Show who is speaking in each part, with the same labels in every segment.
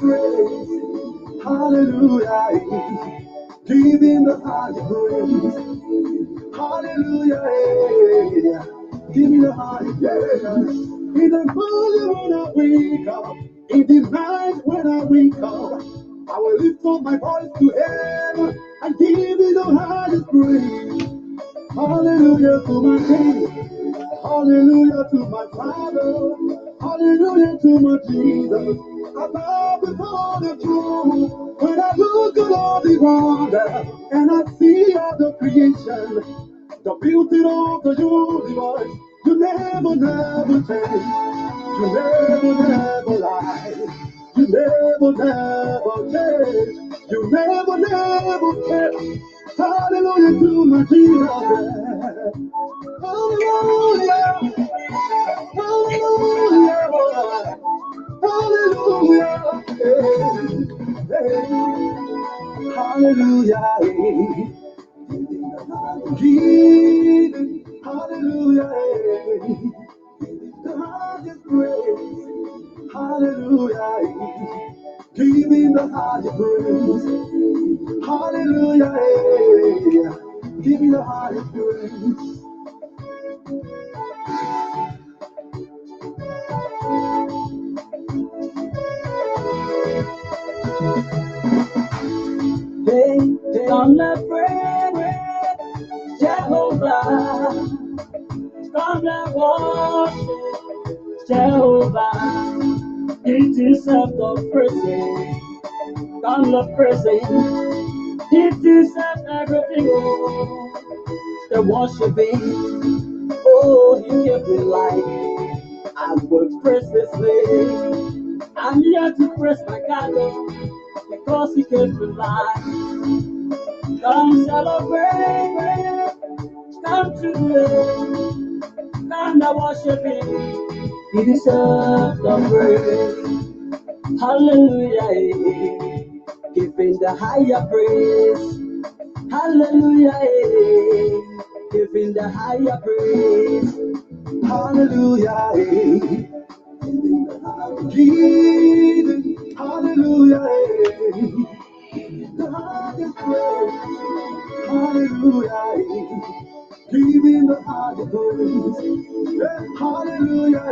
Speaker 1: praise. Hallelujah. Give him the highest praise. Hallelujah. Give me the highest praise. In the morning when I wake up, in the night when I wake up, I will lift up my voice to heaven and give you the highest praise. Hallelujah to my King. Hallelujah to my Father. Hallelujah to my Jesus. I bow before the throne. When I look at all the wonder and I see all the creation, the beauty of the universe, you never, never change. You never, never lie. You never, never change. You never, never fail. Hallelujah to my Jesus. Hallelujah. Hallelujah. Hallelujah. Hey, hey. Hallelujah. Give hallelujah. The highest praise. Hallelujah. Give him the highest praise. Hallelujah. Give me the highest praise. Hey, come let's pray, Jehovah. Come let's worship Jehovah. It deserves the praise. Come let's praise Him. It deserves everything. Oh, the worshiping. Oh, He gave me life. I will praise His name. I'm here to praise my God, because He gave me life. Come celebrate, come to come and worship Him. He deserves the praise. Hallelujah, give Him the higher praise. Hallelujah, give Him the higher praise. Hallelujah, give Him, hallelujah, the highest praise. Hallelujah, give Him the highest praise. Hallelujah,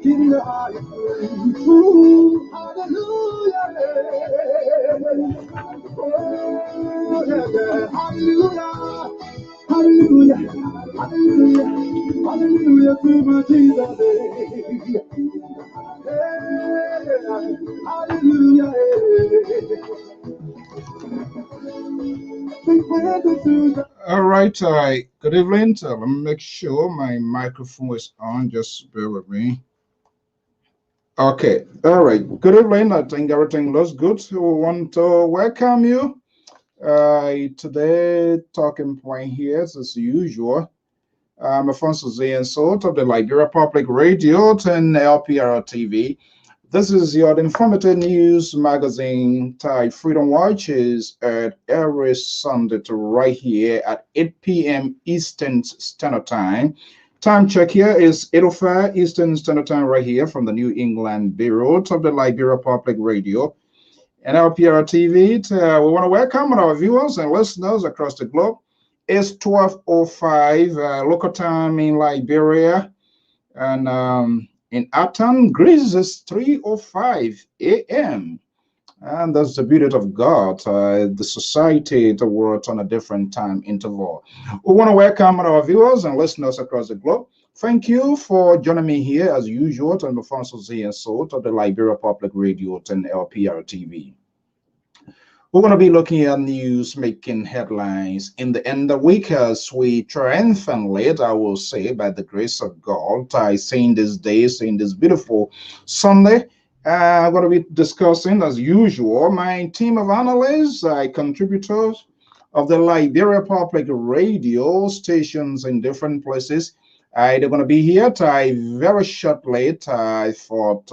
Speaker 1: give Him the highest praise. Ooh, hallelujah, oh, yeah, yeah. Hallelujah, hallelujah, hallelujah, hallelujah to my Jesus. Hallelujah. All right, good evening. Let me make sure my microphone is on. Just bear with me. Okay, all right. Good evening. I think everything looks good. We want to welcome you. Today, talking point here is as usual. I'm Alfonso Zayn Sort of the Liberia Public Radio and LPR TV. This is your informative news magazine. Thai Freedom Watch is at every Sunday to right here at 8 p.m. Eastern Standard Time. Time check here is 8:05 Eastern Standard Time right here from the New England Bureau of the Liberia Public Radio and LPR TV. We want to welcome our viewers and listeners across the globe. It's 12:05 local time in Liberia, and in Athens, Greece, it's 3:05 a.m. And that's the beauty of God, the society, the world on a different time interval. We want to welcome our viewers and listeners across the globe. Thank you for joining me here as usual on the Francis and Salt of the Liberia Public Radio and LPR TV. We're going to be looking at news making headlines in the end of the week as we triumphantly, I will say, by the grace of God, I saying this day, saying this beautiful Sunday. I'm going to be discussing, as usual, my team of analysts, contributors of the Liberia Public Radio stations in different places. They're going to be here very shortly for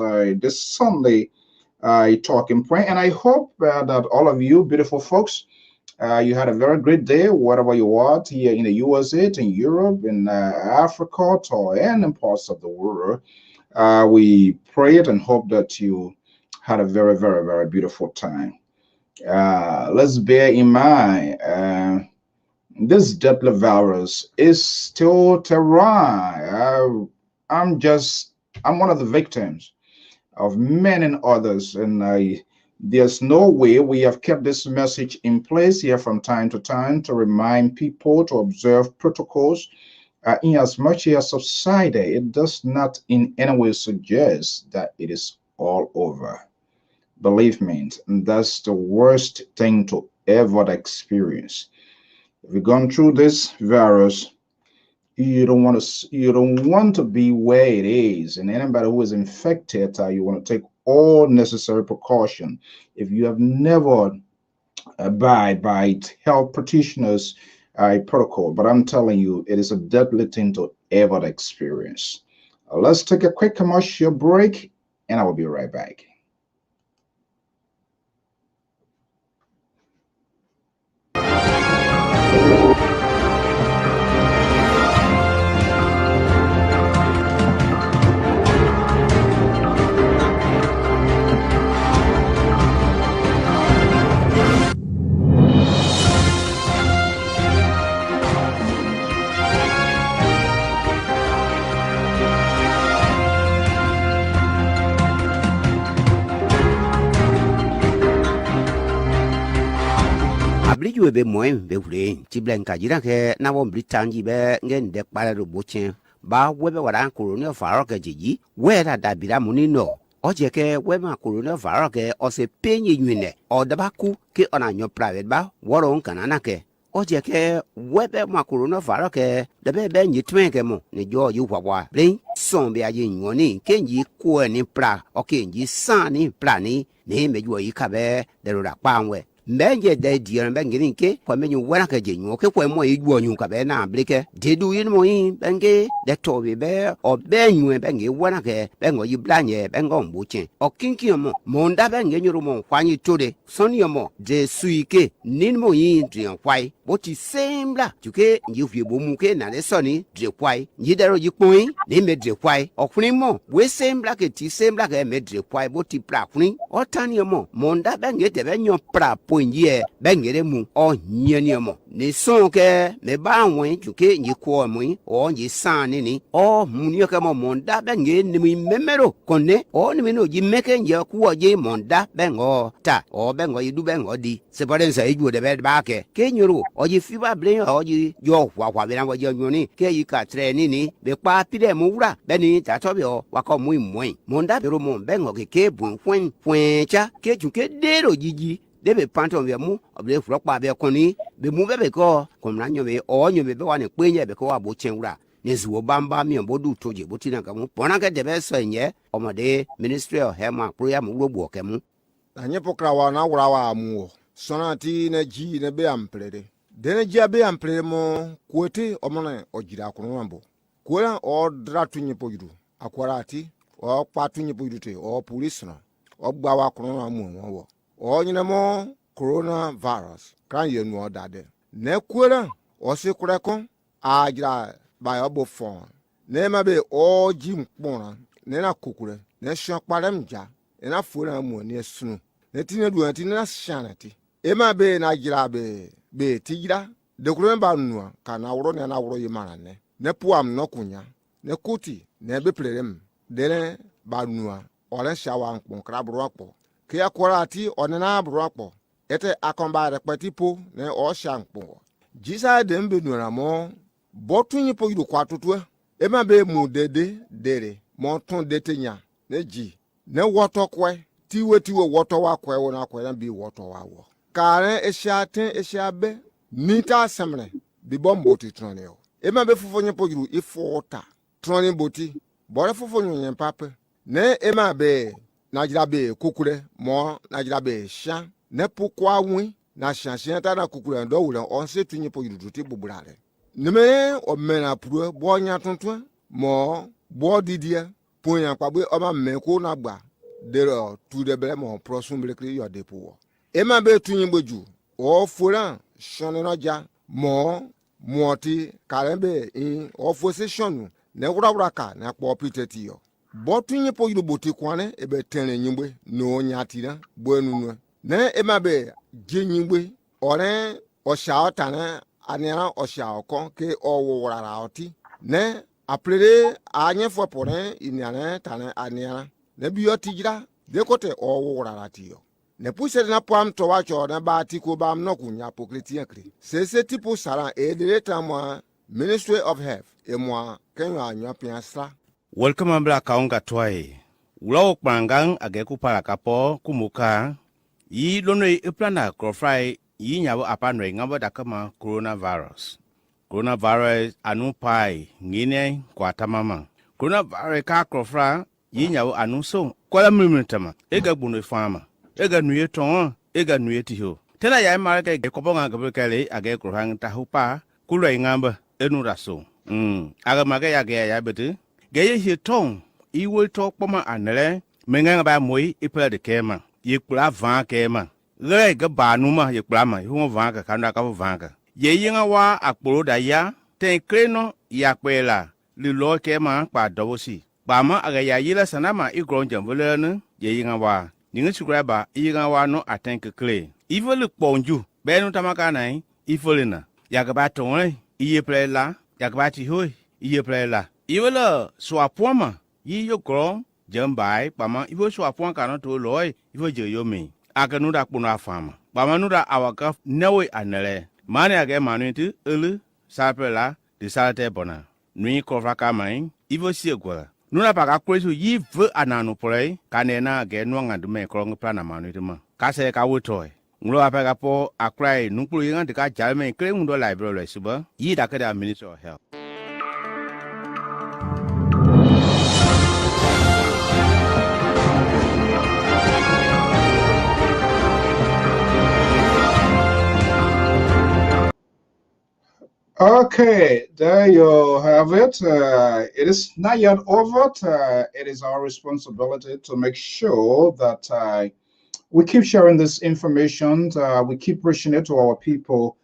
Speaker 1: this Sunday talking point, and I hope that all of you beautiful folks, you had a very great day wherever you are here in the USA, in Europe, in Africa, or any parts of the world. We pray it and hope that you had a very, very, very beautiful time. Let's bear in mind this deadly virus is still Tehran. I'm one of the victims of many others, and there's no way we have kept this message in place here from time to time to remind people to observe protocols. In as much as subsided, it does not in any way suggest that it is all over. Believe me, that's the worst thing to ever experience. If you've gone through this virus, you don't want to be where it is. And anybody who is infected, you want to take all necessary precaution. If you have never abide by health practitioners protocol, but I'm telling you, it is a deadly thing to ever experience. Let's take a quick commercial break, and I will be right back.
Speaker 2: Abliju be moyen be vle ti blenka jira ke na won britanji be ngen de pare ro bochen ba webe wara colonial faro ke jiji we da da bira munino oje ke we ma colonial faro ke o se penye nwine o da ba ku ke ona nyo private ba woron kanana ke oje ke webe ma colonial faro ke de be nyi twen ke mo ni jo yu wa blin son be aje nwoni ke nyi ko ni pra o ke nyi san ni pra ni me jo yi ka be de ro da panwe Benje de diyan bengin ke kwa menyu wana ka jenyu ke kwa mo igwo nyu ka be na blike de du yin mo yin benge de to be o benyu benge wana ke bengo yi blanye bengo mbuchen o kinki mo monda benge nyuru mo kwanyi tode soni mo de suike nin mo yin drian kwai boti sembla juke nyi fie bo mu ke na le soni dre kwai nyi dero yi poin ni me dre kwai o kwin mo we sembla ke ti sembla ke me dre kwai boti pra kwin o tani mo monda benge de benyo pra ye bengere mu o nyeni mo ni son ke me ba won juke nyi ko mu o nyi san ni o munyo ke mo monda benge ni mi memero konne o ni no ji meke nje ku o je monda bengo ta o bengo yidu bengo di se pare sa iju de ba ke nyuru o ji fi ba ble o ji yo wa be na wo je nyoni ke yi ka tre ni be pa pide mu wura be ni ta to bi o wa ko mu monda be ro mo bengo ke bun fwen cha ke juke de ro jiji debe panton be mu oble frokpa be koni be mu be ko komna nyobe o nyobe be wane penye be ko abo chenwura nezuo bamba mi obodu toje botina ka mu pona ke debe so nye omode ministry of health program robo ke mu
Speaker 3: anye pokra wa na wura wa mu sonati na ji na be amplede dene ji be amplede mo kwete omona ojira kuno mambo kwela o dratu nye pojudu akwarati o patu nye pojudu te o police no o gba wa kuno mamu wo onyine mo coronavirus kan ye nu odade ne kwera o se kureko ajira ba obo fon ne ma be o ji mpona ne na kokure ne sho kparem ja na fura mu ne sunu ne tine du antine na shanati e ma be na jira be tijira de kure ba nu ka na woro ne na woro yi mara ne puam no kunya ne kuti ne be prerem de ne ba nu o le shawa nkpon krabro akpo ke akorati onena abroakpo ete akomba repeti po ne o shankpo jisa de mbe nura mo botunyi po yidu kwatutu e ma be mu dere mo tun detenya ne ji ne woto kwe tiwe woto wa kwe wona kwe na bi woto wa wo kare eshabe nita semne bi bombo ti trone o e ma be fufonye po yidu ifota trone boti bore fufonye nyempape ne e ma be najira be kukure mo najira be shan ne pukwa wi na shan ta na kukure ndo wure on se tunye po yudu ti buburare nime o mena puru bo nya tuntun mo bo didie ponya pagbe o ma me ko na gba dero tu de bele mo prosum brekri yo depo e ma be tunye gboju o foran shan no ja mo ti karembe in o fo se shanu ne wura ka na po piteti yo botunye po yudo boti kwane ebe tene nyimbe no nyatina buenu ne emabe je nyimbe ore oshao tane anera oshao kon ke owurara oti ne aprere anye fo pore iniane tane anera ne bioti jira de kote owurara tiyo ne puse na pam to wacho na ba ti ko bam no kunya pokreti akre se tipo sara e de tamwa Ministry of Health emwa kenwa anyo piasra.
Speaker 2: Welcome mbla kaunga twai. Ulo kpangang ageku para kapo kumuka. Yi lono iplana crofry yi nyawo apanwe ngabo dakama coronavirus. Coronavirus anu pai ngine kwa tamama. Coronavirus ka crofra yi nyawo anu so kwala mlimitama. Ega bunu fama. Ega nuye ton, ega nuye tiho. Tena ya marake gekobonga gabekale age crofang tahupa kulwe ngamba enu raso. Aga mage ya ge ya betu. Gaya hi tong, I will talk poma anele, mengang ba moi, ipla de kema, yikula van kema. Le gaba numa yiklama, hu vanka, kanaka vanka. Ye yinga wa akporo da ya, ten kreno yakwela, lilo kema pa dobosi. Bama aga ya yila sanama igron jambolene, ye yinga wa. Ninga sugraba, yinga wa no atenke kle. Ivo look ponju, benu tamaka nai, ifolina. Yakaba tongue, iye play la, yakabati hui, iye play la. Iwala swapoma yi yo kro jambai pama iwo swapon kana to loy iwo je yo mi akanu da kpuna fama pama nu da awaka newe anele mane age manu tu elu sapela de salte bona nui kofra kamai iwo siegwa nu da paka kwesu yi v ananu play kanena age nwanga dume kro ngpana manu tu ma kase ka wotoy ngulo apaka po akrai nukulu yinga de ka jalme kre ngundo library suba yi da ka da Minister of Health.
Speaker 1: Okay, there you have it. It is not yet over. It is our responsibility to make sure that we keep sharing this information. We keep pushing it to our people.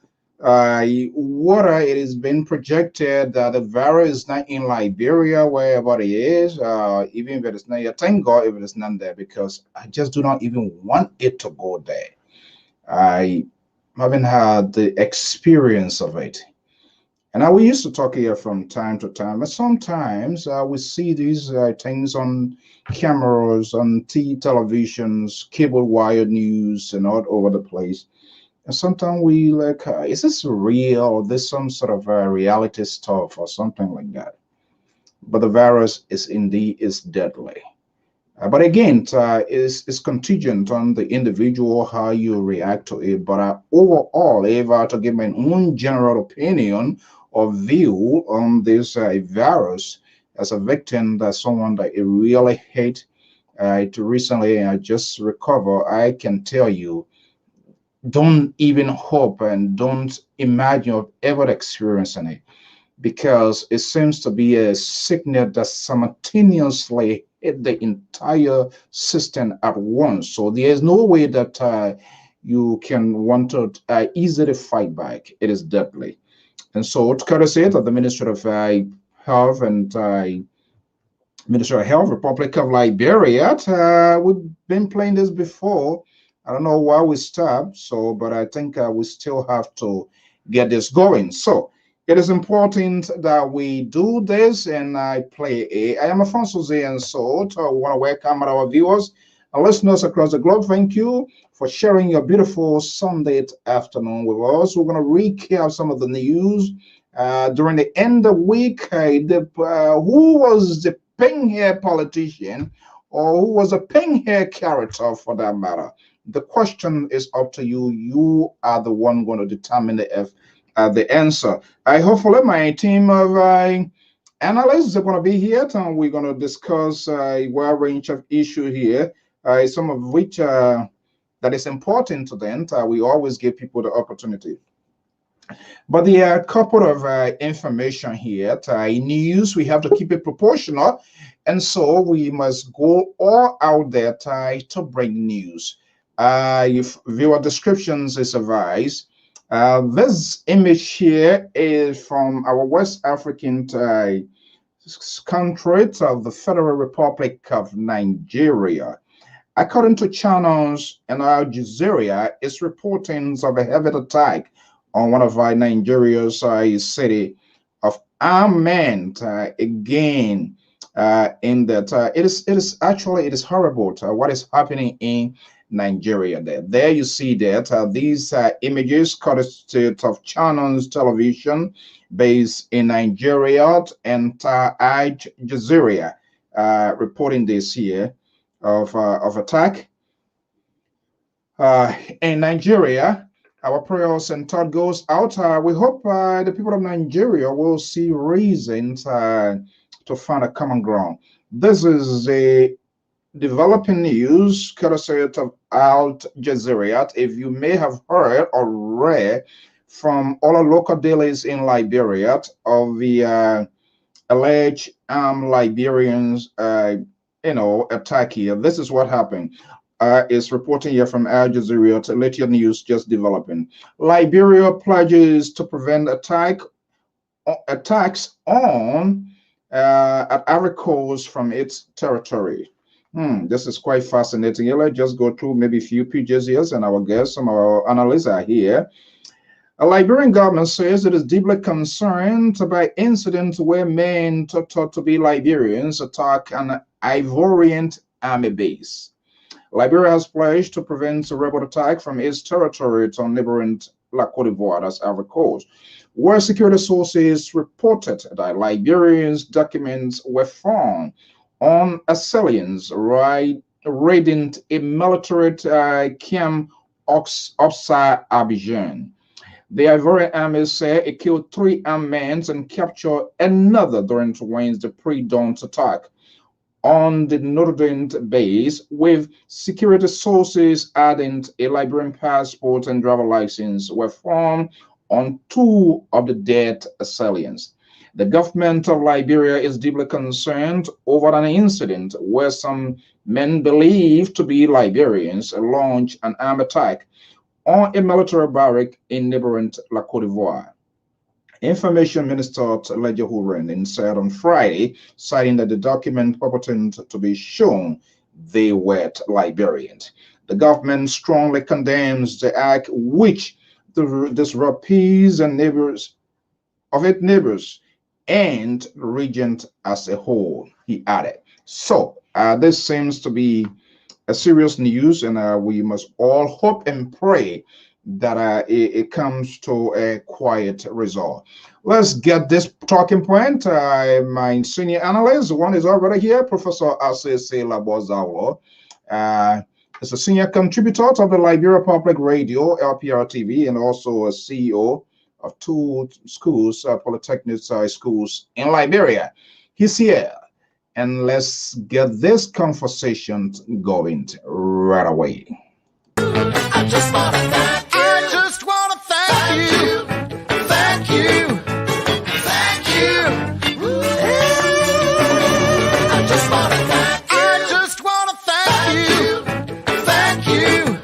Speaker 1: It is being projected that the virus is not in Liberia, wherever it is, even if it is not yet. Thank God if it is not there, because I just do not even want it to go there. I haven't had the experience of it. And we used to talk here from time to time, but sometimes we see these things on cameras, on televisions, cable wired news, and all over the place. And sometimes we like, is this real, or this some sort of reality stuff or something like that? But the virus is deadly. But again, it's contingent on the individual how you react to it. But overall, if I had to give my own general opinion or view on this virus as a victim, that someone that I really hate, to recently I just recover, I can tell you, don't even hope and don't imagine of ever experiencing it, because it seems to be a sickness that simultaneously hit the entire system at once. So there is no way that you can want to easily fight back. It is deadly. And so it's courtesy of the Ministry of Health and Ministry of Health, Republic of Liberia. We've been playing this before. I don't know why we stopped. So, but I think we still have to get this going. So it is important that we do this, and I play a. I am Afonso Z, and so I want to welcome our viewers and listeners across the globe. Thank you for sharing your beautiful Sunday afternoon with us. We're going to recap some of the news during the end of the week. Who was the pink hair politician, or who was a pink hair character for that matter? The question is up to you. You are the one going to determine the answer. Hopefully my team of analysts are going to be here, and we're going to discuss a wide range of issues here, some of which that is important to them. We always give people the opportunity. But there are a couple of information here. In news, we have to keep it proportional, and so we must go all out there to bring news. If viewer descriptions is advised, this image here is from our West African country of the Federal Republic of Nigeria. According to channels in Al Jazeera, it's reportings of a heavy attack on one of Nigeria's city of armed again. In that it is horrible what is happening in Nigeria. There you see that these images courtesy of channels television based in Nigeria and Al Jazeera reporting this here of attack in Nigeria. Our prayers and thought goes out. We hope the people of Nigeria will see reasons to find a common ground. This is a developing news courtesy of Al Jazeera. If you may have heard or read from all our local dailies in Liberia of the alleged Liberians, attack here. This is what happened. Is reporting here from Al Jazeera to let your news just developing. Liberia pledges to prevent attacks on at Ivory Coast from its territory. This is quite fascinating. Let's just go through maybe a few pages here, and our guests, some of our analysts are here. A Liberian government says it is deeply concerned by incidents where men thought to be Liberians attack an Ivorian army base. Liberia has pledged to prevent a rebel attack from its territory on neighboring La Cote d'Ivoire, that's Ivory Coast, where security sources reported that Liberians' documents were found on assailants raiding a military camp outside Abidjan. The Ivorian army said it killed 3 armed men and captured another during Wednesday's pre-dawn attack on the northern base, with security sources adding a Liberian passport and driver license were found on 2 of the dead assailants. The government of Liberia is deeply concerned over an incident where some men believed to be Liberians launched an armed attack on a military barrack in neighboring La Cote d'Ivoire. Information Minister Ledger Huren said on Friday, citing that the document purporting to be shown they were Liberians. The government strongly condemns the act, which disrupt peace and neighbors of its neighbors and the region as a whole, he added. So this seems to be a serious news, and we must all hope and pray that it comes to a quiet result. Let's get this talking point. My senior analyst, one is already here, Professor Asese Labozawo. Is a senior contributor of the Liberia Public Radio, LPR TV, and also a CEO of 2 schools, polytechnic schools in Liberia. He's here, and let's get this conversation going right away.
Speaker 4: I just want to thank you. I just want to thank you. Thank you. Thank you. I just want to thank you. I just want to thank you. Thank you.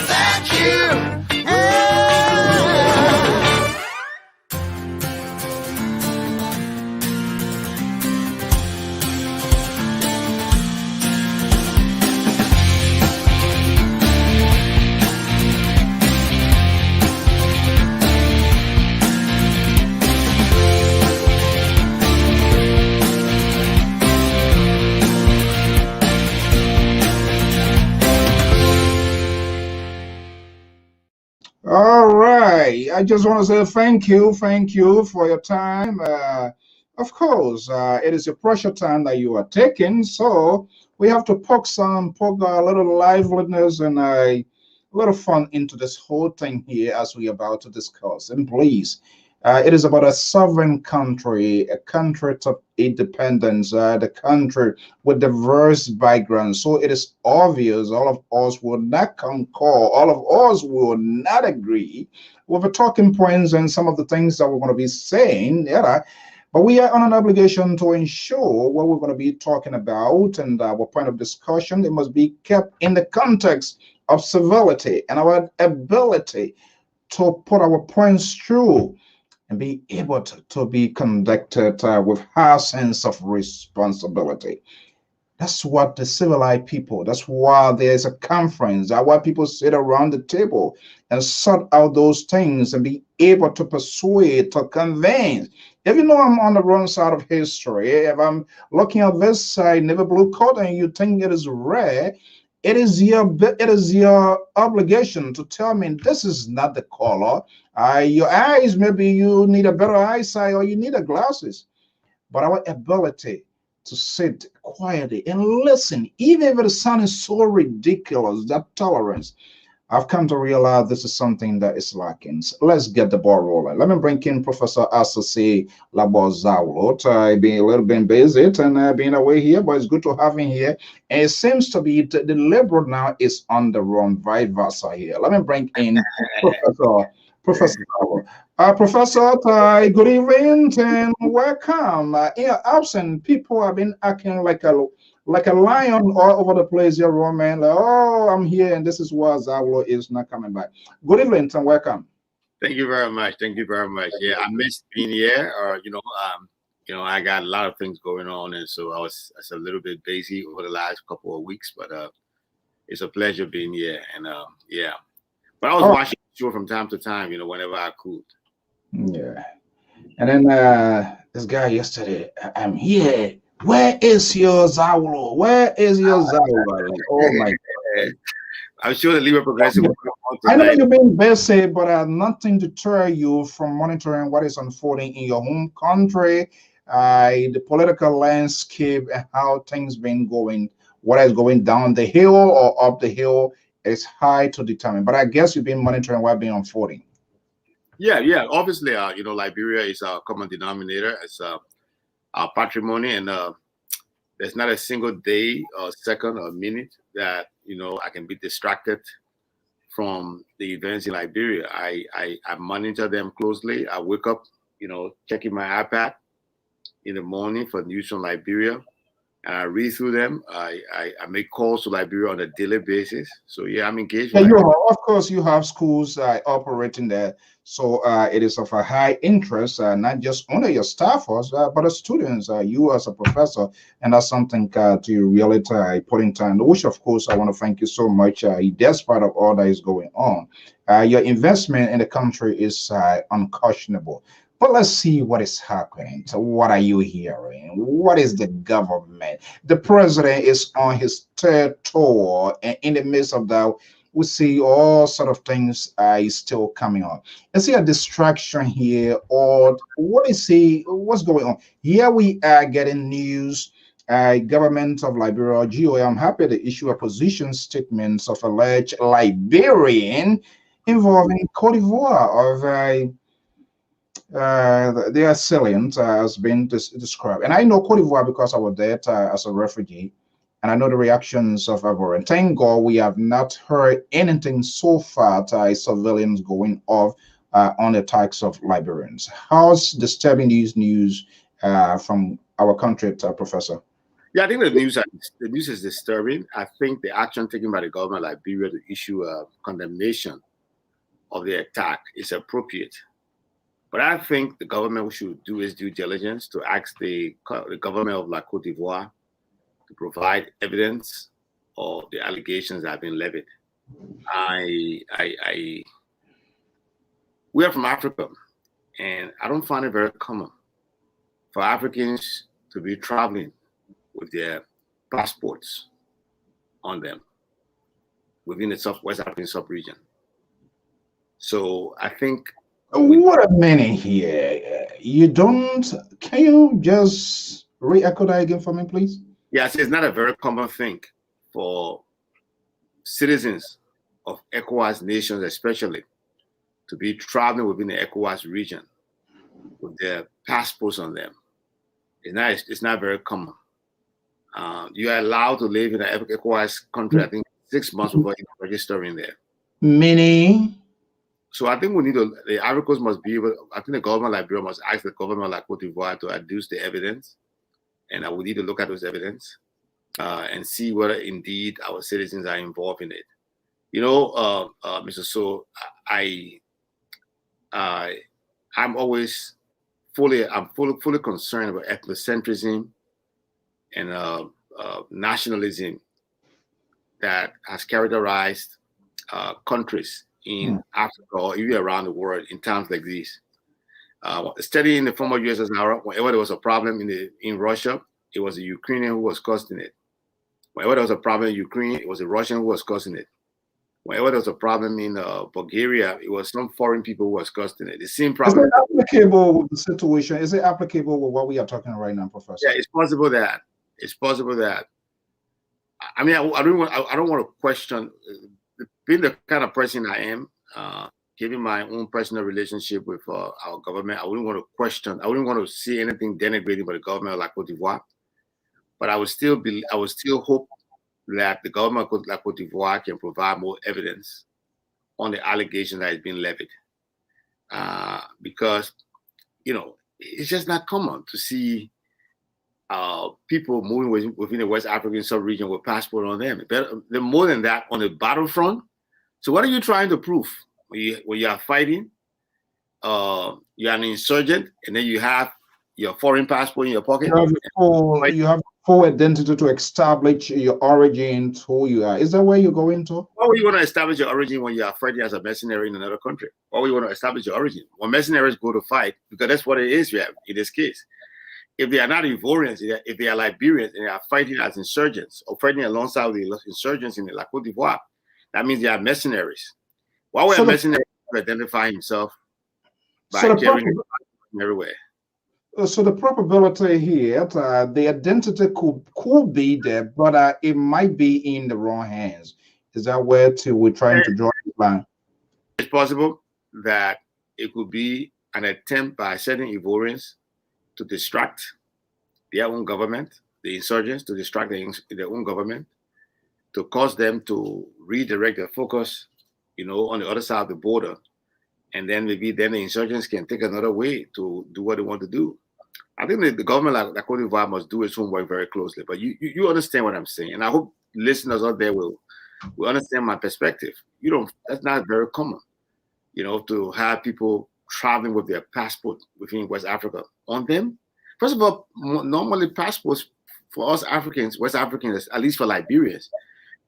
Speaker 4: Thank you.
Speaker 1: All right. I just want to say thank you for your time. Of course, it is a pressure time that you are taking, so we have to poke a little liveliness and a little fun into this whole thing here as we are about to discuss. And please, it is about a sovereign country, a country of independence, the country with diverse backgrounds. So it is obvious all of us will not concur, all of us will not agree with the talking points and some of the things that we're going to be saying. Yeah, but we are on an obligation to ensure what we're going to be talking about and our point of discussion. It must be kept in the context of civility and our ability to put our points through and be able to be conducted with high sense of responsibility. That's what the civilized people, that's why there's a conference. That's why people sit around the table and sort out those things and be able to persuade, to convince. Even though I'm on the wrong side of history, if I'm looking at this side, never blue coat, and you think it is rare, it is your obligation to tell me this is not the color. Your eyes, maybe you need a better eyesight or you need a glasses, but our ability to sit quietly and listen, even if the sound is so ridiculous, that tolerance, I've come to realize this is something that is lacking. So let's get the ball rolling. Let me bring in Professor Asase Labozawlo. I've been a little bit busy and being away here, but it's good to have him here. And it seems to be the liberal now is on the run, vice versa here. Let me bring in Professor Zawlo. Professor, good evening and welcome. In your absence, people have been acting like a lion all over the place here, Roman. Like, oh, I'm here, and this is why Zawlo is not coming back. Good evening and welcome.
Speaker 5: Thank you very much. Thank you very much. Yeah, I missed being here. I got a lot of things going on, and so I was a little bit busy over the last couple of weeks. But it's a pleasure being here, and yeah. But I was watching the show from time to time, whenever I could.
Speaker 1: Yeah. And then this guy yesterday, I'm here. Where is your Zawlo? Where is your Zawlo? Oh my God.
Speaker 5: I'm sure the Liberia Progressive will come on
Speaker 1: I know
Speaker 5: tonight.
Speaker 1: you've been busy, but nothing deter you from monitoring what is unfolding in your home country, the political landscape, and how things been going. What is going down the hill or up the hill is hard to determine. But I guess you've been monitoring what been unfolding.
Speaker 5: Yeah. Obviously, Liberia is our common denominator. It's our patrimony, and there's not a single day or second or minute that I can be distracted from the events in Liberia. I monitor them closely. I wake up, checking my iPad in the morning for news from Liberia, and I read through them. I make calls to Liberia on a daily basis. So yeah, I'm engaged
Speaker 1: Yeah,
Speaker 5: with Liberia.
Speaker 1: of course, you have schools operating there, so it is of a high interest, not just only your staffers, but the students, you as a professor, and that's something to really put in time. Which, of course, I want to thank you so much. Despite of all that is going on, your investment in the country is unquestionable. But let's see what is happening. So, what are you hearing? What is the government? The president is on his third tour, and in the midst of that, we see all sort of things is still coming on. Is there a distraction here, or what's going on? Here we are getting news. Government of Liberia, GOA, I'm happy to issue a position statements of alleged Liberian involving Cote d'Ivoire of their salient has been described. And I know Cote d'Ivoire because I was there as a refugee, and I know the reactions of Ivor. And thank God we have not heard anything so far, civilians going off on the attacks of Liberians. How's disturbing these news from our country, Professor?
Speaker 5: Yeah, I think the news is disturbing. I think the action taken by the government of Liberia to issue a condemnation of the attack is appropriate. But I think the government should do its due diligence to ask the government of La Cote d'Ivoire to provide evidence of the allegations that have been levied. We are from Africa, and I don't find it very common for Africans to be traveling with their passports on them within the West African sub-region. So I think
Speaker 1: what a minute here. Can you just re-echo that again for me, please?
Speaker 5: Yes, it's not a very common thing for citizens of ECOWAS nations, especially, to be traveling within the ECOWAS region with their passports on them. It's not very common. You are allowed to live in an ECOWAS country, I think, 6 months before you registering there.
Speaker 1: Meaning?
Speaker 5: So I think the Ivory Coast must be able, I think the government of Liberia must ask the government of La Cote d'Ivoire to adduce the evidence, and I would need to look at those evidence and see whether indeed our citizens are involved in it. Mr. So, I'm fully concerned about ethnocentrism and nationalism that has characterized countries in Africa or even around the world in times like these. Studying the former USSR, whenever there was a problem in Russia, it was a Ukrainian who was causing it. Whenever there was a problem in Ukraine, it was a Russian who was causing it. Whenever there was a problem in Bulgaria, it was some foreign people who was causing it. The same
Speaker 1: Is
Speaker 5: problem.
Speaker 1: it applicable with the situation? Is it applicable with what we are talking right now, Professor?
Speaker 5: Yeah, it's possible that. I mean, I don't want to question being the kind of person I am. Given my own personal relationship with our government, I wouldn't want to question. I wouldn't want to see anything denigrating by the government of La Cote d'Ivoire. But I would still hope that the government of La Cote d'Ivoire can provide more evidence on the allegation that is being levied, because it's just not common to see people moving within the West African sub-region with passport on them. They're more than that on the battlefront. So what are you trying to prove when you are fighting? You're an insurgent, and then you have your foreign passport in your pocket.
Speaker 1: You have full identity to establish your origin, who you are. Is that where you're going to?
Speaker 5: Why would you want to establish your origin when you are fighting as a mercenary in another country? Why would you want to establish your origin? When mercenaries go to fight, because that's what it is, in this case. If they are not Ivorians, if they are Liberians and they are fighting as insurgents or fighting alongside the insurgents in the La Cote d'Ivoire, that means they are mercenaries. Why would a mercenary identify himself by carrying it everywhere?
Speaker 1: So the probability here, the identity could be there, but it might be in the wrong hands. Is that where we're trying to draw the line?
Speaker 5: It's possible that it could be an attempt by certain Ivorians to distract their own government, the insurgents, to distract their own government, to cause them to redirect their focus, on the other side of the border. And then maybe the insurgents can take another way to do what they want to do. I think the government like La Cote d'Ivoire must do its homework very closely. But you understand what I'm saying. And I hope listeners out there will understand my perspective. That's not very common, to have people traveling with their passport within West Africa on them. First of all, normally passports for us Africans, West Africans, at least for Liberians,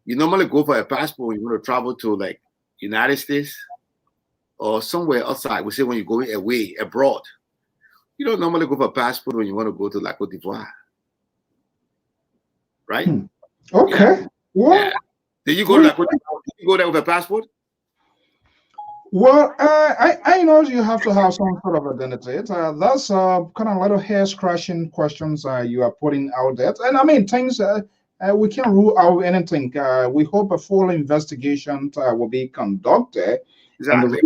Speaker 5: you normally go for a passport when you want to travel to like United States or somewhere outside. We say when you're going away, abroad. You don't normally go for a passport when you want to go to La Cote d'Ivoire. Right?
Speaker 1: Okay.
Speaker 5: Yeah.
Speaker 1: Well,
Speaker 5: yeah. Did you go to La Cote d'Ivoire? Did you go there with a passport?
Speaker 1: Well, I know you have to have some sort of identity. That's kind of little hair-scratching questions you are putting out there. And I mean, things we can't rule out anything. We hope a full investigation will be conducted.
Speaker 5: Exactly.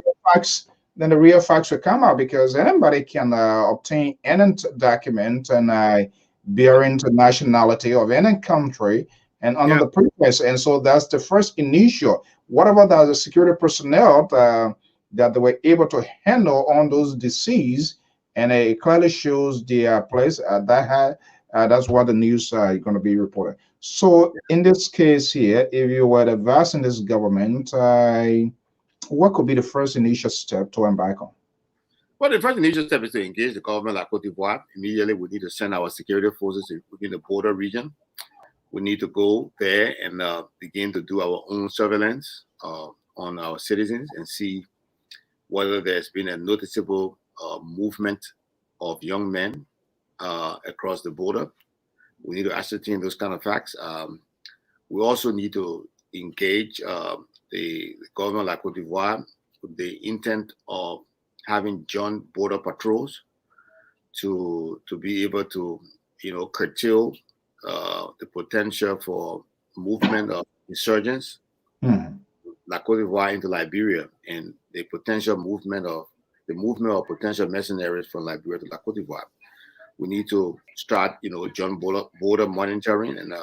Speaker 1: And the real facts will come out, because anybody can obtain any document and bearing the nationality of any country and under the pretense. And so that's the first initial. What about the security personnel that they were able to handle on those diseases? And it clearly shows their place that's what the news is going to be reported. So in this case here, if you were advising this government, what could be the first initial step to embark on?
Speaker 5: Well, the first initial step is to engage the government of Cote d'Ivoire. Immediately, we need to send our security forces within the border region. We need to go there and begin to do our own surveillance on our citizens and see whether there's been a noticeable movement of young men across the border. We need to ascertain those kind of facts. We also need to engage the government of Cote d'Ivoire with the intent of having joint border patrols to be able to, curtail the potential for movement of insurgents, La Cote d'Ivoire into Liberia, and the potential movement of potential mercenaries from Liberia to La Cote d'Ivoire. We need to start, joint border monitoring and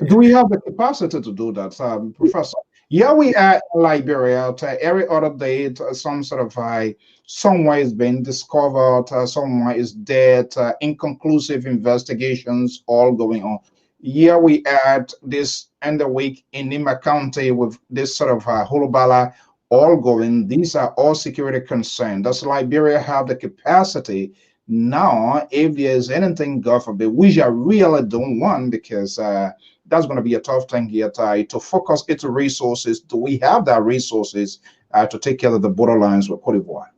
Speaker 1: do we have the capacity to do that, Professor? Yeah, we are in Liberia. Every other day, some sort of someone is being discovered, someone is dead, inconclusive investigations all going on. Here we are at this end of week in Nima County with this sort of Holobala all going. These are all security concerns. Does Liberia have the capacity now? If there's anything, God forbid, which I really don't want, because that's going to be a tough thing here, to focus its resources. Do we have that resources to take care of the borderlines with Cote d'Ivoire?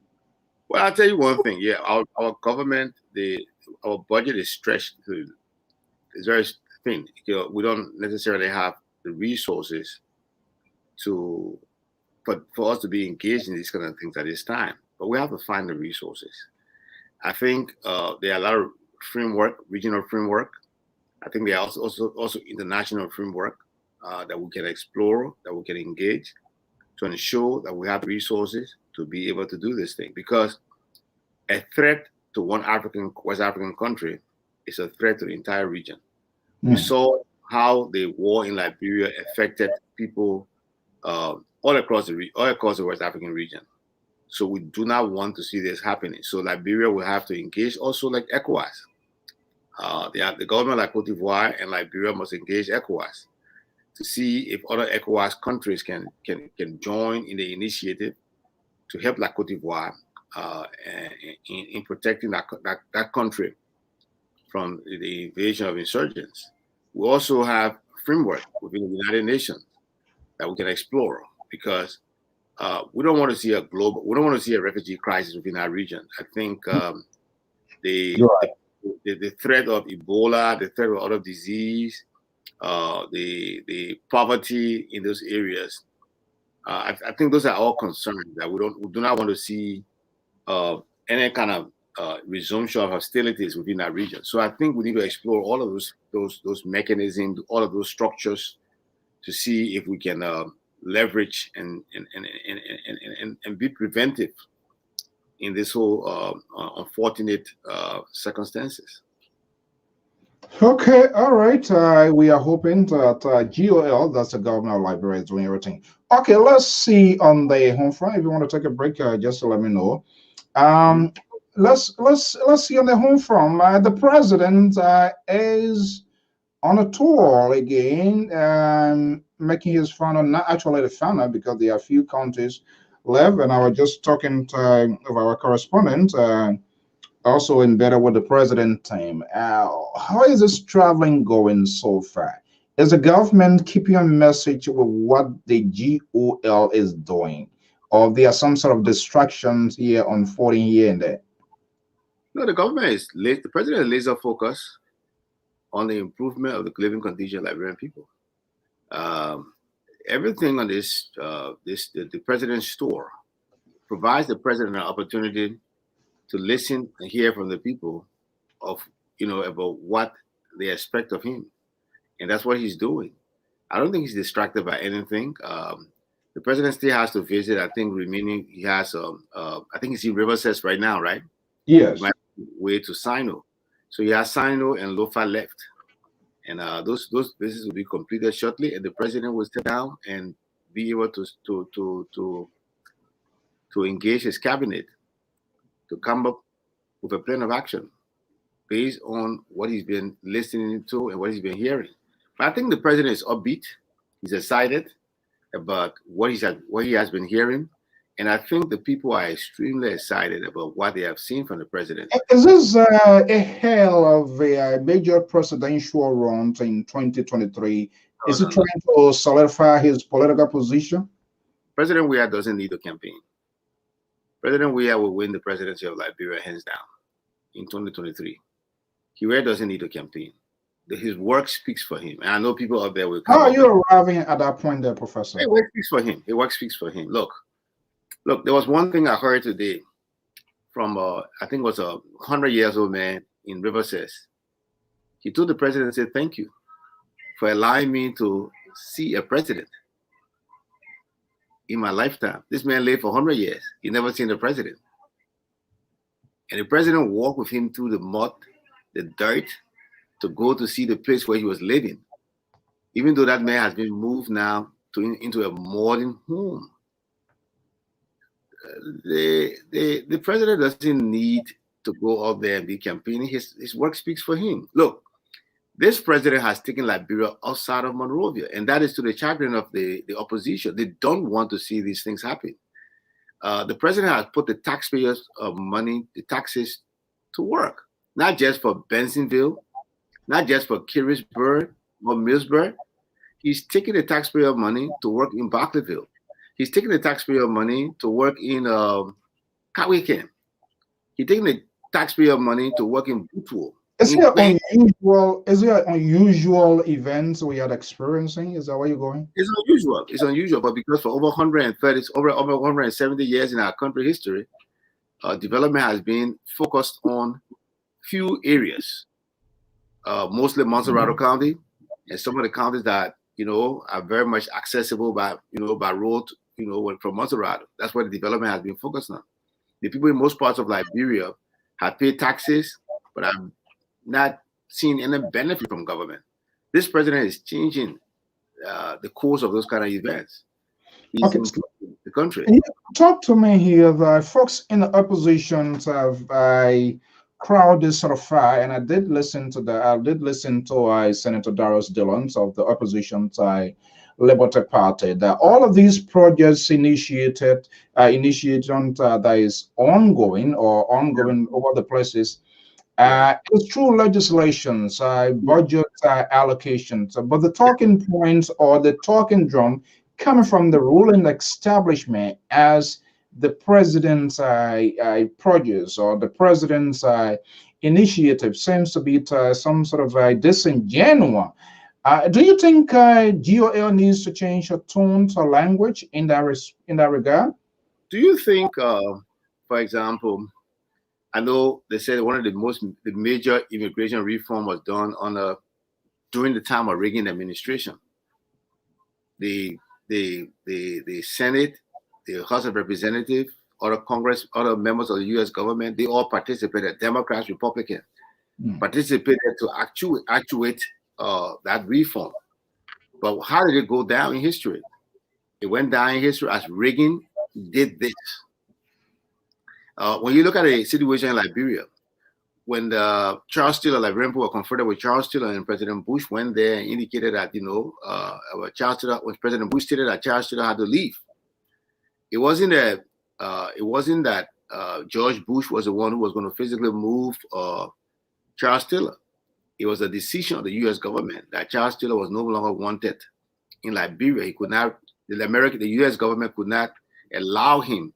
Speaker 5: Well, I'll tell you one thing. Yeah, our government, our budget is stretched. It's very thin. We don't necessarily have the resources to for us to be engaged in these kind of things at this time. But we have to find the resources. I think there are a lot of framework, regional framework. I think there are also international framework that we can explore, that we can engage to ensure that we have resources to be able to do this thing. Because a threat to one West African country is a threat to the entire region. We saw how the war in Liberia affected people all across the West African region. So we do not want to see this happening. So Liberia will have to engage also like ECOWAS. The government like Cote d'Ivoire and Liberia must engage ECOWAS to see if other ECOWAS countries can join in the initiative to help like Cote d'Ivoire in protecting that country from the invasion of insurgents. We also have framework within the United Nations that we can explore, because we don't want to see a refugee crisis within our region. I think the threat of Ebola, the threat of other disease, the poverty in those areas, I think those are all concerns that we do not want to see any kind of resumption of hostilities within that region. So I think we need to explore all of those mechanisms, all of those structures, to see if we can leverage and be preventive in this whole unfortunate circumstances.
Speaker 1: Okay, all right. We are hoping that GOL, that's the governor of Liberia, is doing everything. Okay, let's see on the home front. If you want to take a break, just to let me know. Let's see on the home front. The president is on a tour again, making his final, not actually the final, because there are a few counties left. And I was just talking to our correspondent, also embedded with the president team. How is this traveling going so far? Is the government keeping a message with what the GOL is doing? Or there are some sort of distractions here unfolding here and there?
Speaker 5: No, the president is laser focused on the improvement of the living condition of Liberian people. Everything on the president's store provides the president an opportunity to listen and hear from the people about what they expect of him, and that's what he's doing. I don't think he's distracted by anything. The president still has to visit. I think he has. I think he's in Riverside right now, right?
Speaker 1: Yes.
Speaker 5: Way to Sino, so he has Sino and Lofa left, and those visits will be completed shortly, and the president will sit down and be able to engage his cabinet to come up with a plan of action based on what he's been listening to and what he's been hearing. But I think the president is upbeat. He's excited about what he has been hearing. And I think the people are extremely excited about what they have seen from the president.
Speaker 1: Is this a hell of a major presidential run in 2023? Is he trying to solidify his political position?
Speaker 5: President Weah doesn't need a campaign. President Weah will win the presidency of Liberia hands down in 2023. He really doesn't need a campaign. His work speaks for him. And I know people out there will come.
Speaker 1: How are you arriving at that point there, Professor?
Speaker 5: His work speaks for him. His work speaks for him. Look, there was one thing I heard today from, I think it was a 100-year-old man in Riverside. He told the president, said, "Thank you for allowing me to see a president in my lifetime." This man lived for 100 years. He never seen a president. And the president walked with him through the mud, the dirt, to go to see the place where he was living. Even though that man has been moved now into a modern home. The president doesn't need to go out there and be campaigning. His work speaks for him. Look, This president has taken Liberia outside of Monrovia, and that is to the chagrin of the opposition. They don't want to see these things happen. The president has put the taxpayers' money, the taxes, to work, not just for Bensonville, not just for Kirisburg or Millsburg. He's taking the taxpayer money to work in Barclayville. He's taking the taxpayer money to work in Kawikan. He's taking the taxpayer money to work in Butuo.
Speaker 1: Is there unusual events we are experiencing? Is that where you're going?
Speaker 5: It's unusual. It's unusual, but because for over 170 years in our country history, development has been focused on few areas, mostly Montserrado County, and some of the counties that are very much accessible by road, from Montserrado. That's where the development has been focused on. The people in most parts of Liberia have paid taxes, but have not seen any benefit from government. This president is changing the course of those kind of events. He's improving the country.
Speaker 1: Talk to me here. The folks in the opposition have crowded sort of far, and I did listen to Senator Darius Dillon of the opposition Liberty Party. That all of these projects initiation that is ongoing over the places. It's through legislations, budget allocations, but the talking points or the talking drum coming from the ruling establishment as the president's produce or the president's initiative seems to be some sort of disingenuous. Do you think GOL needs to change her tone or language in that regard?
Speaker 5: Do you think, for example, I know they said one of the major immigration reform was done during the time of Reagan administration. The Senate, the House of Representatives, other Congress, other members of the U.S. government, they all participated. Democrats, Republicans participated to actuate that reform. But how did it go down in history? It went down in history as Reagan did this. When you look at a situation in Liberia, when Charles Taylor, Liberian people were confronted with Charles Taylor, and President Bush went there and indicated that when President Bush stated that Charles Taylor had to leave, it wasn't that George Bush was the one who was going to physically move Charles Taylor. It was a decision of the U.S. government that Charles Taylor was no longer wanted in Liberia. He could not, the U.S. government could not allow him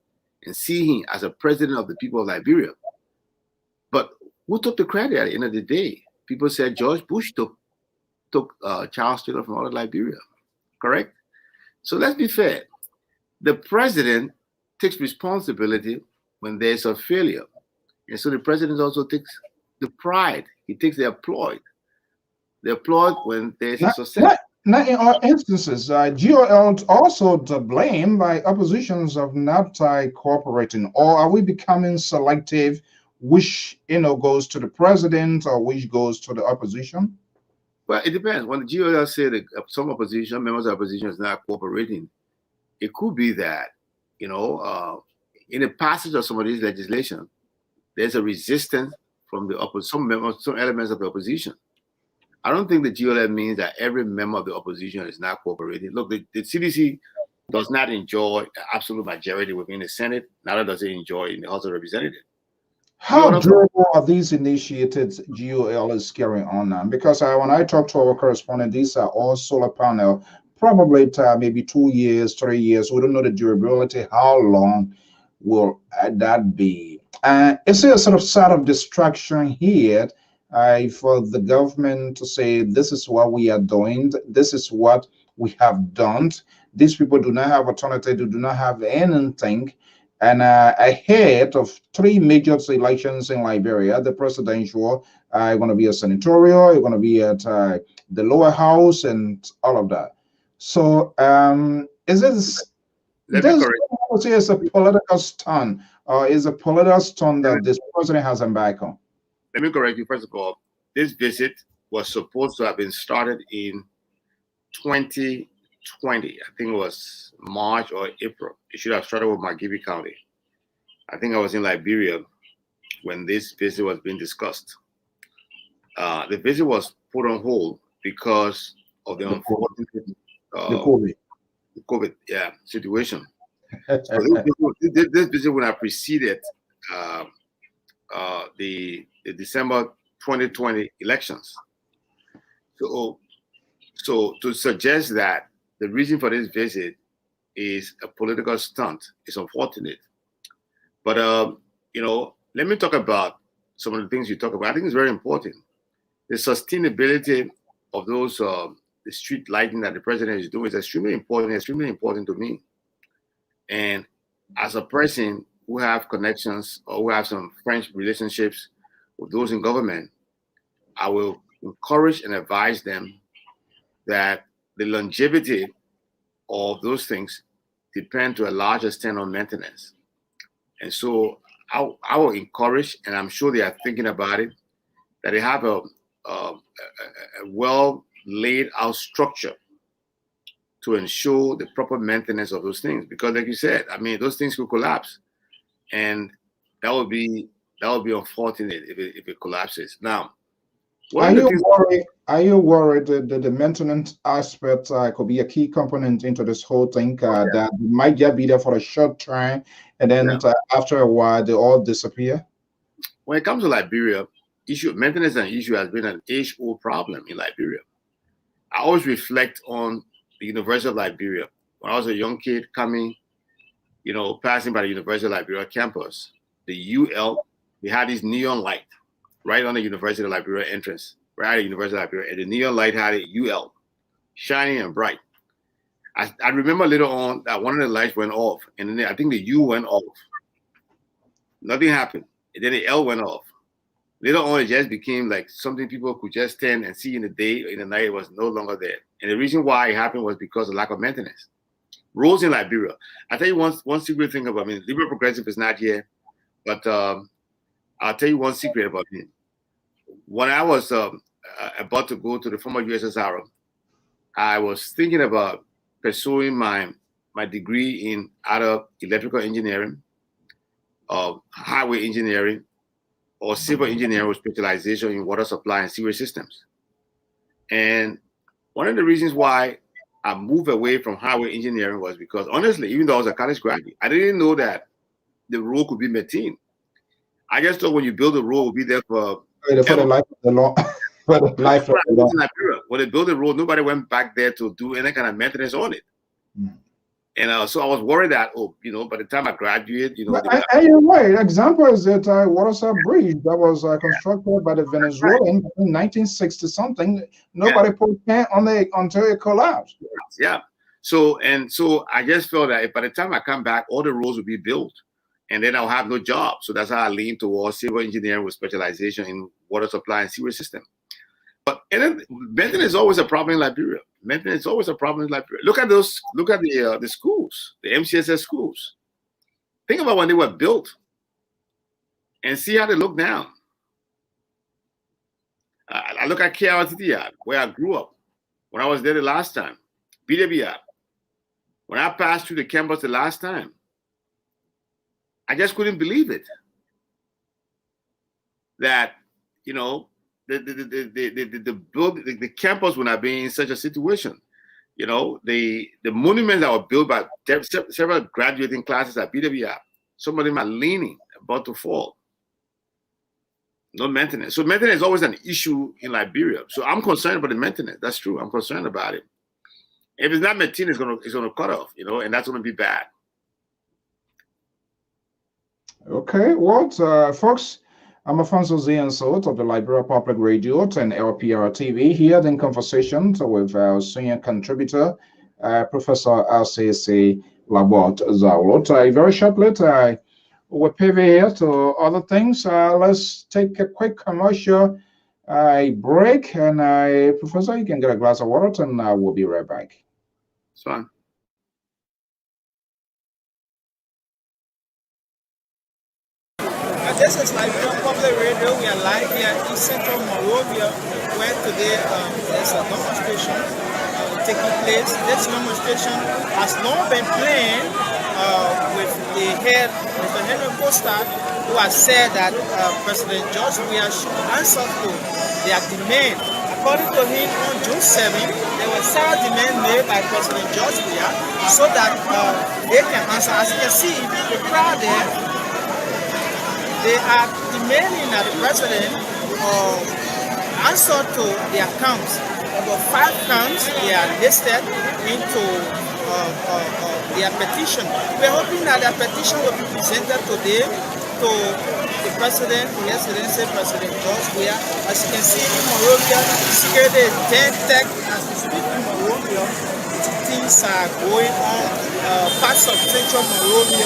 Speaker 5: and see him as a president of the people of Liberia. But who took the credit at the end of the day? People said George Bush took Charles Taylor from out of Liberia, correct? So let's be fair. The president takes responsibility when there's a failure. And so the president also takes the pride. He takes the applaud. The applaud when there's a success.
Speaker 1: Now, in all instances, GOL also to blame by oppositions of not cooperating, or are we becoming selective, which goes to the president or which goes to the opposition?
Speaker 5: Well, it depends. When the GOL say that some opposition, members of opposition is not cooperating, it could be that, in the passage of some of these legislation, there's a resistance from some elements of the opposition. I don't think the GOL means that every member of the opposition is not cooperating. Look, the CDC does not enjoy the absolute majority within the Senate, neither does it enjoy in the House of Representatives.
Speaker 1: How durable are these initiatives GOL is carrying on now? Because when I talk to our correspondent, these are all solar panel, probably maybe 2 years, 3 years. We don't know the durability. How long will that be? Is there a sort of distraction here for the government to say, this is what we are doing, this is what we have done? These people do not have alternative, they do not have anything. And ahead of 3 major elections in Liberia, the presidential, going to be a senatorial, you're going to be at the lower house and all of that. So is this, it's a political stunt, or is a political stunt that this president has embarked on?
Speaker 5: Let me correct you. First of all, this visit was supposed to have been started in 2020. I think it was March or April. It should have started with Margibi County. I think I was in Liberia when this visit was being discussed. The visit was put on hold because of the unfortunate
Speaker 1: The COVID.
Speaker 5: COVID situation. So this visit would have preceded the December 2020 elections. So to suggest that the reason for this visit is a political stunt is unfortunate. But let me talk about some of the things you talk about. I think it's very important. The sustainability of those the street lighting that the president is doing is extremely important to me. And as a person who have connections or who have some French relationships with those in government, I will encourage and advise them that the longevity of those things depend to a large extent on maintenance. And so I will encourage, and I'm sure they are thinking about it, that they have a well laid out structure to ensure the proper maintenance of those things. Because like you said, I mean, those things could collapse. And that would be unfortunate if it collapses. Now,
Speaker 1: are you worried that the maintenance aspect could be a key component into this whole thing, that might just be there for a short time and then after a while they all disappear?
Speaker 5: When it comes to Liberia, maintenance and issue has been an age-old problem in Liberia. I always reflect on the University of Liberia. When I was a young kid coming, passing by the University of Liberia campus, the UL, they had this neon light right on the University of Liberia entrance, right at the University of Liberia, and the neon light had a UL, shining and bright. I remember later on that one of the lights went off, and then I think the U went off. Nothing happened. And then the L went off. Later on, it just became like something people could just stand and see in the day, in the night. It was no longer there. And the reason why it happened was because of lack of maintenance. Roads in Liberia. I tell you one secret thing about me. Liberal Progressive is not here, but I'll tell you one secret about me. When I was about to go to the former USSR, I was thinking about pursuing my degree in either electrical engineering, highway engineering, or civil engineering with specialization in water supply and sewage systems. And one of the reasons why I moved away from highway engineering was because, honestly, even though I was a college graduate, I didn't know that the road could be maintained. I just thought when you build a road, it would be there for
Speaker 1: the life of the law. For the life of the law.
Speaker 5: When they built the road, nobody went back there to do any kind of maintenance on it. And so I was worried that, by the time I graduate,
Speaker 1: And you're right. Example is that Waterfall Bridge that was constructed by the Venezuelans in 1960 something. Nobody put pen on it until it collapsed.
Speaker 5: Yeah. So I just felt that if by the time I come back, all the roads will be built, and then I'll have no job. So that's how I lean towards civil engineering with specialization in water supply and sewage system. But maintenance is always a problem in Liberia. Maintenance is always a problem in Liberia. Look at the schools, the MCSS schools. Think about when they were built and see how they look now. I look at KRTT, where I grew up when I was there the last time. BWI, when I passed through the campus the last time, I just couldn't believe it. That, the campus would not be in such a situation. The monuments that were built by several graduating classes at BWI, some of them are leaning, about to fall. No maintenance. So maintenance is always an issue in Liberia. So I'm concerned about the maintenance. That's true. I'm concerned about it. If it's not maintained, it's gonna cut off, and that's gonna be bad.
Speaker 1: Okay, well, folks, I'm Afonso Ziansot of the Liberia Public Radio and LPR TV, here in conversation with our senior contributor, Professor RCC Labot Zawlot. Very shortly, we'll pivot here to other things. Let's take a quick commercial break, and Professor, you can get a glass of water, and we'll be right back.
Speaker 5: It's fine.
Speaker 6: This is Liberia Public Radio. We are live here in Central Monrovia, where today there's a demonstration taking place. This demonstration has long been planned with the head, Mr. Henry Costa, who has said that President George Weah should answer to their demand according to him, on June 7th, there were several demands made by President George Weah so that they can answer. As you can see, the crowd there, they are demanding that the president answer to their counts. About 5 counts they are listed into their petition. We're hoping that their petition will be presented today to the president, the excellency President George Weah. As you can see in Monrovia, security is dead tech as we speak in Monrovia. Things are going on. Parts of central Monrovia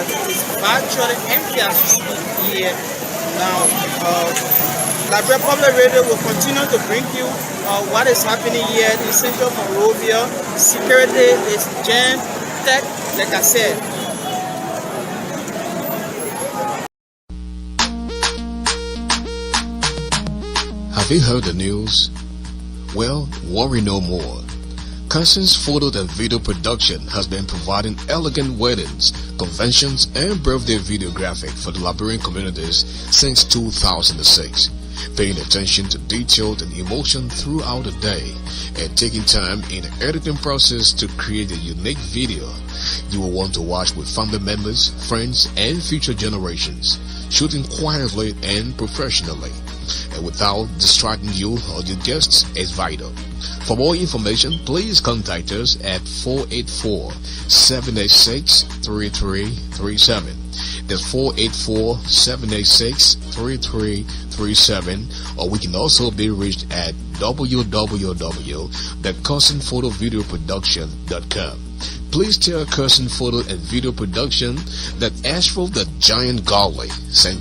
Speaker 6: as it is virtually empty as we speak here now. Liberia Public Radio will continue to bring you what is happening here in central Monrovia. Security is jammed tech, like I said.
Speaker 7: Have you heard the news? Well, worry no more. Carson's photo and video production has been providing elegant weddings, conventions, and birthday videographic for the Liberian communities since 2006. Paying attention to detail and emotion throughout the day and taking time in the editing process to create a unique video you will want to watch with family members, friends, and future generations, shooting quietly and professionally and without distracting you or your guests is vital. For more information, please contact us at 484-786-3337. That's 484-786-3337, or we can also be reached at www.CarsonPhotoVideoProduction.com. Please tell Carson Photo and Video Production that Asheville the Giant Galley sent.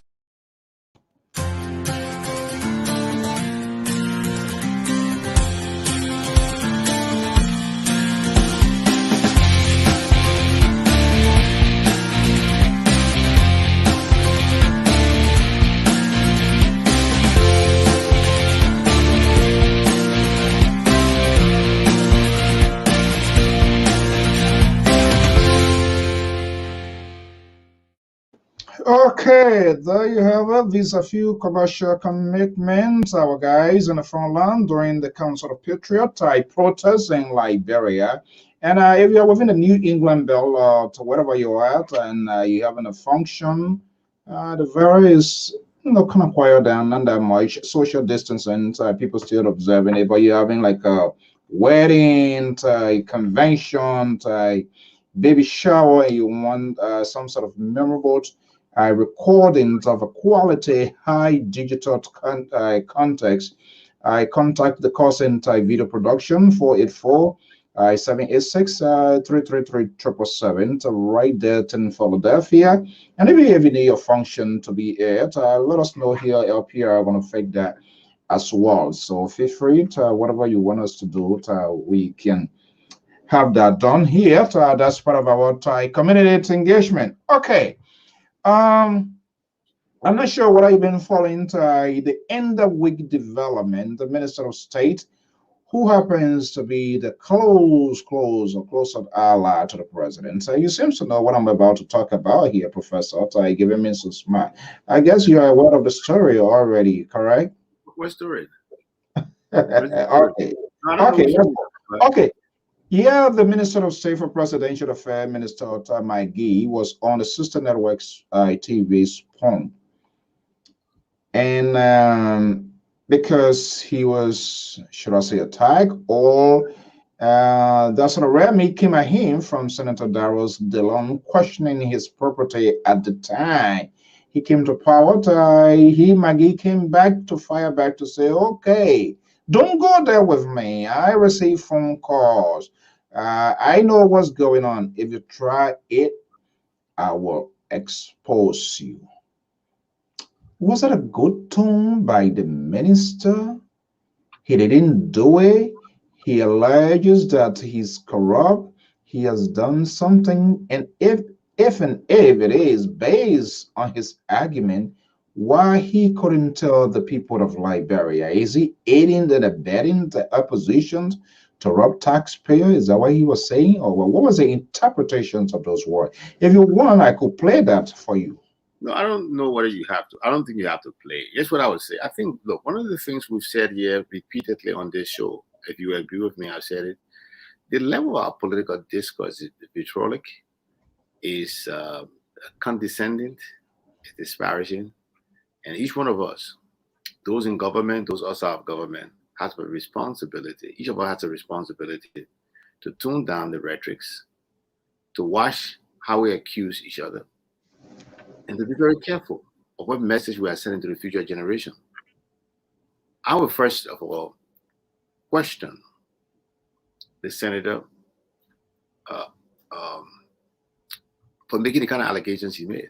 Speaker 1: Okay, there you have it. These are few commercial commitments our guys in the front line during the Council of Patriot type protests in Liberia. And if you're within the New England Belt to wherever you're at and you're having a function, the various kind of quiet down, not that much social distancing, people still observing it, but you're having like a wedding, a convention, a baby shower, and you want some sort of memorable recordings of a quality high digital context, I contact the call center video production 484-786-333-777 right there in Philadelphia. And if you need your function to be aired, let us know here. LPR going to fake that as well. So feel free to whatever you want us to do, we can have that done here. That's part of our community engagement. Okay. I'm not sure what I've been following the end of week development. The Minister of State, who happens to be the close ally to the president. So you seem to know what I'm about to talk about here, Professor. Giving me so smart. I guess you are aware of the story already, correct?
Speaker 5: What story?
Speaker 1: Okay. Okay. Yeah, the Minister of State for Presidential Affairs, Minister Mike Gee, was on the sister network's TV's phone. And because he was, should I say, attacked, or that's a rare meet came at him from Senator Darrell Dillon questioning his property at the time he came to power. Maggie came back to fire back to say, okay, don't go there with me. I receive phone calls. I know what's going on. If you try it, I will expose you. Was that a good tone by the minister? He didn't do it. He alleges that he's corrupt. He has done something. And if it is based on his argument, why he couldn't tell the people of Liberia? Is he aiding and abetting the opposition to rob taxpayer? Is that what he was saying? Or what was the interpretations of those words? If you want, I could play that for you.
Speaker 5: No, I don't know whether you have to. I don't think you have to play. Here's what I would say. I think, look, one of the things we've said here repeatedly on this show, if you agree with me, I've said it. The level of our political discourse is vitriolic, is condescending, is disparaging, and each one of us, those in government, those outside of government, has a responsibility. Each of us has a responsibility to tone down the rhetorics, to watch how we accuse each other, and to be very careful of what message we are sending to the future generation. I would first of all question the senator uh, um, for making the kind of allegations he made.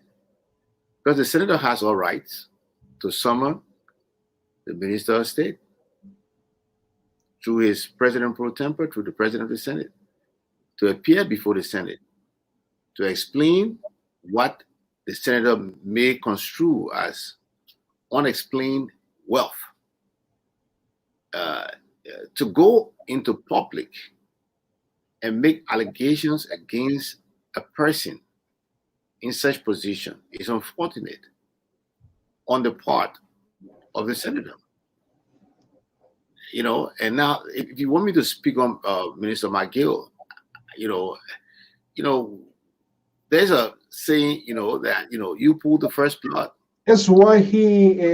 Speaker 5: Because the senator has all rights to summon the Minister of State through his president pro tempore, through the president of the Senate, to appear before the Senate, to explain what the senator may construe as unexplained wealth, to go into public and make allegations against a person in such position is unfortunate on the part of the senator. You know, and now if you want me to speak on Minister McGill, you know, there's a saying, that you pull the first blood.
Speaker 1: It's why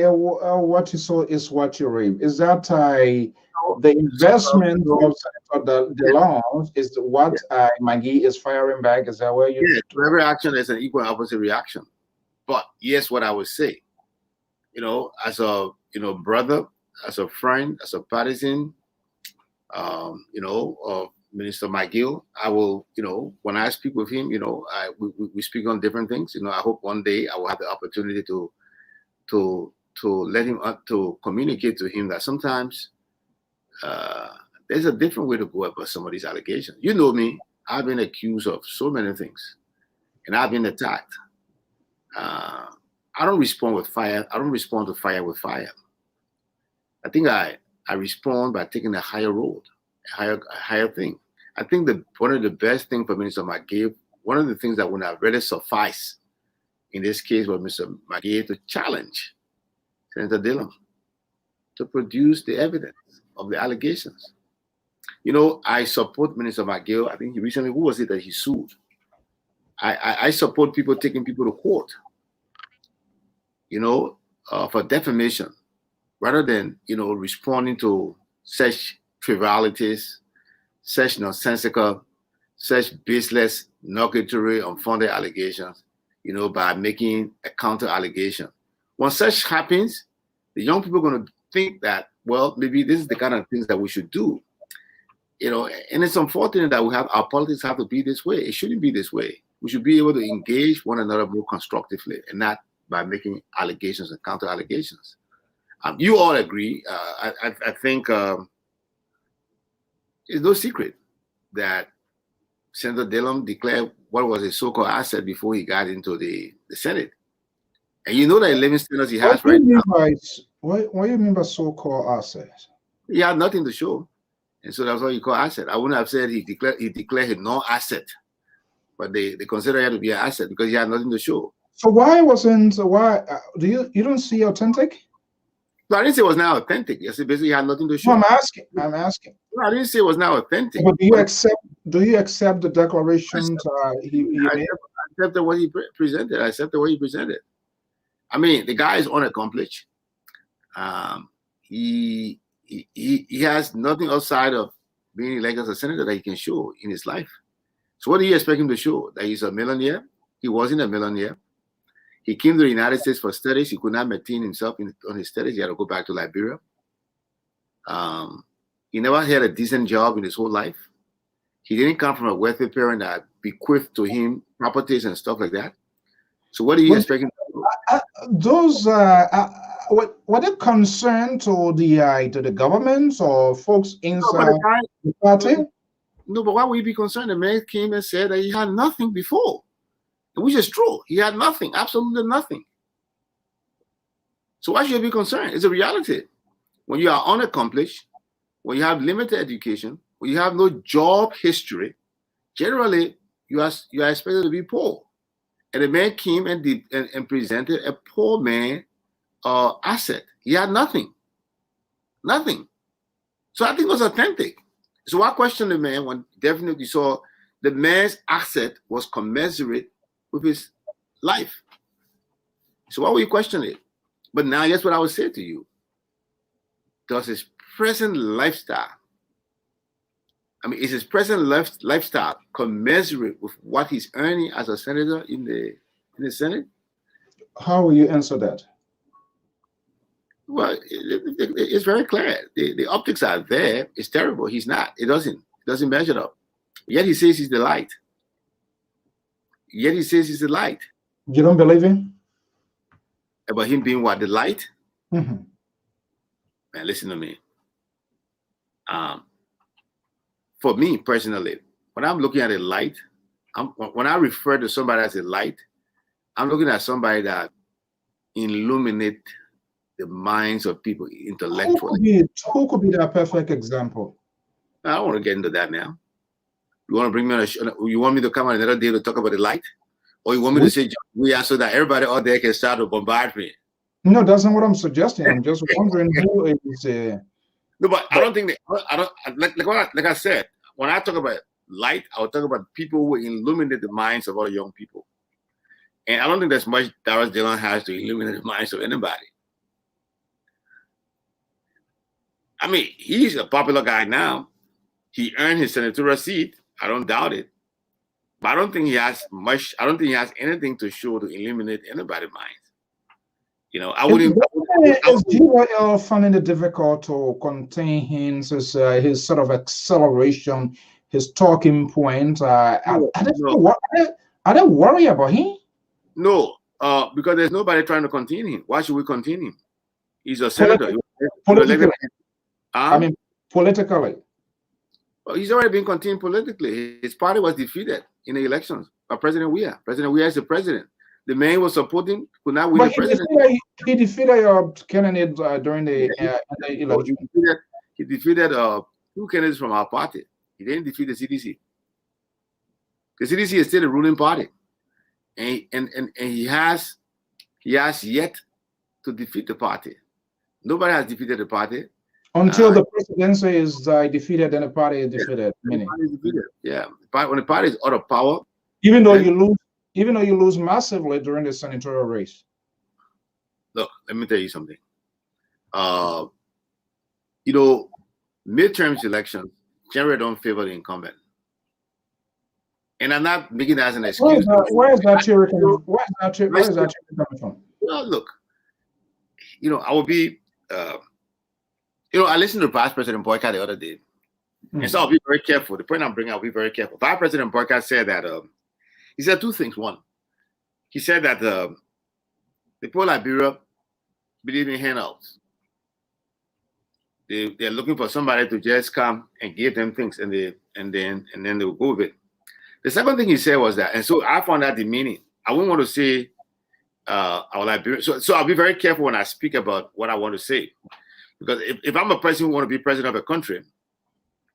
Speaker 1: what you saw is what you reap. Is that the investment of Senator DeLong is what Maggie is firing back? Is that where you?
Speaker 5: Yeah, to every action is an equal and opposite reaction. But yes, what I would say, as a brother, as a friend, as a partisan, of Minister McGill, I will, when I speak with him, we speak on different things. I hope one day I will have the opportunity to let him to communicate to him that sometimes there's a different way to go about some of these allegations. You know me, I've been accused of so many things, and I've been attacked. I don't respond with fire. I don't respond to fire with fire. I think I respond by taking a higher road, a higher thing. I think that one of the best things for Minister McGill, one of the things that would have really sufficed in this case was Mr. McGill to challenge Senator Dillon to produce the evidence of the allegations. I support Minister McGill. I think recently, who was it that he sued? I support people taking people to court, for defamation, rather than, responding to such trivialities, such nonsensical, such baseless, nugatory, unfounded allegations, by making a counter allegation. When such happens, the young people are going to think that, well, maybe this is the kind of things that we should do. And it's unfortunate that our politics have to be this way. It shouldn't be this way. We should be able to engage one another more constructively and not by making allegations and counter allegations. You all agree. I think it's no secret that Senator Dillon declared what was a so-called asset before he got into the Senate. And you know that 11 senators he has right now.
Speaker 1: What do you mean by so-called assets?
Speaker 5: He had nothing to show. And so that's what you call asset. I wouldn't have said he declared his non-asset, but they consider him to be an asset because he had nothing to show.
Speaker 1: So do you don't see authentic?
Speaker 5: No, I didn't say it was not authentic. I said basically he had nothing to show.
Speaker 1: No, I'm asking.
Speaker 5: No, I didn't say it was not authentic.
Speaker 1: But do you accept the declarations he made?
Speaker 5: I accepted what he presented. I accepted what he presented. I mean, the guy is unaccomplished. He has nothing outside of being elected as a senator that he can show in his life. So what do you expect him to show? That he's a millionaire? He wasn't a millionaire. He came to the United States for studies. He could not maintain himself on his studies. He had to go back to Liberia. He never had a decent job in his whole life. He didn't come from a wealthy parent that bequeathed to him properties and stuff like that. So what do you expect him to do?
Speaker 1: Those were they concerned to the government or folks inside the party?
Speaker 5: No, but why would he be concerned? The man came and said that he had nothing before, which is true. He had nothing, absolutely nothing. So why should you be concerned? It's a reality. When you are unaccomplished, when you have limited education, when you have no job history, generally you are expected to be poor. And the man came and presented a poor man asset. He had nothing. Nothing. So I think it was authentic. So I questioned the man when definitely saw the man's asset was commensurate with his life. So why would you question it? But now guess what I would say to you. Does his present lifestyle, is his present lifestyle commensurate with what he's earning as a senator in the Senate?
Speaker 1: How will you answer that?
Speaker 5: Well, it's very clear. The optics are there. It's terrible. He's not. It doesn't measure up. Yet he says he's the light. Yet he says he's the light.
Speaker 1: You don't believe him?
Speaker 5: About him being what? The light?
Speaker 1: Mm-hmm.
Speaker 5: Man, listen to me. For me personally, when I'm looking at a light, when I refer to somebody as a light, I'm looking at somebody that illuminate the minds of people intellectually.
Speaker 1: Who could be that perfect example?
Speaker 5: I don't want to get into that now. You want to bring me on a show? You want me to come on another day to talk about the light? Or you want me to say we are so that everybody out there can start to bombard me?
Speaker 1: No, that's not what I'm suggesting. I'm just wondering who is.
Speaker 5: No, but I don't think like I said, when I talk about light, I'll talk about people who illuminate the minds of other young people. And I don't think there's much Darius Dillon has to illuminate the minds of anybody. He's a popular guy now. He earned his senatorial seat. I don't doubt it. But I don't think he has much. I don't think he has anything to show to illuminate anybody's minds. I wouldn't.
Speaker 1: Is GYL finding it difficult to contain his sort of acceleration, his talking point? Are they worried about him?
Speaker 5: No, because there's nobody trying to contain him. Why should we contain him? He's a senator.
Speaker 1: Politically. Politically.
Speaker 5: Well, he's already been contained politically. His party was defeated in the elections by President Weah. President Weah is the president. The man was supporting could not win the presidency.
Speaker 1: He defeated your candidate during the election.
Speaker 5: He defeated 2 candidates from our party. He didn't defeat the CDC. The CDC is still the ruling party, and he has yet to defeat the party. Nobody has defeated the party
Speaker 1: until the presidency is defeated. Then the party is defeated. Meaning,
Speaker 5: yeah, when the party is out of power,
Speaker 1: even though you lose massively during the senatorial race.
Speaker 5: Look, let me tell you something. Midterms elections generally don't favor the incumbent. And I'm not making that as an excuse.
Speaker 1: Where is that theory coming from?
Speaker 5: Well, look, I will be, I listened to Vice President Boycott the other day. And so I'll be very careful. The point I'm bringing, I'll be very careful. Vice President Boycott said that, he said 2 things. One, he said that the people of Liberia believe in handouts. They're looking for somebody to just come and give them things, and then they will go with it. The second thing he said was that, and so I found that demeaning. I wouldn't want to say our Liberia. So I'll be very careful when I speak about what I want to say, because if I'm a person who want to be president of a country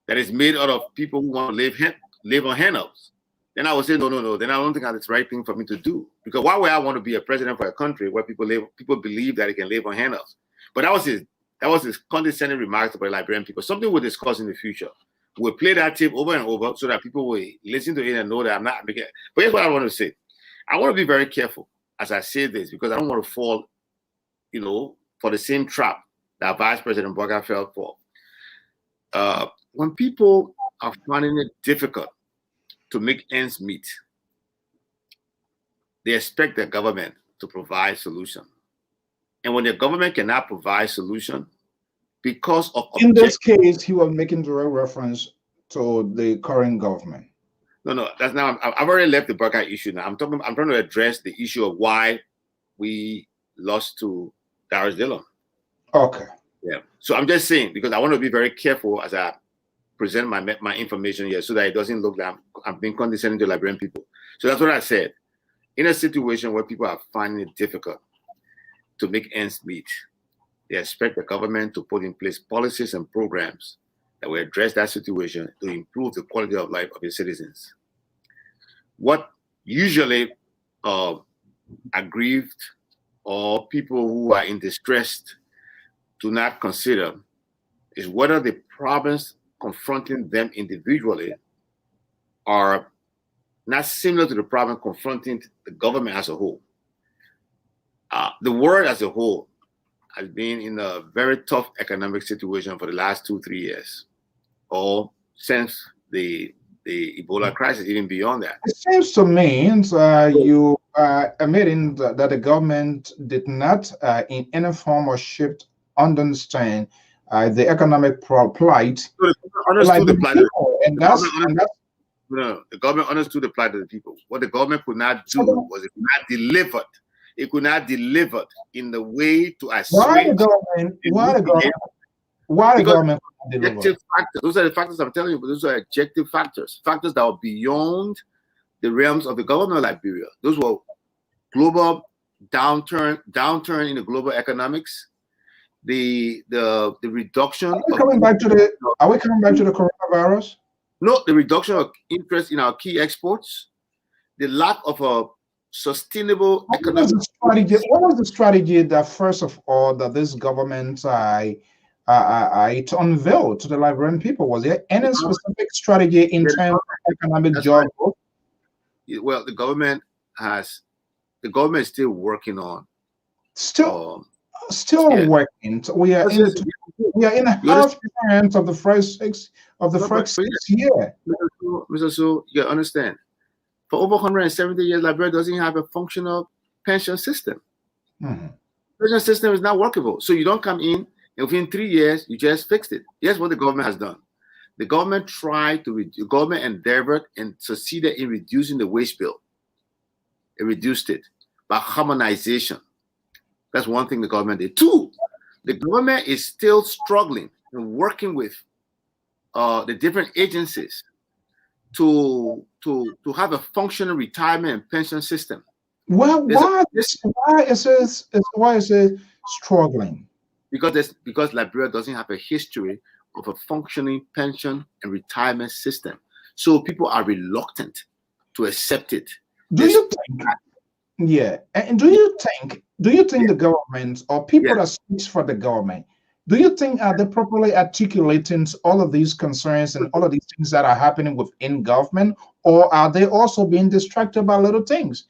Speaker 5: that is made out of people who want to live on handouts, then I would say no. Then I don't think that's the right thing for me to do. Because why would I want to be a president for a country where people believe that they can live on handouts? But that was his condescending remarks about Liberian people. Something we'll discuss in the future. We'll play that tape over and over so that people will listen to it and know that I'm not making it. But here's what I want to say. I want to be very careful as I say this, because I don't want to fall, for the same trap that Vice President Boga fell for. When people are finding it difficult to make ends meet, they expect the government to provide solution. And when the government cannot provide solution, because of
Speaker 1: in this case, he was making direct reference to the current government.
Speaker 5: No, that's now. I've already left the Burka issue now. I'm trying to address the issue of why we lost to Darius Dillon.
Speaker 1: Okay.
Speaker 5: Yeah. So I'm just saying, because I want to be very careful as I present my information here, so that it doesn't look like I'm being condescending to Liberian people. So that's what I said. In a situation where people are finding it difficult to make ends meet, they expect the government to put in place policies and programs that will address that situation to improve the quality of life of its citizens. What usually aggrieved or people who are in distress do not consider is whether the problems confronting them individually are not similar to the problem confronting the government as a whole. The world as a whole has been in a very tough economic situation for the last 2-3 years, or since the Ebola crisis, even beyond that.
Speaker 1: It seems to me you admitting that the government did not, in any form or shape, understand the economic plight,
Speaker 5: So the government
Speaker 1: like
Speaker 5: understood
Speaker 1: the
Speaker 5: the plight.
Speaker 1: people, and
Speaker 5: The
Speaker 1: that's
Speaker 5: government
Speaker 1: and that's
Speaker 5: No, the government understood the plight of the people. What the government could not do
Speaker 1: so
Speaker 5: was it could not deliver. It could not deliver in the way to
Speaker 1: why the
Speaker 5: assuage
Speaker 1: government,
Speaker 5: the
Speaker 1: why the
Speaker 5: misbehavior.
Speaker 1: government, why the
Speaker 5: Because
Speaker 1: government cannot deliver?
Speaker 5: objective factors, those are the factors I'm telling you, but those are objective factors, factors that are beyond the realms of the government of Liberia. Those were global downturn in the global economics, the reduction
Speaker 1: Are we
Speaker 5: of
Speaker 1: coming back to the? Are we coming back to the coronavirus?
Speaker 5: the reduction of interest in our key exports, the lack of a sustainable
Speaker 1: What was
Speaker 5: economic
Speaker 1: the strategy? What was the strategy that first of all that this government to unveil to the Liberian people? Was there any specific strategy in terms of economic
Speaker 5: That's
Speaker 1: job
Speaker 5: right.
Speaker 1: growth?
Speaker 5: Well, the government is still working on
Speaker 1: Still
Speaker 5: yeah.
Speaker 1: working. We are
Speaker 5: Yes,
Speaker 1: in
Speaker 5: yes,
Speaker 1: the
Speaker 5: yes.
Speaker 1: we are in a
Speaker 5: You
Speaker 1: half
Speaker 5: understand?
Speaker 1: chance of the first
Speaker 5: But
Speaker 1: 6 year.
Speaker 5: Mr. Su, you understand. For over 170 years, Liberia doesn't have a functional pension system.
Speaker 1: Mhm.
Speaker 5: Pension system is not workable. So you don't come in and within 3 years you just fixed it. Here's what the government has done. The government the government endeavored and succeeded in reducing the wage bill. It reduced it by harmonization. That's one thing the government did. Two, the government is still struggling and working with the different agencies to have a functional retirement and pension system.
Speaker 1: Well,
Speaker 5: There's a,
Speaker 1: why is it struggling?
Speaker 5: because Liberia doesn't have a history of a functioning pension and retirement system, so people are reluctant to accept it.
Speaker 1: Do you think? Yeah, and do you think the government or people that speaks for the government, do you think are they properly articulating all of these concerns and all of these things that are happening within government, or are they also being distracted by little things?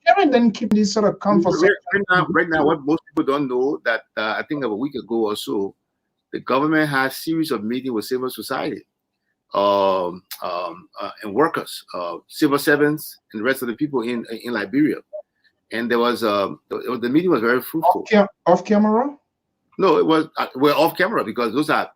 Speaker 1: Hearing them keep these sort of conversations.
Speaker 5: Right now, what most people don't know that I think of a week ago or so, the government has series of meetings with civil society and workers, civil servants, and the rest of the people in Liberia. And there was the meeting was very fruitful.
Speaker 1: Off camera?
Speaker 5: No, it was we're off camera because those are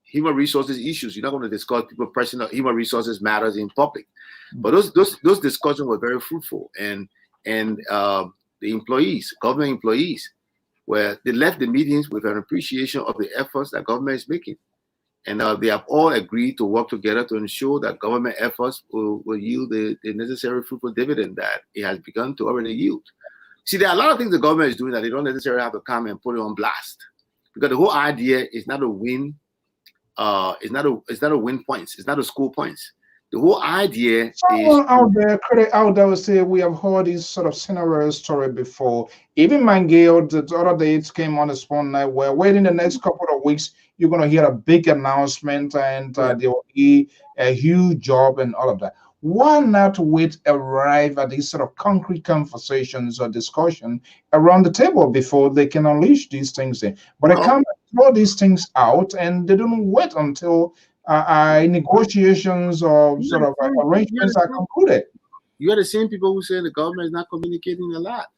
Speaker 5: human resources issues. You're not going to discuss people personal human resources matters in public. But those discussions were very fruitful, and the employees, government employees, where they left the meetings with an appreciation of the efforts that government is making. And they have all agreed to work together to ensure that government efforts will yield the necessary fruitful dividend that it has begun to already yield. See, there are a lot of things the government is doing that they don't necessarily have to come and put it on blast, because the whole idea is not a win. It's not a win points. It's not a score points. The whole idea
Speaker 1: Someone
Speaker 5: is
Speaker 1: critic out there will say we have heard this sort of scenario story before. Even Mangale, the other day it came on the phone night where waiting the next couple of weeks, you're gonna hear a big announcement and there will be a huge job and all of that. Why not wait, arrive at these sort of concrete conversations or discussion around the table before they can unleash these things in? But they come throw these things out and they don't wait until negotiations or sort of arrangements are concluded.
Speaker 5: You are the same people who say the government is not communicating a lot.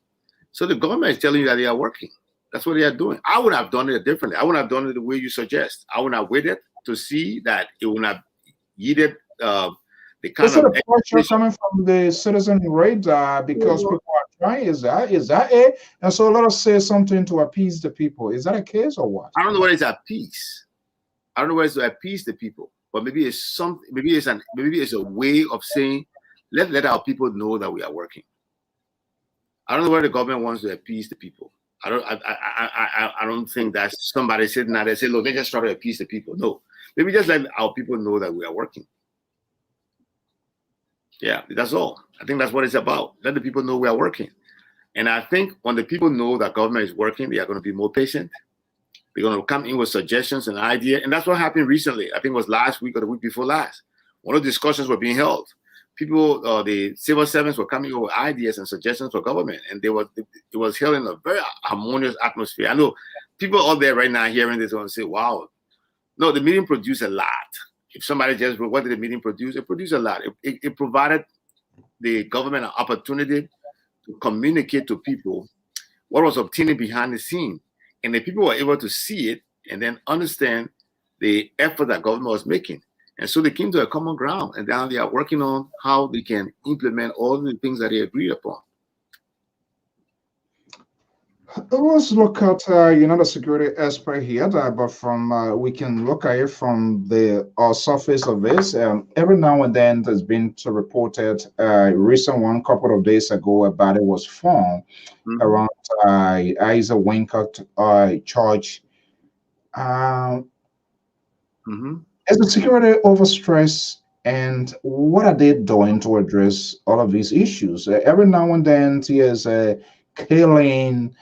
Speaker 5: So the government is telling you that they are working. That's what they are doing. I would have done it differently. I would have done it the way you suggest. I would have waited to see that it would have yielded the kind
Speaker 1: of pressure coming from the citizen radar because people are trying. Is that it? And so let us say something to appease the people. Is that a case or what?
Speaker 5: I don't know what is appease. I don't know whether it's to appease the people, but maybe it's something. Maybe it's a way of saying, let our people know that we are working. I don't know whether the government wants to appease the people. I don't think that's somebody sitting there and say, look, they just try to appease the people. No, maybe just let our people know that we are working. Yeah, that's all. I think that's what it's about. Let the people know we are working. And I think when the people know that government is working, they are going to be more patient. They're going to come in with suggestions and ideas. And that's what happened recently. I think it was last week or the week before last. One of the discussions were being held. People, the civil servants were coming up with ideas and suggestions for government. And it was held in a very harmonious atmosphere. I know people out there right now hearing this going to say, wow. No, the meeting produced a lot. If somebody just, what did the meeting produce? It produced a lot. It provided the government an opportunity to communicate to people what was obtaining behind the scene. And the people were able to see it and then understand the effort that government was making. And so they came to a common ground, and now they are working on how they can implement all the things that they agreed upon.
Speaker 1: Let's look at the security aspect here, but from we can look at it from the surface of this. Every now and then, there's been reported recent one couple of days ago about it was found around Isa Wincott Church. Is the security overstress, and what are they doing to address all of these issues? Every now and then, there's a killing.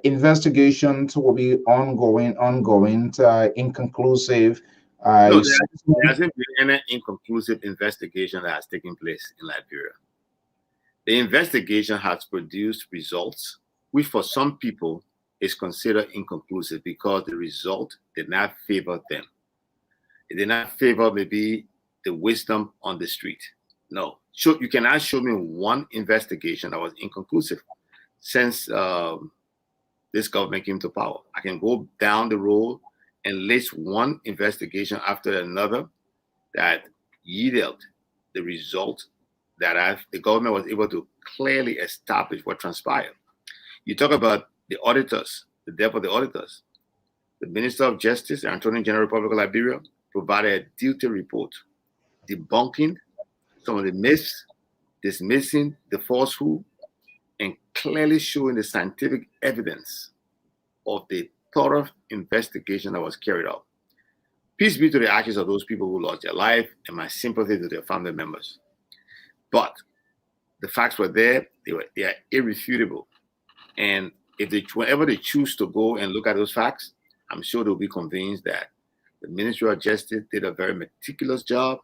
Speaker 1: Investigations will be ongoing, inconclusive.
Speaker 5: No, there hasn't been any inconclusive investigation that has taken place in Liberia. The investigation has produced results, which for some people is considered inconclusive because the result did not favor them. It did not favor maybe the wisdom on the street. No, you cannot show me one investigation that was inconclusive since this government came to power. I can go down the road and list one investigation after another that yielded the result that the government was able to clearly establish what transpired. You talk about the auditors, the depth of the auditors. The Minister of Justice, the Attorney General of the Republic of Liberia, provided a detailed report debunking some of the myths, dismissing the falsehood, and clearly showing the scientific evidence of the thorough investigation that was carried out. Peace be to the ashes of those people who lost their life, and my sympathy to their family members. But the facts were there; they are irrefutable. And whenever they choose to go and look at those facts, I'm sure they'll be convinced that the Ministry of Justice did a very meticulous job,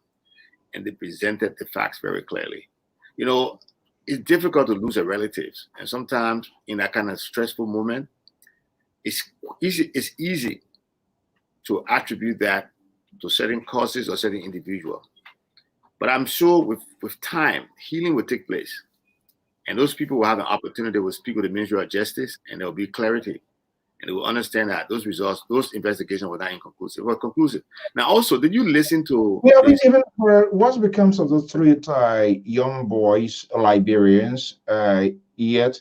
Speaker 5: and they presented the facts very clearly. You know, it's difficult to lose a relative, and sometimes in that kind of stressful moment, it's easy to attribute that to certain causes or certain individual. But I'm sure with time, healing will take place, and those people will have an opportunity to speak with the Ministry of Justice, and there will be clarity, and they will understand that those results, those investigations were not inconclusive, were conclusive. Now, also, did you listen to?
Speaker 1: Yeah, even what becomes of those three young boys, Liberians, yet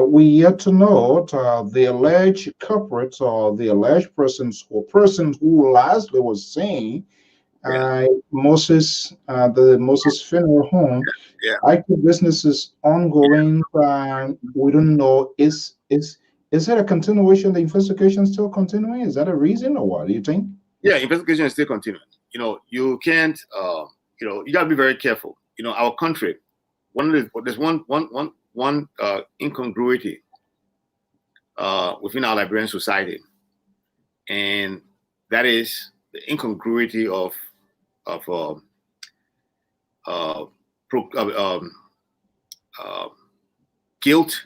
Speaker 1: we yet to know the alleged culprits or the alleged persons who lastly was seen. Moses, the Moses funeral home. Active business is ongoing. We don't know. Is that a continuation? The investigation still continuing? Is that a reason, or what do you think?
Speaker 5: Yeah, investigation is still continuing. You know, you can't. You gotta be very careful. You know, our country. There's one incongruity within our Liberian society, and that is the incongruity of guilt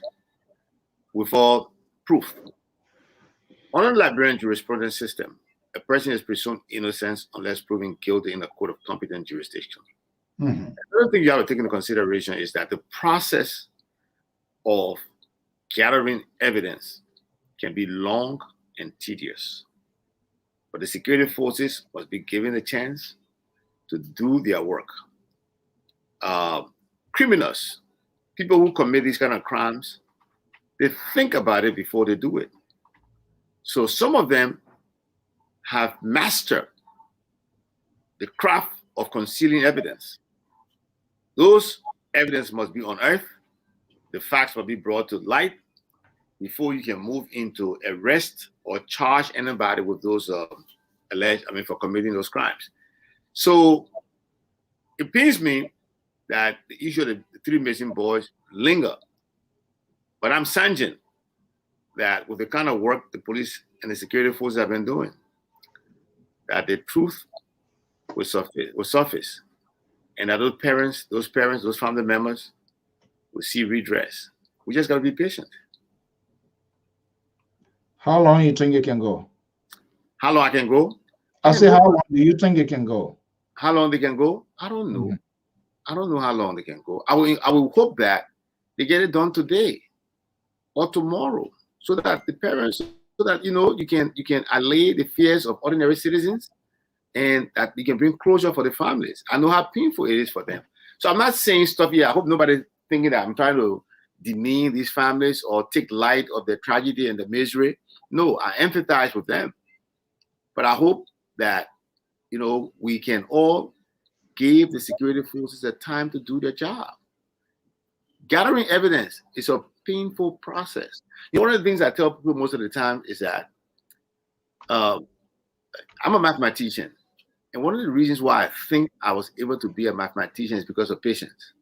Speaker 5: without proof. Under the Liberian jurisprudence system, a person is presumed innocent unless proven guilty in a court of competent jurisdiction. Another thing you have to take into consideration is that the process of gathering evidence can be long and tedious. But the security forces must be given a chance to do their work. Criminals, people who commit these kind of crimes, they think about it before they do it. So some of them have mastered the craft of concealing evidence. Those evidence must be unearthed. The facts must be brought to light before you can move into arrest or charge anybody with those for committing those crimes. So it pains me that the issue of the 3 missing boys linger. But I'm sanguine that with the kind of work the police and the security forces have been doing, that the truth will surface, and that those parents, those family members will see redress. We just got to be patient.
Speaker 1: How long you think you can go?
Speaker 5: How long I can go?
Speaker 1: I say, how long do you think you can go?
Speaker 5: How long they can go? I don't know. I don't know how long they can go. I will hope that they get it done today or tomorrow, so that the parents, so that you can allay the fears of ordinary citizens, and that you can bring closure for the families. I know how painful it is for them. So I'm not saying stuff here. I hope nobody thinking that I'm trying to demean these families or take light of the tragedy and the misery. No, I empathize with them. But I hope that, we can all give the security forces the time to do their job. Gathering evidence is a painful process. One of the things I tell people most of the time is that I'm a mathematician. And one of the reasons why I think I was able to be a mathematician is because of patience.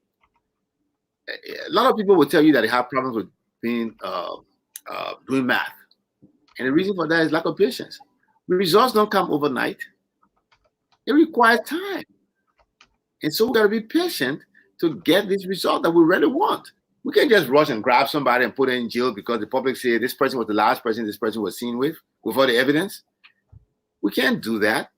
Speaker 5: A lot of people will tell you that they have problems with doing math. And the reason for that is lack of patience. The results don't come overnight. It requires time. And so we got to be patient to get this result that we really want. We can't just rush and grab somebody and put them in jail because the public say this person was the last person this person was seen with all the evidence. We can't do that.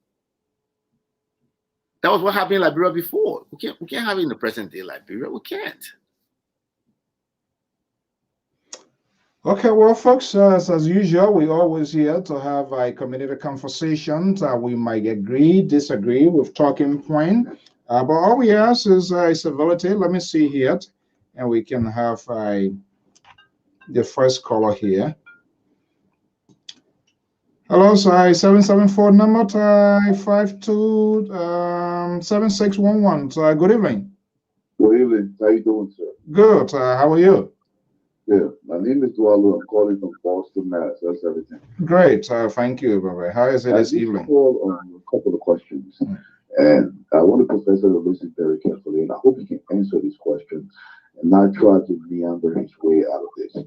Speaker 5: That was what happened in Liberia before. We can't have it in the present day Liberia. We can't.
Speaker 1: Okay, well, folks, as usual, we always here to have a community conversation. We might agree, disagree with talking point, but all we ask is civility. Let me see here, and we can have the first caller here. Hello, sir. 774 number 52 7611. Good evening.
Speaker 8: Good evening. How you doing, sir?
Speaker 1: Good. How are you?
Speaker 8: Yeah, my name is Dwalu. I'm calling from Boston, Mass. That's everything.
Speaker 1: Great. Thank you, Baba. How is it this evening?
Speaker 8: Call a couple of questions, and I want the professor to listen very carefully, and I hope he can answer these questions and not try to meander his way out of this.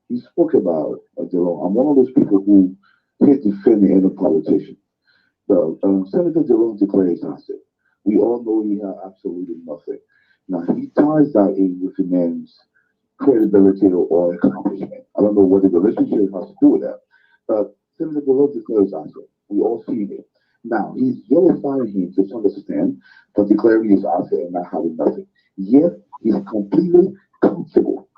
Speaker 8: He spoke about Jerome. I'm one of those people who can't defend the inner politician. Senator Jerome declared his answer. We all know he had absolutely nothing. Now he ties that in with the man's credibility or accomplishment. I don't know what the relationship has to do with that. But Senator Jerome declared his answer. We all see it. Now he's vilifying him to understand for declaring his answer and not having nothing. Yet he's completely comfortable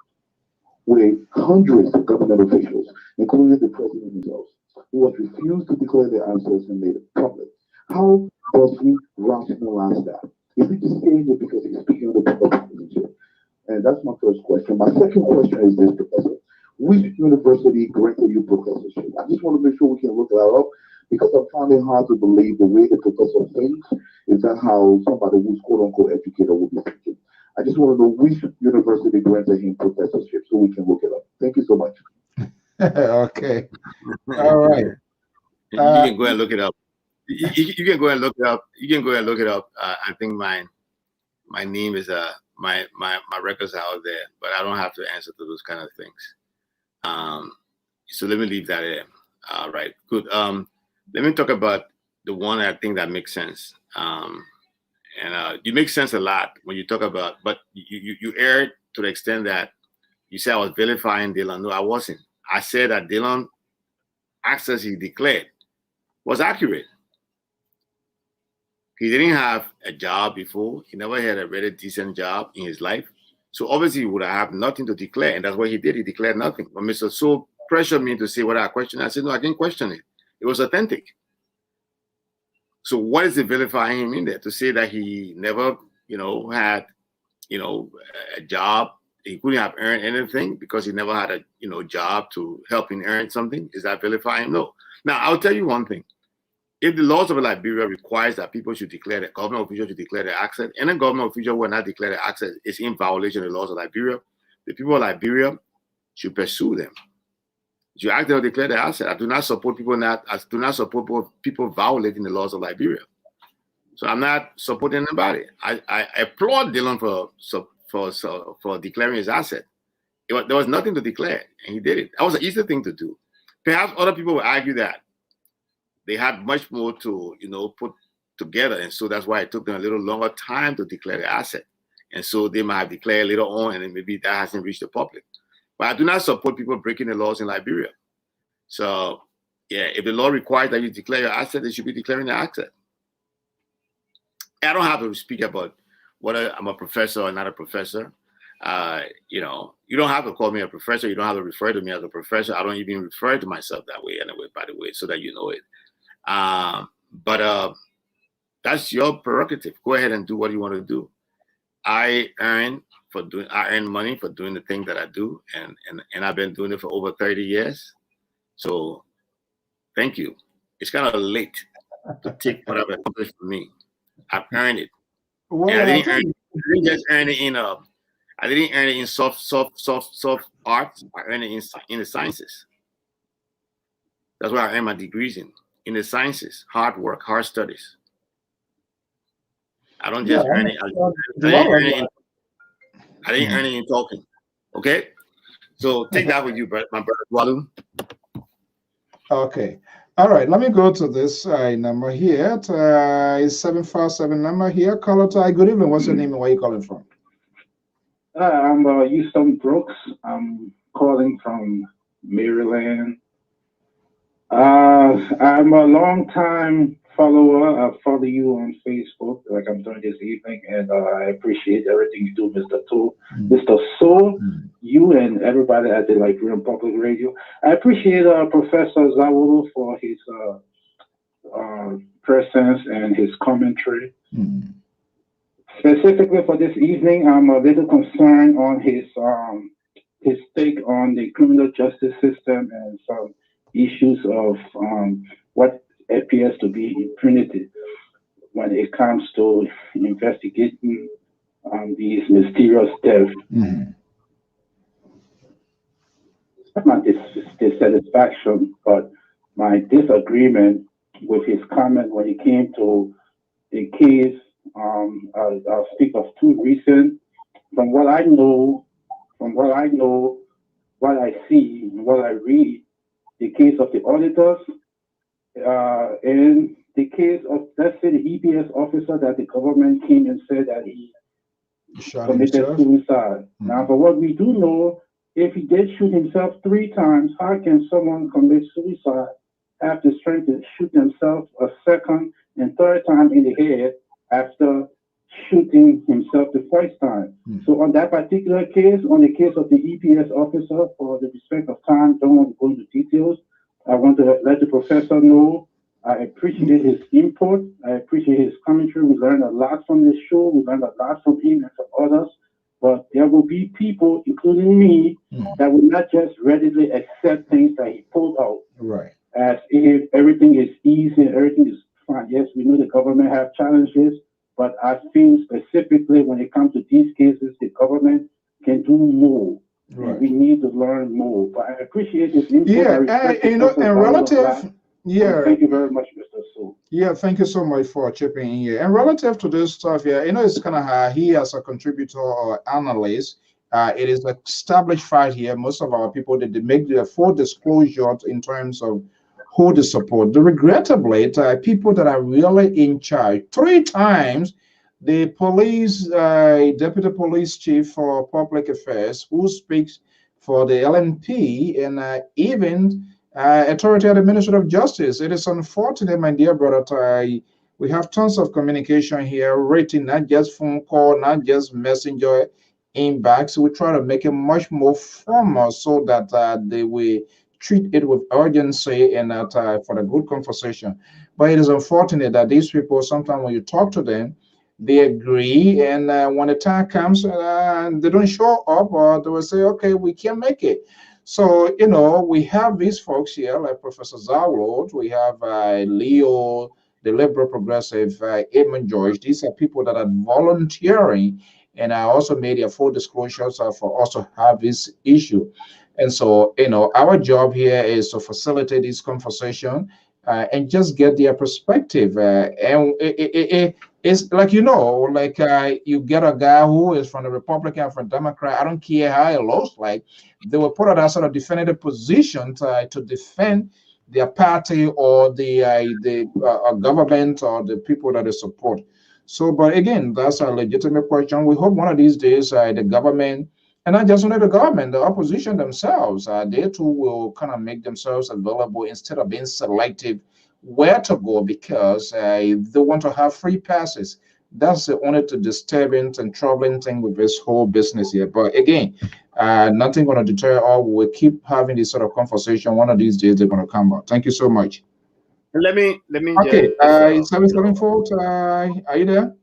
Speaker 8: with hundreds of government officials, including the president himself, who has refused to declare their answers and made it public. How does he rationalize that? Is he just saying it because he's speaking on the public position? And that's my first question. My second question is this, Professor. Which university granted you professorship? I just want to make sure we can look that up because I'm finding it hard to believe the way the professor thinks is that how somebody who's quote unquote educated will be thinking. I just want to know which university granted him professorship so we can look it up. Thank you so much.
Speaker 1: Okay. All right.
Speaker 5: You can go and look it up. You can go and look it up. You can go and look it up. I think my name is my records are out there, but I don't have to answer to those kind of things. So let me leave that there. All right, good. Let me talk about the one I think that makes sense. And you make sense a lot when you talk about, but you erred to the extent that you said I was vilifying Dylan. No, I wasn't. I said that Dylan access he declared was accurate. He didn't have a job before. He never had a very decent job in his life. So obviously he would have nothing to declare. And that's what he did. He declared nothing. But Mr. So pressured me to say what I questioned. I said, no, I didn't question it. It was authentic. So what is it vilifying him in there? To say that he never, had, a job. He couldn't have earned anything because he never had a, job to help him earn something. Is that vilifying? No. Now, I'll tell you one thing. If the laws of Liberia requires that people should declare, the government officials should declare their access, and a government official who will not declare their access is in violation of the laws of Liberia, the people of Liberia should pursue them. You actually declare their access. I do not support people violating the laws of Liberia. So I'm not supporting anybody. I applaud Dylan for declaring his asset. There was nothing to declare, and he did it. That was an easy thing to do. Perhaps other people will argue that they had much more to, put together, and so that's why it took them a little longer time to declare the asset. And so they might have declared later on, and then maybe that hasn't reached the public. But I do not support people breaking the laws in Liberia. So, yeah, if the law requires that you declare your asset, they should be declaring the asset. I don't have to speak about whether I'm a professor or not a professor. You don't have to call me a professor. You don't have to refer to me as a professor. I don't even refer to myself that way anyway, by the way, so that you know it. But that's your prerogative. Go ahead and do what you want to do. I earn money for doing the thing that I do, and I've been doing it for over 30 years. So thank you. It's kind of late to take what I've accomplished for me. I've earned it.
Speaker 1: Well,
Speaker 5: And I didn't just earn it in I didn't earn it in soft arts. I earned it in the sciences. That's where I earned my degrees in the sciences. Hard work, hard studies. I don't just earn it. I didn't earn it in talking. Okay? So take that with you, my brother Walu.
Speaker 1: Okay. All right. Let me go to this number here. It's 757 number here. Caller, good evening. What's your name and where you calling from?
Speaker 9: I'm Houston Brooks. I'm calling from Maryland. I'm a long time follower. I follow you on Facebook, like I'm doing this evening, and I appreciate everything you do, Mr. Tool, Mr. Soul, you and everybody at the Liberian Public Radio. I appreciate Professor Zawulu for his presence and his commentary. Specifically for this evening, I'm a little concerned on his take on the criminal justice system and some issues of what appears to be impunity when it comes to investigating these mysterious deaths. Not dissatisfaction, but my disagreement with his comment when it came to the case. I'll speak of two recent. From what I know, what I see, and what I read, the case of the auditors, and the case of, let's say, the EPS officer that the government came and said that he committed suicide. Now, for what we do know, if he did shoot himself 3 times, how can someone commit suicide, have the strength to shoot themselves a second and third time in the head after shooting himself the first time? So on that particular case, on the case of the EPS officer, for the respect of time, don't want to go into details. I want to let the professor know I appreciate his input. I appreciate his commentary. We learned a lot from this show. We learned a lot from him and from others. But there will be people, including me, that will not just readily accept things that he pulled out.
Speaker 1: Right.
Speaker 9: As if everything is easy and everything is fine. Yes, we know the government have challenges, but I feel specifically when it comes to these cases, the government can do more. Right. We need to learn more. But I appreciate his input.
Speaker 1: And relative. Yeah.
Speaker 9: Thank you very much, Mr. Sue.
Speaker 1: Yeah, thank you so much for chipping in here. And relative to this stuff here, it's kind of how he as a contributor or analyst, it is an established fact here. Most of our people, they make their full disclosure in terms of who they support. Regrettably, people that are really in charge. 3 times, the police, deputy police chief for public affairs, who speaks for the LNP, and even authority at the Ministry of Justice. It is unfortunate, my dear brother. We have tons of communication here, written, not just phone call, not just messenger inbox. We try to make it much more formal so that they will treat it with urgency and for a good conversation. But it is unfortunate that these people, sometimes when you talk to them, they agree, and when the time comes, they don't show up, or they will say, okay, we can't make it. So, we have these folks here, like Professor Zawod, we have Leo, the liberal progressive, Edmund George. These are people that are volunteering, and I also made a full disclosures for us to have this issue. And so, our job here is to facilitate this conversation. and just get their perspective. And it's like, you get a guy who is from the Republican, from Democrat. I don't care how it looks like. They will put out that sort of definitive position to defend their party or the government or the people that they support. So, but again, that's a legitimate question. We hope one of these days the government, and not just only the government, the opposition themselves, they too will kind of make themselves available instead of being selective where to go, because they want to have free passes. That's the only disturbing and troubling thing with this whole business here. But again, nothing going to deter all. We'll keep having this sort of conversation. One of these days they're going to come out. Thank you so much.
Speaker 5: Let me.
Speaker 1: Okay, 774. Are you there?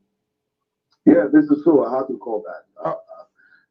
Speaker 8: Yeah, this is so. I have to call back.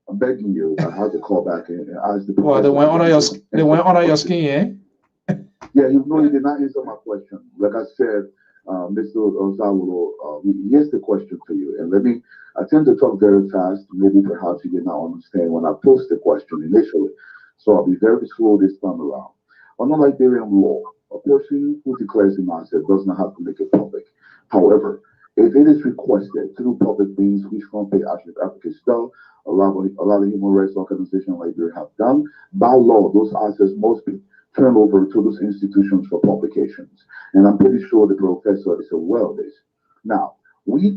Speaker 8: I'm begging you. I have to call back and ask the.
Speaker 1: Well, they went under your skin, yeah.
Speaker 8: Yeah, you know, you did not answer my question. Like I said, Mr. Ozawa, here's the question for you. And I tend to talk very fast. Maybe perhaps you did not understand when I posed the question initially. So I'll be very slow this time around. Under Liberian law, a person who declares an asset does not have to make it public. However, if it is requested through public means, which front page Africa still, a lot of human rights organizations in Liberia have done, by law, those assets must be turned over to those institutions for publications. And I'm pretty sure the professor is aware of this. Now,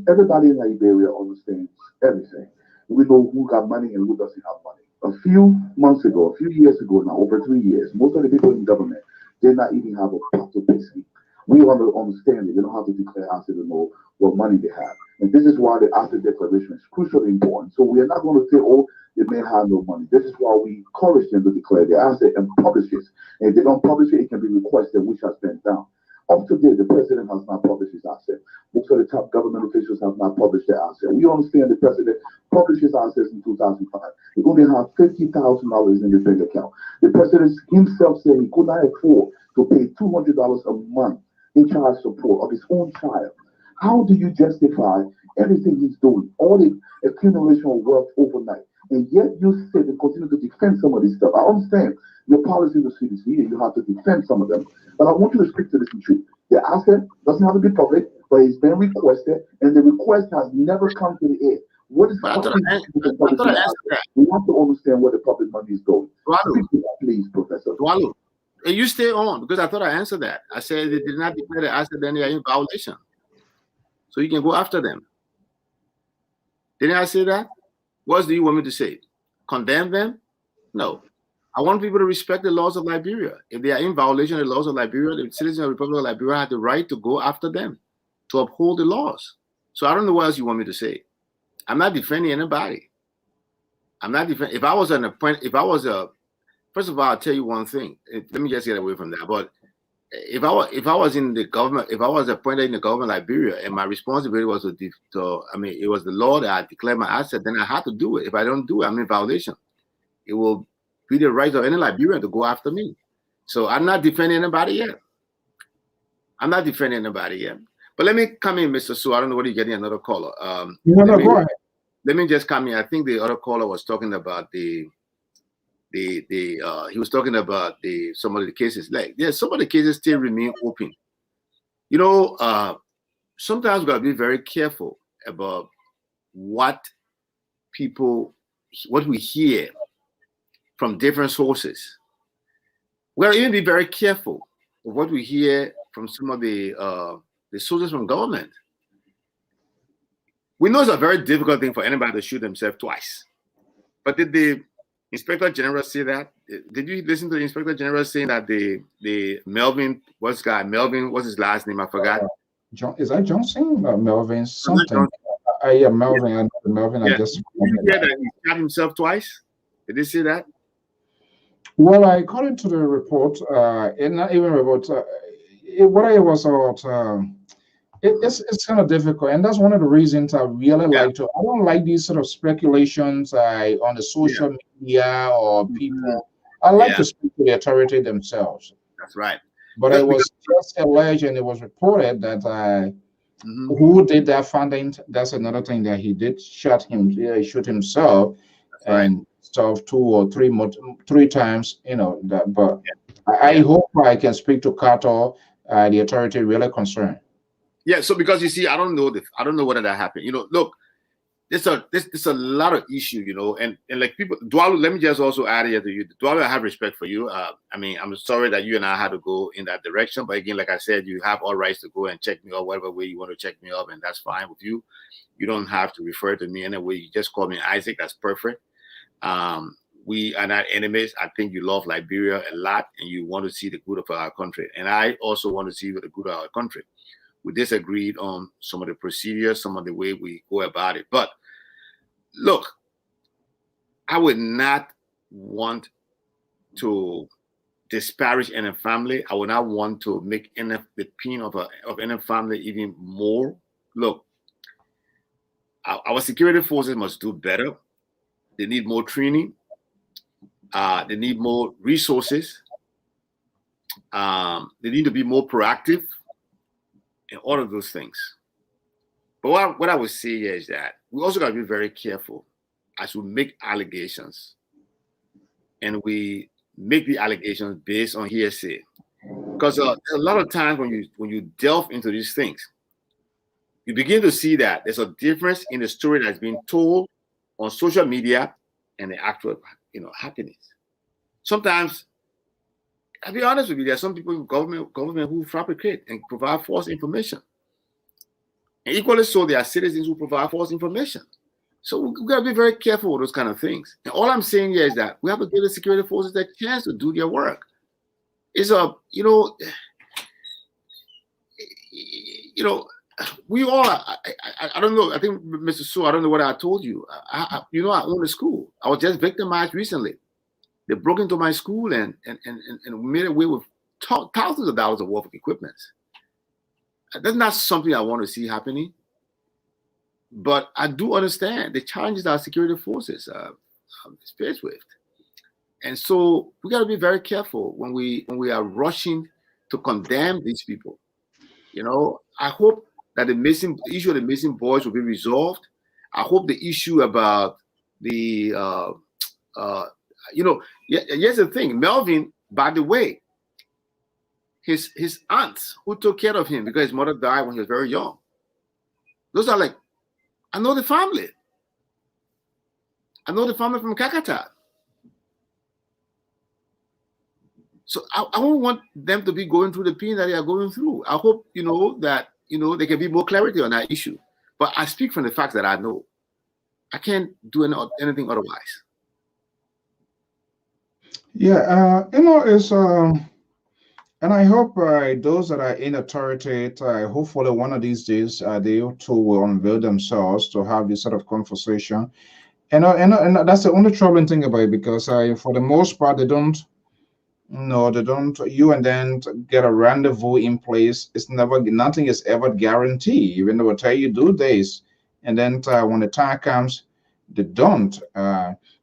Speaker 8: everybody in Liberia understands everything. We know who got money and who doesn't have money. A few months ago, a few years ago now, over 3 years, most of the people in government did not even have a pot to piss in. We understand it. They don't have to declare asset to know what money they have. And this is why the asset declaration is crucially important. So we are not going to say, oh, they may have no money. This is why we encourage them to declare their asset and publish it. And if they don't publish it, it can be requested, which has been done. Up to date, the president has not published his asset. Most of the top government officials have not published their asset. We understand the president published his assets in 2005. He only had $50,000 in his bank account. The president himself said he could not afford to pay $200 a month in child support of his own child. How do you justify everything he's doing, all the accumulation of wealth overnight, and yet you sit and continue to defend some of this stuff? I understand your policy in the cities here, you have to defend some of them, but I want you to speak to this issue. The asset doesn't have to be public, but it's been requested, and the request has never come to the air. What is happening with the public asset? We have to understand where the public money is going. Speak to that, please, Professor.
Speaker 5: And you stay on, because I thought I answered that. I said they did not declare the asset, then they are in violation. So you can go after them. Didn't I say that? What do you want me to say? Condemn them? No. I want people to respect the laws of Liberia. If they are in violation of the laws of Liberia, the citizens of the Republic of Liberia have the right to go after them, to uphold the laws. So I don't know what else you want me to say. I'm not defending anybody. I'm not defending. If I was first of all, I'll tell you one thing. Let me just get away from that. But if I was in the government, if I was appointed in the government of Liberia, and my responsibility was it was the law that I declared my asset, then I had to do it. If I don't do it, I'm in violation. It will be the right of any Liberian to go after me. So I'm not defending anybody yet. But let me come in, Mr. Su. I don't know whether you're getting another caller.
Speaker 1: Go ahead.
Speaker 5: Let me just come in. I think the other caller was talking about he was talking about some of the cases. Like, yeah, some of the cases still remain open. You know, sometimes we gotta be very careful about what we hear from different sources. We gotta even be very careful of what we hear from some of the sources from government. We know it's a very difficult thing for anybody to shoot themselves twice. But did the Inspector General say that? Did you listen to the Inspector General saying that the Melvin, what's his last name? I forgot.
Speaker 1: Is that Johnson? Melvin something. Yeah, Melvin. Yeah. I know Melvin. Yeah. I just.
Speaker 5: Did you hear that he shot himself twice? Did they say that?
Speaker 1: Well, according to the report, and not even report, what I was about. It's kind of difficult, and that's one of the reasons I really like to. I don't like these sort of speculations on the social media or people. I like to speak to the authority themselves.
Speaker 5: That's right.
Speaker 1: But it was just alleged, and it was reported that who did that funding? That's another thing that he did shoot himself, and stuff 2 or 3 times. You know that, but I hope I can speak to Kato the authority really concerned?
Speaker 5: Yeah, so because you see, I don't know whether that happened. Look, there's a lot of issue, and like people, Dwalu, let me just also add here to you, Dwalu, I have respect for you. I mean, I'm sorry that you and I had to go in that direction, but again, like I said, you have all rights to go and check me up, whatever way you want to check me up, and that's fine with you. You don't have to refer to me anyway. You just call me Isaac. That's perfect. We are not enemies. I think you love Liberia a lot, and you want to see the good of our country, and I also want to see the good of our country. We disagreed on some of the procedures, some of the way we go about it. But look, I would not want to disparage any family. I would not want to make the pain of any family even more. Look, our security forces must do better. They need more training. They need more resources. They need to be more proactive. And all of those things. But what I would say here is that we also got to be very careful as we make allegations, and we make the allegations based on hearsay, because a lot of times when you delve into these things, you begin to see that there's a difference in the story that's being told on social media and the actual happenings. Sometimes, I'll be honest with you, there are some people in government who fabricate and provide false information. And equally so, there are citizens who provide false information. So we've got to be very careful with those kind of things. And all I'm saying here is that we have to give the security forces a chance to do their work. It's we all, I don't know, I think, Mr. Sue, I don't know what I told you. I own a school. I was just victimized recently. They broke into my school and made away with thousands of dollars worth of equipment. That's not something I want to see happening. But I do understand the challenges our security forces are faced with. And so we got to be very careful when we are rushing to condemn these people. I hope that the issue of the missing boys will be resolved. I hope the issue about the here's the thing. Melvin, by the way, his aunts who took care of him because his mother died when he was very young. Those are like, I know the family. I know the family from Kakata. So I don't want them to be going through the pain that they are going through. I hope, that, there can be more clarity on that issue. But I speak from the facts that I know. I can't do anything otherwise.
Speaker 1: Yeah, it's and I hope those that are in authority, hopefully one of these days, they too will unveil themselves to have this sort of conversation. And that's the only troubling thing about it, because for the most part, they don't. No, they don't. You and then get a rendezvous in place. Nothing is ever guaranteed. Even though they tell you do this, and then when the time comes, they don't.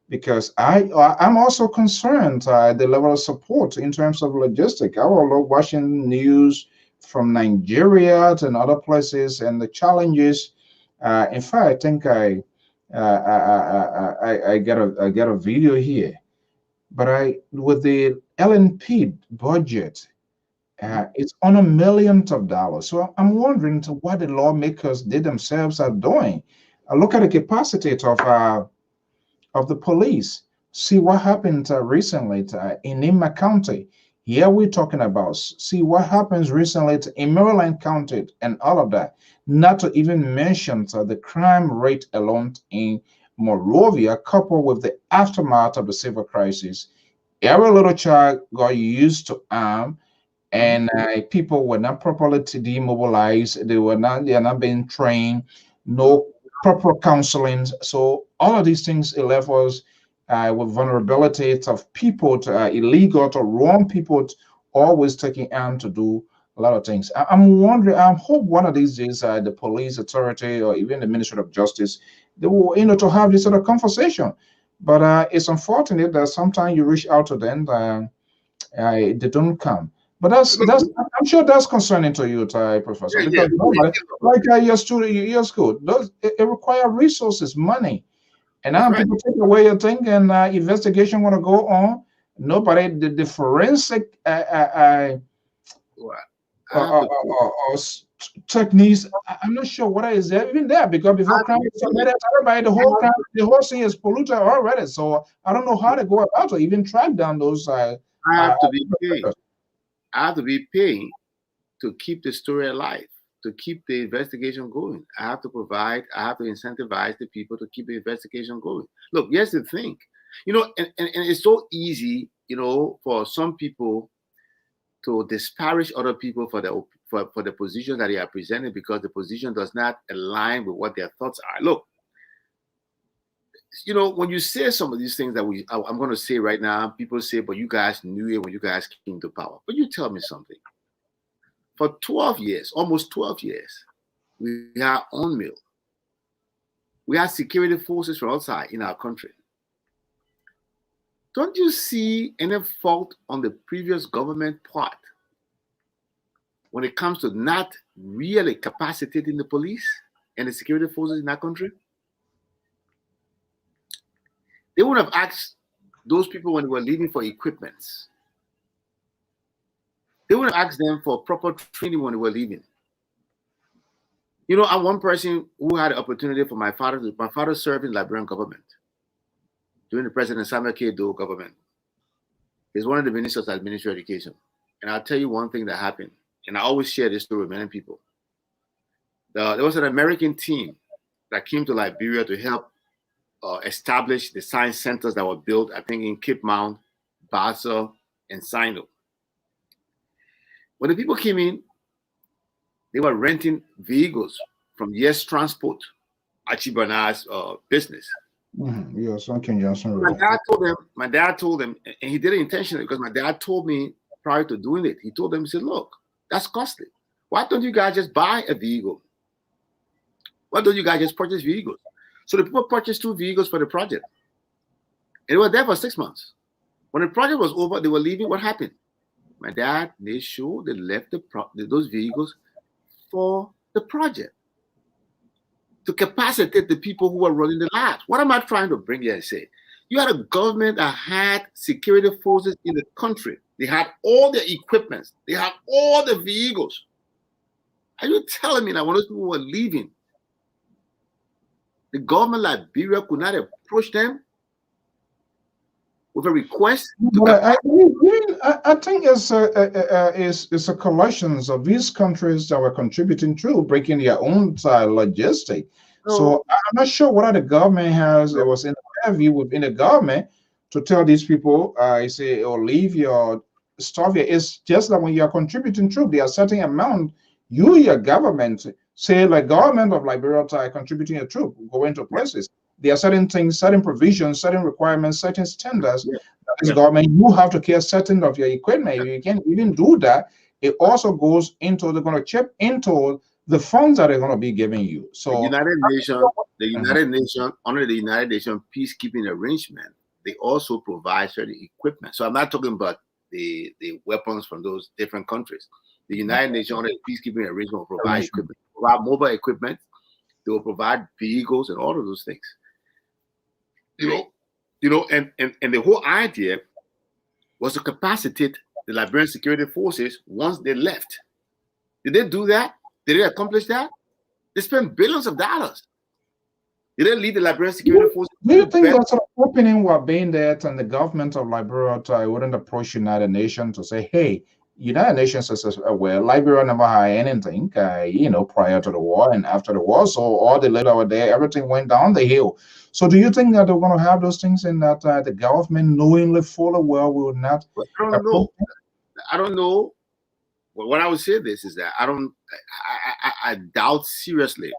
Speaker 1: Because I'm also concerned the level of support in terms of logistics. I was watching news from Nigeria and other places, and the challenges. In fact, I think I get a video here, but with the LNP budget, it's on $1 million. So I'm wondering to what the lawmakers did themselves are doing. Look at the capacity of the police. See what happened recently in Nima County. Here we're talking about, see what happens recently in Maryland County and all of that. Not to even mention the crime rate alone in Monrovia, coupled with the aftermath of the civil crisis. Every little child got used to arm, and people were not properly demobilized. They are not being trained. No proper counseling. So all of these things left us with vulnerability of people to illegal to wrong people always taking arm to do a lot of things. I'm wondering. I hope one of these days the police authority or even the Ministry of Justice, they will to have this sort of conversation. But it's unfortunate that sometimes you reach out to them, they don't come. But that's I'm sure that's concerning to you, Professor, because like your student, your school, it requires resources, money, and now people take away your thing, and investigation want to go on. Nobody, the forensic. techniques. I'm not sure what is there even there, because before crime is committed, everybody, the whole thing is polluted already. So I don't know how to go about to even track down those.
Speaker 5: I have to be paid. I have to be paying to keep the story alive, to keep the investigation going. I have to incentivize the people to keep the investigation going. Look, here's the thing, and it's so easy, for some people to disparage other people for the position that they are presenting, because the position does not align with what their thoughts are. Look, when you say some of these things that I'm going to say right now, people say, but you guys knew it when you guys came to power. But you tell me something. For 12 years, almost 12 years, we had UNMIL. We had security forces from outside in our country. Don't you see any fault on the previous government part when it comes to not really capacitating the police and the security forces in that country? They would have asked those people when they were leaving for equipments. They would have asked them for proper training when they were leaving. I'm one person who had the opportunity for my father served in the Liberian government during the President Samuel K. Doe government. He's one of the ministers at Ministry of Education. And I'll tell you one thing that happened. And I always share this story with many people. There was an American team that came to Liberia to help establish the science centers that were built, I think, in Cape Mount, Basel, and Sino. When the people came in, they were renting vehicles from Yes Transport, Achibana's business.
Speaker 1: Yes, King Johnson.
Speaker 5: My dad told them, and he did it intentionally, because my dad told me prior to doing it, he told them, he said, look, that's costly. Why don't you guys just buy a vehicle? Why don't you guys just purchase vehicles? So the people purchased 2 vehicles for the project. And they were there for 6 months. When the project was over, they were leaving. What happened? My dad made sure they left those vehicles for the project to capacitate the people who were running the labs. What am I trying to bring here and say? You had a government that had security forces in the country. They had all the equipment. They had all the vehicles. Are you telling me that when those people were leaving, the government of Liberia could not approach them with a request?
Speaker 1: I think it's a collection of these countries that were contributing to breaking their own logistic. So I'm not sure whether the government it was in the purview within the government to tell these people, say, or leave your stuff here. It's just that when you are contributing to, there are certain amount, your government, say like government of Liberia contributing a troop, go into places. There are certain things, certain provisions, certain requirements, certain standards. As government, you have to care certain of your equipment. If you can't even do that, it also goes into, they're going to chip into the funds that they're going to be giving you. So
Speaker 5: the United Nations, under the United Nations peacekeeping arrangement, they also provide certain equipment. So I'm not talking about the weapons from those different countries. The United Nations under the peacekeeping arrangement will provide equipment, provide mobile equipment. They will provide vehicles and all of those things. And the whole idea was to capacitate the Liberian security forces once they left. Did they do that? Did they accomplish that? They spent billions of dollars. Did they lead the Liberian security forces?
Speaker 1: Do you think that sort of opening were being there, and the government of Liberia wouldn't approach United Nations to say, hey, United Nations says, well, Liberia never had anything, prior to the war and after the war. So all the later were there, everything went down the hill. So do you think that they're going to have those things in that the government knowingly fully well will not?
Speaker 5: I don't know. Well, what I would say this is that I doubt seriously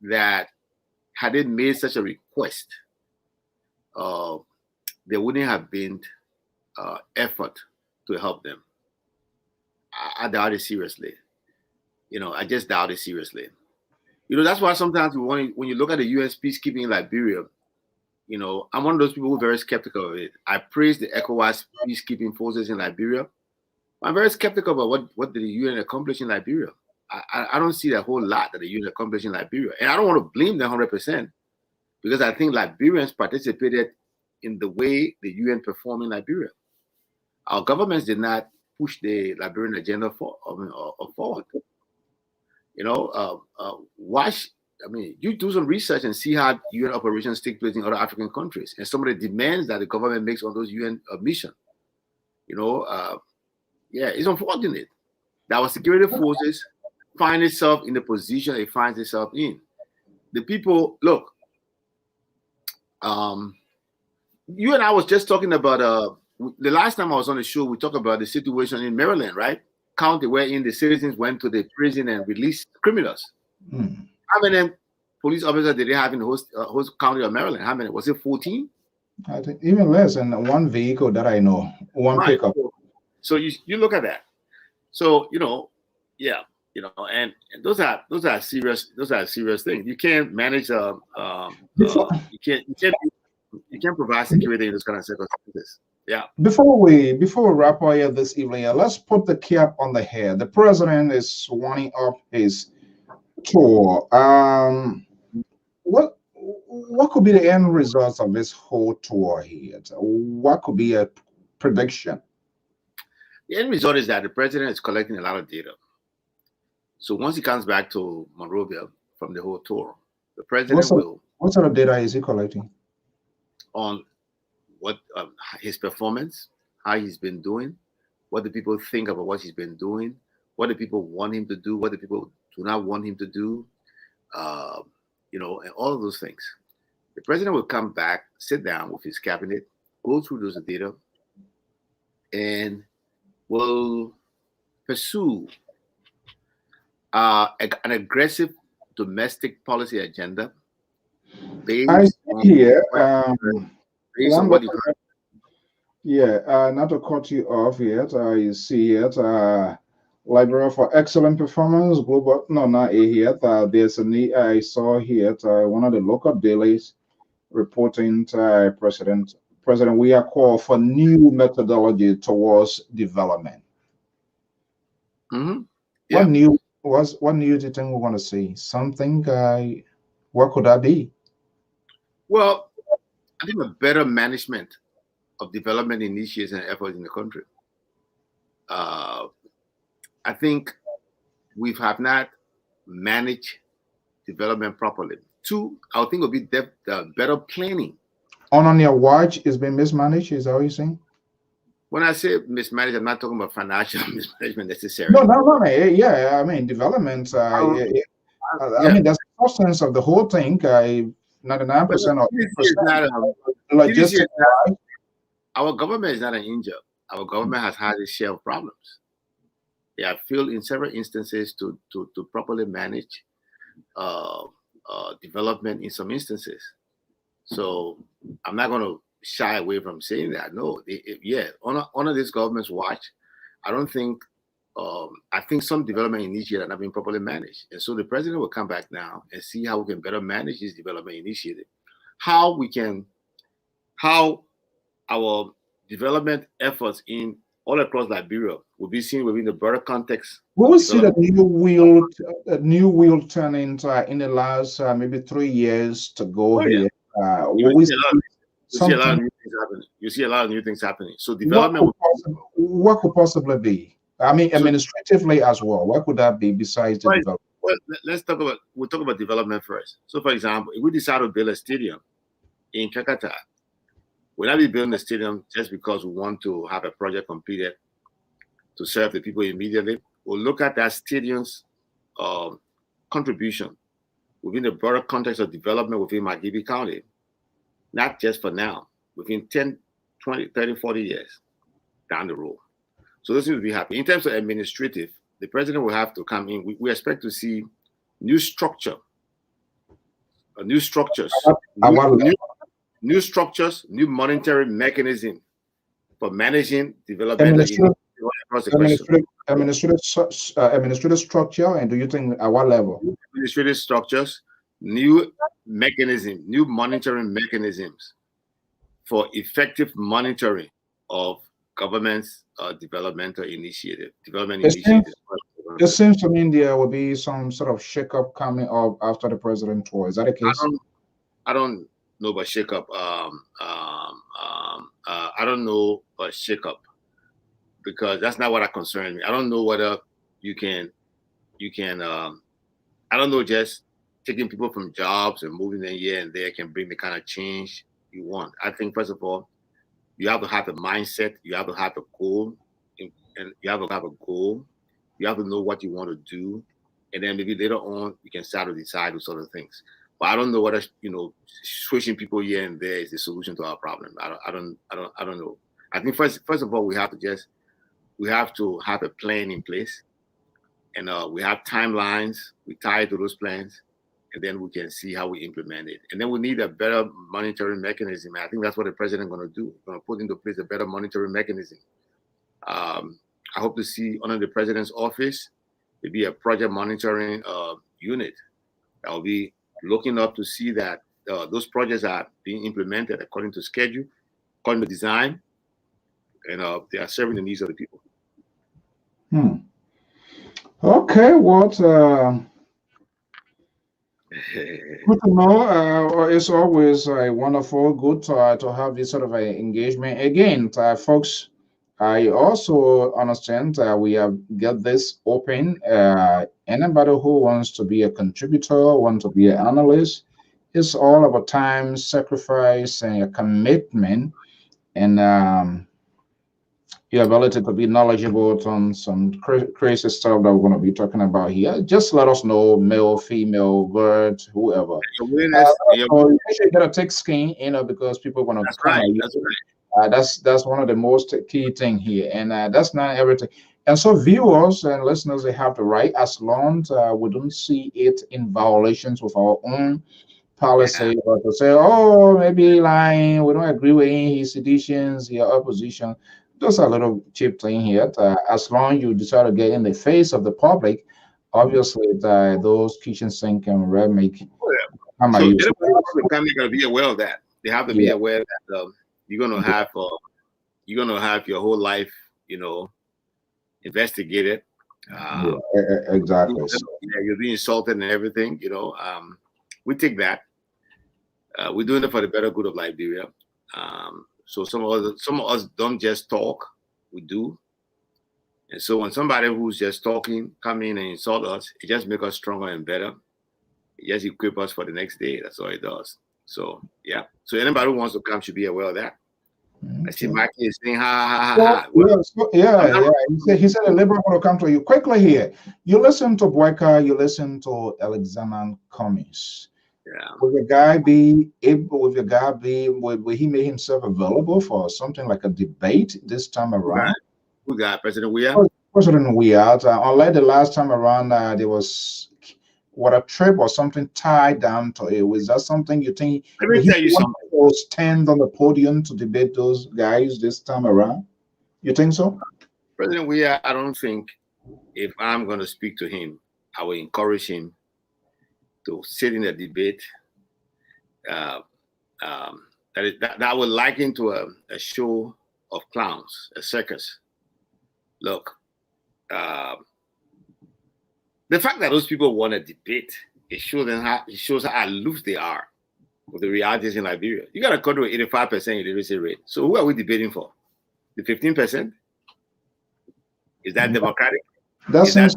Speaker 5: that had they made such a request, there wouldn't have been effort to help them. I doubt it seriously. I just doubt it seriously. That's why sometimes when you look at the U.S. peacekeeping in Liberia, I'm one of those people who are very skeptical of it. I praise the ECOWAS peacekeeping forces in Liberia. I'm very skeptical about what did the UN accomplish in Liberia. I don't see a whole lot that the UN accomplished in Liberia. And I don't want to blame them 100%, because I think Liberians participated in the way the UN performed in Liberia. Our governments did not push the Liberian agenda forward. Watch. I mean, you do some research and see how UN operations take place in other African countries, and some of the demands that the government makes on those UN missions. It's unfortunate that our security forces find itself in the position it finds itself in. The people, look, you and I was just talking about the last time I was on the show, we talked about the situation in Maryland, right? County wherein the citizens went to the prison and released criminals. How many police officers did they have in the host county of Maryland? How many? Was it 14?
Speaker 1: I think even less than one vehicle that I know, one pickup.
Speaker 5: So you look at that. So and those are serious things. You can't manage you can't provide security in those kind of circumstances. Yeah.
Speaker 1: Before we wrap up here this evening, let's put the cap on the head. The president is winding up his tour. What could be the end results of this whole tour here? What could be a prediction?
Speaker 5: The end result is that the president is collecting a lot of data. So once he comes back to Monrovia from the whole tour, the president
Speaker 1: what sort of data is he collecting?
Speaker 5: On what his performance, how he's been doing, what the people think about what he's been doing, what the people want him to do, what the people do not want him to do, and all of those things. The president will come back, sit down with his cabinet, go through those data, and will pursue an aggressive domestic policy agenda based on what you heard.
Speaker 1: Yeah, not to cut you off yet. I see it. Liberia for excellent performance. Global, no, not a yet. There's a need. I saw here one of the local dailies reporting President, we are called for new methodology towards development.
Speaker 5: Mm-hmm.
Speaker 1: Yeah. What new do you think we want to see? Something. What could that be?
Speaker 5: Well, I think a better management of development initiatives and efforts in the country. I think we have not managed development properly. Two, I think it would be better planning.
Speaker 1: On your watch, it's been mismanaged. Is that what you're saying?
Speaker 5: When I say mismanaged, I'm not talking about financial mismanagement necessarily.
Speaker 1: No. Yeah, I mean development. I mean that's the substance of the whole thing. 99% of logistics.
Speaker 5: Our government is not an angel. Our government has had its share of problems. They have failed in several instances to properly manage development in some instances. So I'm not going to shy away from saying that. No, under this government's watch, I don't think. I think some development initiatives are not being properly managed, and so the president will come back now and see how we can better manage this development initiative, how our development efforts in all across Liberia will be seen within the broader context.
Speaker 1: We will see that new wheel turning in the last maybe 3 years to go here.
Speaker 5: You see a lot of new things happening. You see a lot of new things happening. So development.
Speaker 1: What could possibly be? I mean, administratively as well. What could that be besides the development?
Speaker 5: Well, we'll talk about development first. So, for example, if we decide to build a stadium in Kakata, we'll not be building a stadium just because we want to have a project completed to serve the people immediately. We'll look at that stadium's contribution within the broader context of development within Magibi County, not just for now, within 10, 20, 30, 40 years down the road. So this will be happy. In terms of administrative, the president will have to come in. We expect to see new structures, new monetary mechanism for managing development across the
Speaker 1: administrative structure. And do you think at what level?
Speaker 5: Administrative structures, new mechanism, new monitoring mechanisms for effective monitoring of government's developmental initiative.
Speaker 1: It seems to me there will be some sort of shakeup coming up after the president tour. Is that the case?
Speaker 5: I don't know about shakeup. I don't know about shakeup because that's not what I concern me. I don't know whether you can I don't know, just taking people from jobs and moving them here and there can bring the kind of change you want. I think first of all, you have to have a mindset, you have to have a goal, and you have to have a goal. You have to know what you want to do, and then maybe later on you can start to decide those sort of things. But I don't know whether switching people here and there is the solution to our problem. I don't know. I think first of all we have to have a plan in place, and we have timelines. We tie it to those plans, and then we can see how we implement it. And then we need a better monitoring mechanism. I think that's what the president is going to do. He's going to put into place a better monitoring mechanism. I hope to see under the president's office, maybe a project monitoring unit that will be looking up to see that those projects are being implemented according to schedule, according to design, and they are serving the needs of the people.
Speaker 1: Okay, what good to know. It's always wonderful, good to have this sort of engagement. Again, folks, I also understand we have got this open. Anybody who wants to be a contributor, want to be an analyst, it's all about time, sacrifice, and a commitment, and your ability to be knowledgeable on some crazy stuff that we're going to be talking about here. Just let us know, male, female, bird, whoever. You should get a thick skin, because people are going to come at you. That's one of the most key thing here, and that's not everything. And so viewers and listeners, they have the right, as long as we don't see it in violations with our own policy, or to say, oh, maybe lying, we don't agree with his editions, your opposition. Just a little cheap thing here. As long as you decide to get in the face of the public, obviously those kitchen sink and red make.
Speaker 5: So everybody got to be aware of that. They have to be aware that you're gonna have your whole life, investigated.
Speaker 1: Exactly.
Speaker 5: You'll be insulted and everything. We take that. We're doing it for the better good of Liberia. So some of us don't just talk, we do. And so when somebody who's just talking come in and insult us, it just makes us stronger and better. It just equip us for the next day. That's all it does. So yeah. So anybody who wants to come should be aware of that. I see Mike is saying ha ha ha.
Speaker 1: Yeah. He said a liberal will come to you quickly here. You listen to Boyka, you listen to Alexander Cummings.
Speaker 5: Yeah.
Speaker 1: Will he make himself available for something like a debate this time around?
Speaker 5: We got President Weah.
Speaker 1: President Weah. Unlike the last time around, there was a trip or something tied down to it. Was that something you think?
Speaker 5: Let me tell you something.
Speaker 1: Will stand on the podium to debate those guys this time around? You think so?
Speaker 5: President Weah, I don't think if I'm going to speak to him, I will encourage him to sit in a debate that would liken to a show of clowns, a circus. Look, the fact that those people want to debate, it shows how aloof they are with the realities in Liberia. You got a country with 85% illiteracy rate. So who are we debating for? The 15%? Is that democratic?
Speaker 1: That seems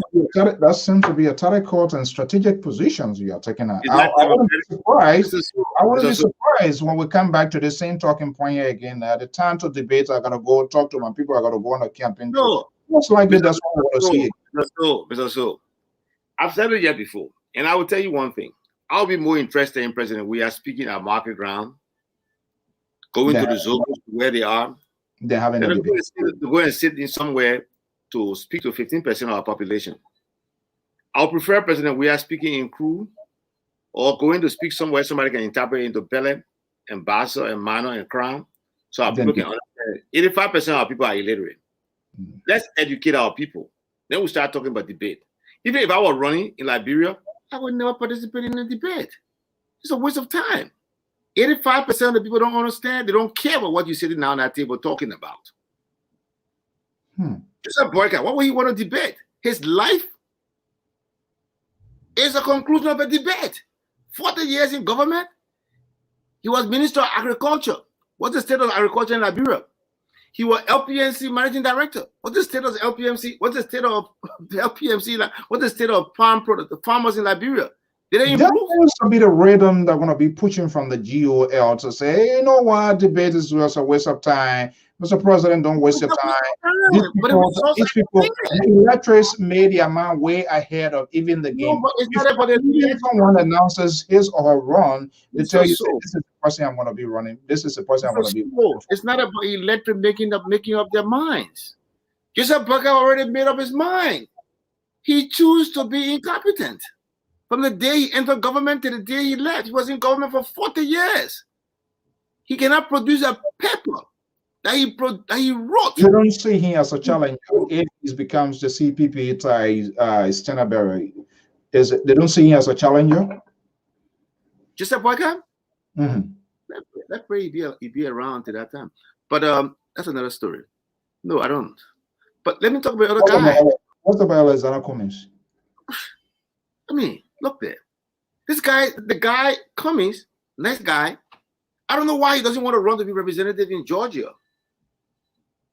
Speaker 1: to be a tactical and strategic positions you are taking. I wouldn't be surprised when we come back to the same talking point here again. At the time to debate, I gotta go talk to my people. I gotta go on a campaign.
Speaker 5: No,
Speaker 1: most likely that's what I want to see.
Speaker 5: Mr. So, I've said it yet before, and I will tell you one thing. I'll be more interested in President. We are speaking at market ground, going to the zones where they are.
Speaker 1: They're having a debate.
Speaker 5: Go and sit in somewhere to speak to 15% of our population. I'll prefer President we are speaking in crew or going to speak somewhere somebody can interpret into Pelham and Bassa and Mano and Crown so our people can understand. 85% of our people are illiterate. Let's educate our people. Then we'll start talking about debate. Even if I were running in Liberia, I would never participate in a debate. It's a waste of time. 85% of the people don't understand. They don't care about what you're sitting down at that table talking about. Just a boycott. What would he want to debate? His life is a conclusion of a debate. 40 years in government. He was Minister of Agriculture. What's the state of agriculture in Liberia? He was LPMC managing director. What's the state of LPMC? What's the state of the LPMC? What's the state of the farmers in Liberia? Did they improve?
Speaker 1: That seems to be the rhythm they're going to be pushing from the GOL to say, hey, you know what, debate is just a waste of time. Mr. President, don't waste your time. These people, the electors made the amount way ahead of even the game.
Speaker 5: But it's not about
Speaker 1: if someone announces his or her run, they tell you, this is the person I'm going to be running. This is the person I'm going to be running.
Speaker 5: It's not about electorate making up their minds. Joseph Boakai already made up his mind. He chose to be incompetent. From the day he entered government to the day he left, he was in government for 40 years. He cannot produce a paper that he wrote.
Speaker 1: You don't see him as a challenger if he becomes the CPP standard bearer. They don't see him as a challenger?
Speaker 5: Joseph Boakai? Let's pray he be around to that time. But that's another story. No, I don't. But let me talk about other guys.
Speaker 1: What about Alexander Cummings?
Speaker 5: I mean, look there. This guy, the guy Cummings, nice guy. I don't know why he doesn't want to run to be representative in Georgia.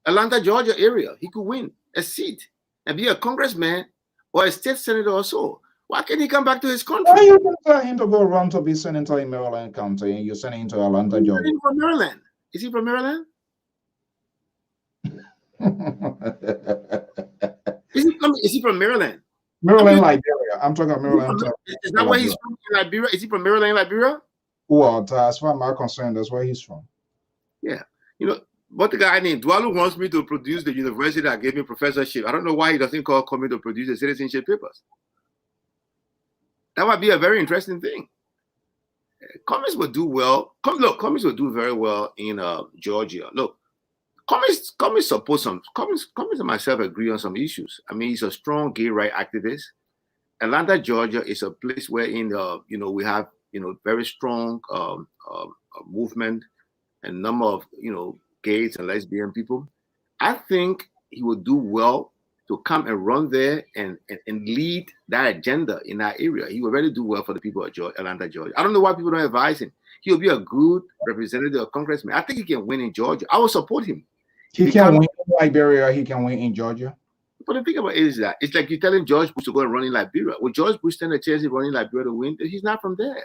Speaker 5: Atlanta, Georgia area. He could win a seat and be a congressman or a state senator or so. Why can't he come back to his country?
Speaker 1: Why you tell him to go run to be senator in Maryland County and you're sending him to Atlanta, Georgia?
Speaker 5: He's from Maryland. Is he from Maryland? Is he from Maryland?
Speaker 1: Maryland, Liberia. I'm talking about Maryland.
Speaker 5: Is that where he's from in Liberia? Is he from Maryland, Liberia?
Speaker 1: Well, as far as I'm concerned, that's where he's from.
Speaker 5: Yeah. You know, what the guy named Dwalu wants me to produce the university that gave me professorship. I don't know why he doesn't call me to produce the citizenship papers. That might be a very interesting thing. Cummings will do well. Cummings will do very well in Georgia. Look, Cummings support some. Cummings and myself agree on some issues. I mean, he's a strong gay rights activist. Atlanta, Georgia is a place where we have very strong movement and number of gays and lesbian people. I think he would do well to come and run there and lead that agenda in that area. He will really do well for the people of Atlanta, Georgia. I don't know why people don't advise him. He will be a good representative or congressman. I think he can win in Georgia. I will support him.
Speaker 1: He can win in Liberia. He can win in Georgia.
Speaker 5: But the thing about it is that it's like you're telling George Bush to go and run in Liberia. Will George Bush stand a chance of running Liberia to win? He's not from there.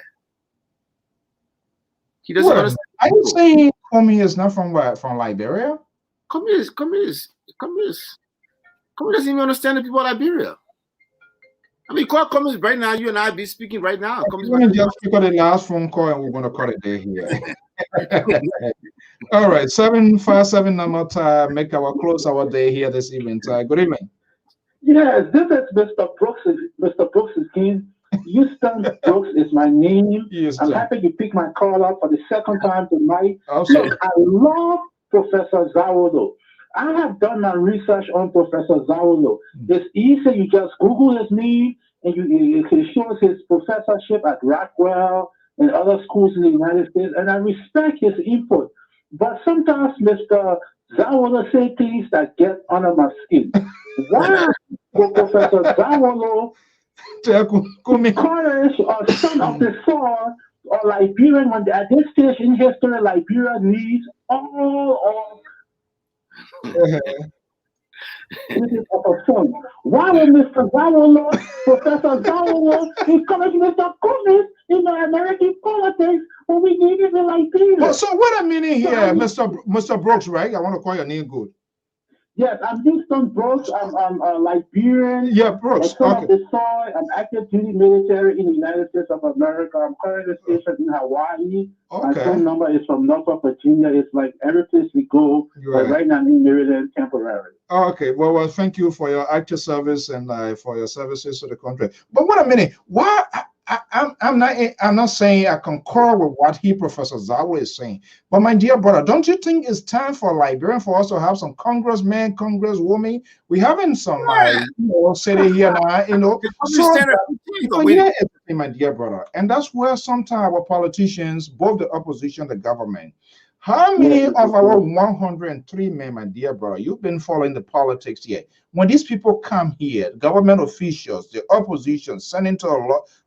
Speaker 5: He doesn't understand.
Speaker 1: Are you saying Cummings is not from Liberia?
Speaker 5: Cummings doesn't even understand the people of Liberia. I mean, call Cummings right now. You and I be speaking right now.
Speaker 1: We're going to just pick up the last phone call and we're going to cut it there here. All right, 757 number time. Make our close our day here this evening. Good evening.
Speaker 9: Yes, this is Mr. Brooks. Mr. Brooks is King. Houston Brooks is my name.
Speaker 1: Yes,
Speaker 9: I'm happy you picked my call up for the second time tonight.
Speaker 1: Also,
Speaker 9: I love Professor Zawolo. I have done my research on Professor Zawolo. It's easy. You just Google his name and it shows his professorship at Rockwell and other schools in the United States. And I respect his input. But sometimes Mr. Zawolo say things that get under my skin. Why will Professor Zawolo encourage or son of the soil or Liberian when at this stage in history Liberia needs all of why would Mr. Zawolo, Professor Zawolo, encourage Mr. Cummings in the American politics when we need it in Liberia?
Speaker 1: Well, so wait a minute here, Mr. Brooks, right? I want to call your name good.
Speaker 9: Yes, I'm Houston Brooks. I'm a Liberian.
Speaker 1: Yeah, Brooks.
Speaker 9: Okay. The soil. I'm active duty military in the United States of America. I'm currently stationed in Hawaii.
Speaker 1: Okay.
Speaker 9: My phone number is from Norfolk, Virginia. It's like every place we go.
Speaker 1: Right.
Speaker 9: But right now I'm in Maryland temporarily.
Speaker 1: Okay. Well, thank you for your active service and for your services to the country. But wait a minute. Why? I'm not saying I concur with what Professor Zawolo is saying, but my dear brother, don't you think it's time for Liberia for us to have some congressmen, congresswomen? We having some city here now, my dear brother, and that's where sometimes our politicians, both the opposition, the government, How many of our 103 men, my dear brother, you've been following the politics here? When these people come here, government officials, the opposition, senator,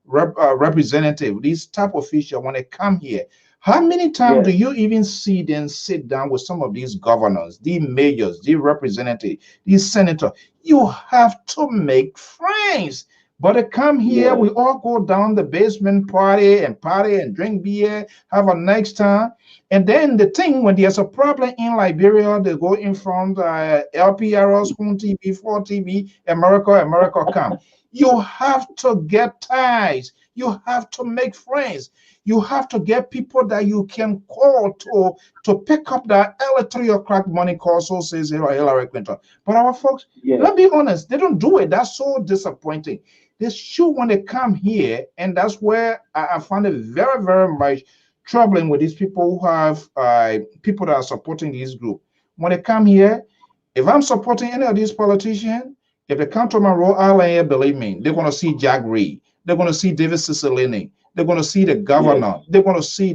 Speaker 1: representative, these type of officials, when they come here, how many times do you even see them sit down with some of these governors, the mayors, the representatives, these senators? You have to make friends. But they come here, we all go down the basement party and drink beer, have a nice time. And then the thing, when there's a problem in Liberia, they go in front LPRO, Spoon TV, 4TV, America come. You have to get ties. You have to make friends. You have to get people that you can call to pick up that early 3 o'clock morning call, so says Hillary Clinton. But our folks, let's be honest, they don't do it. That's so disappointing. They should when they come here, and that's where I find it very, very much troubling with these people who have people that are supporting this group. When they come here, if I'm supporting any of these politicians, if they come to my Rhode Island, believe me, they're going to see Jack Reed. They're going to see David Cicilline. They're going to see the governor. They're going to see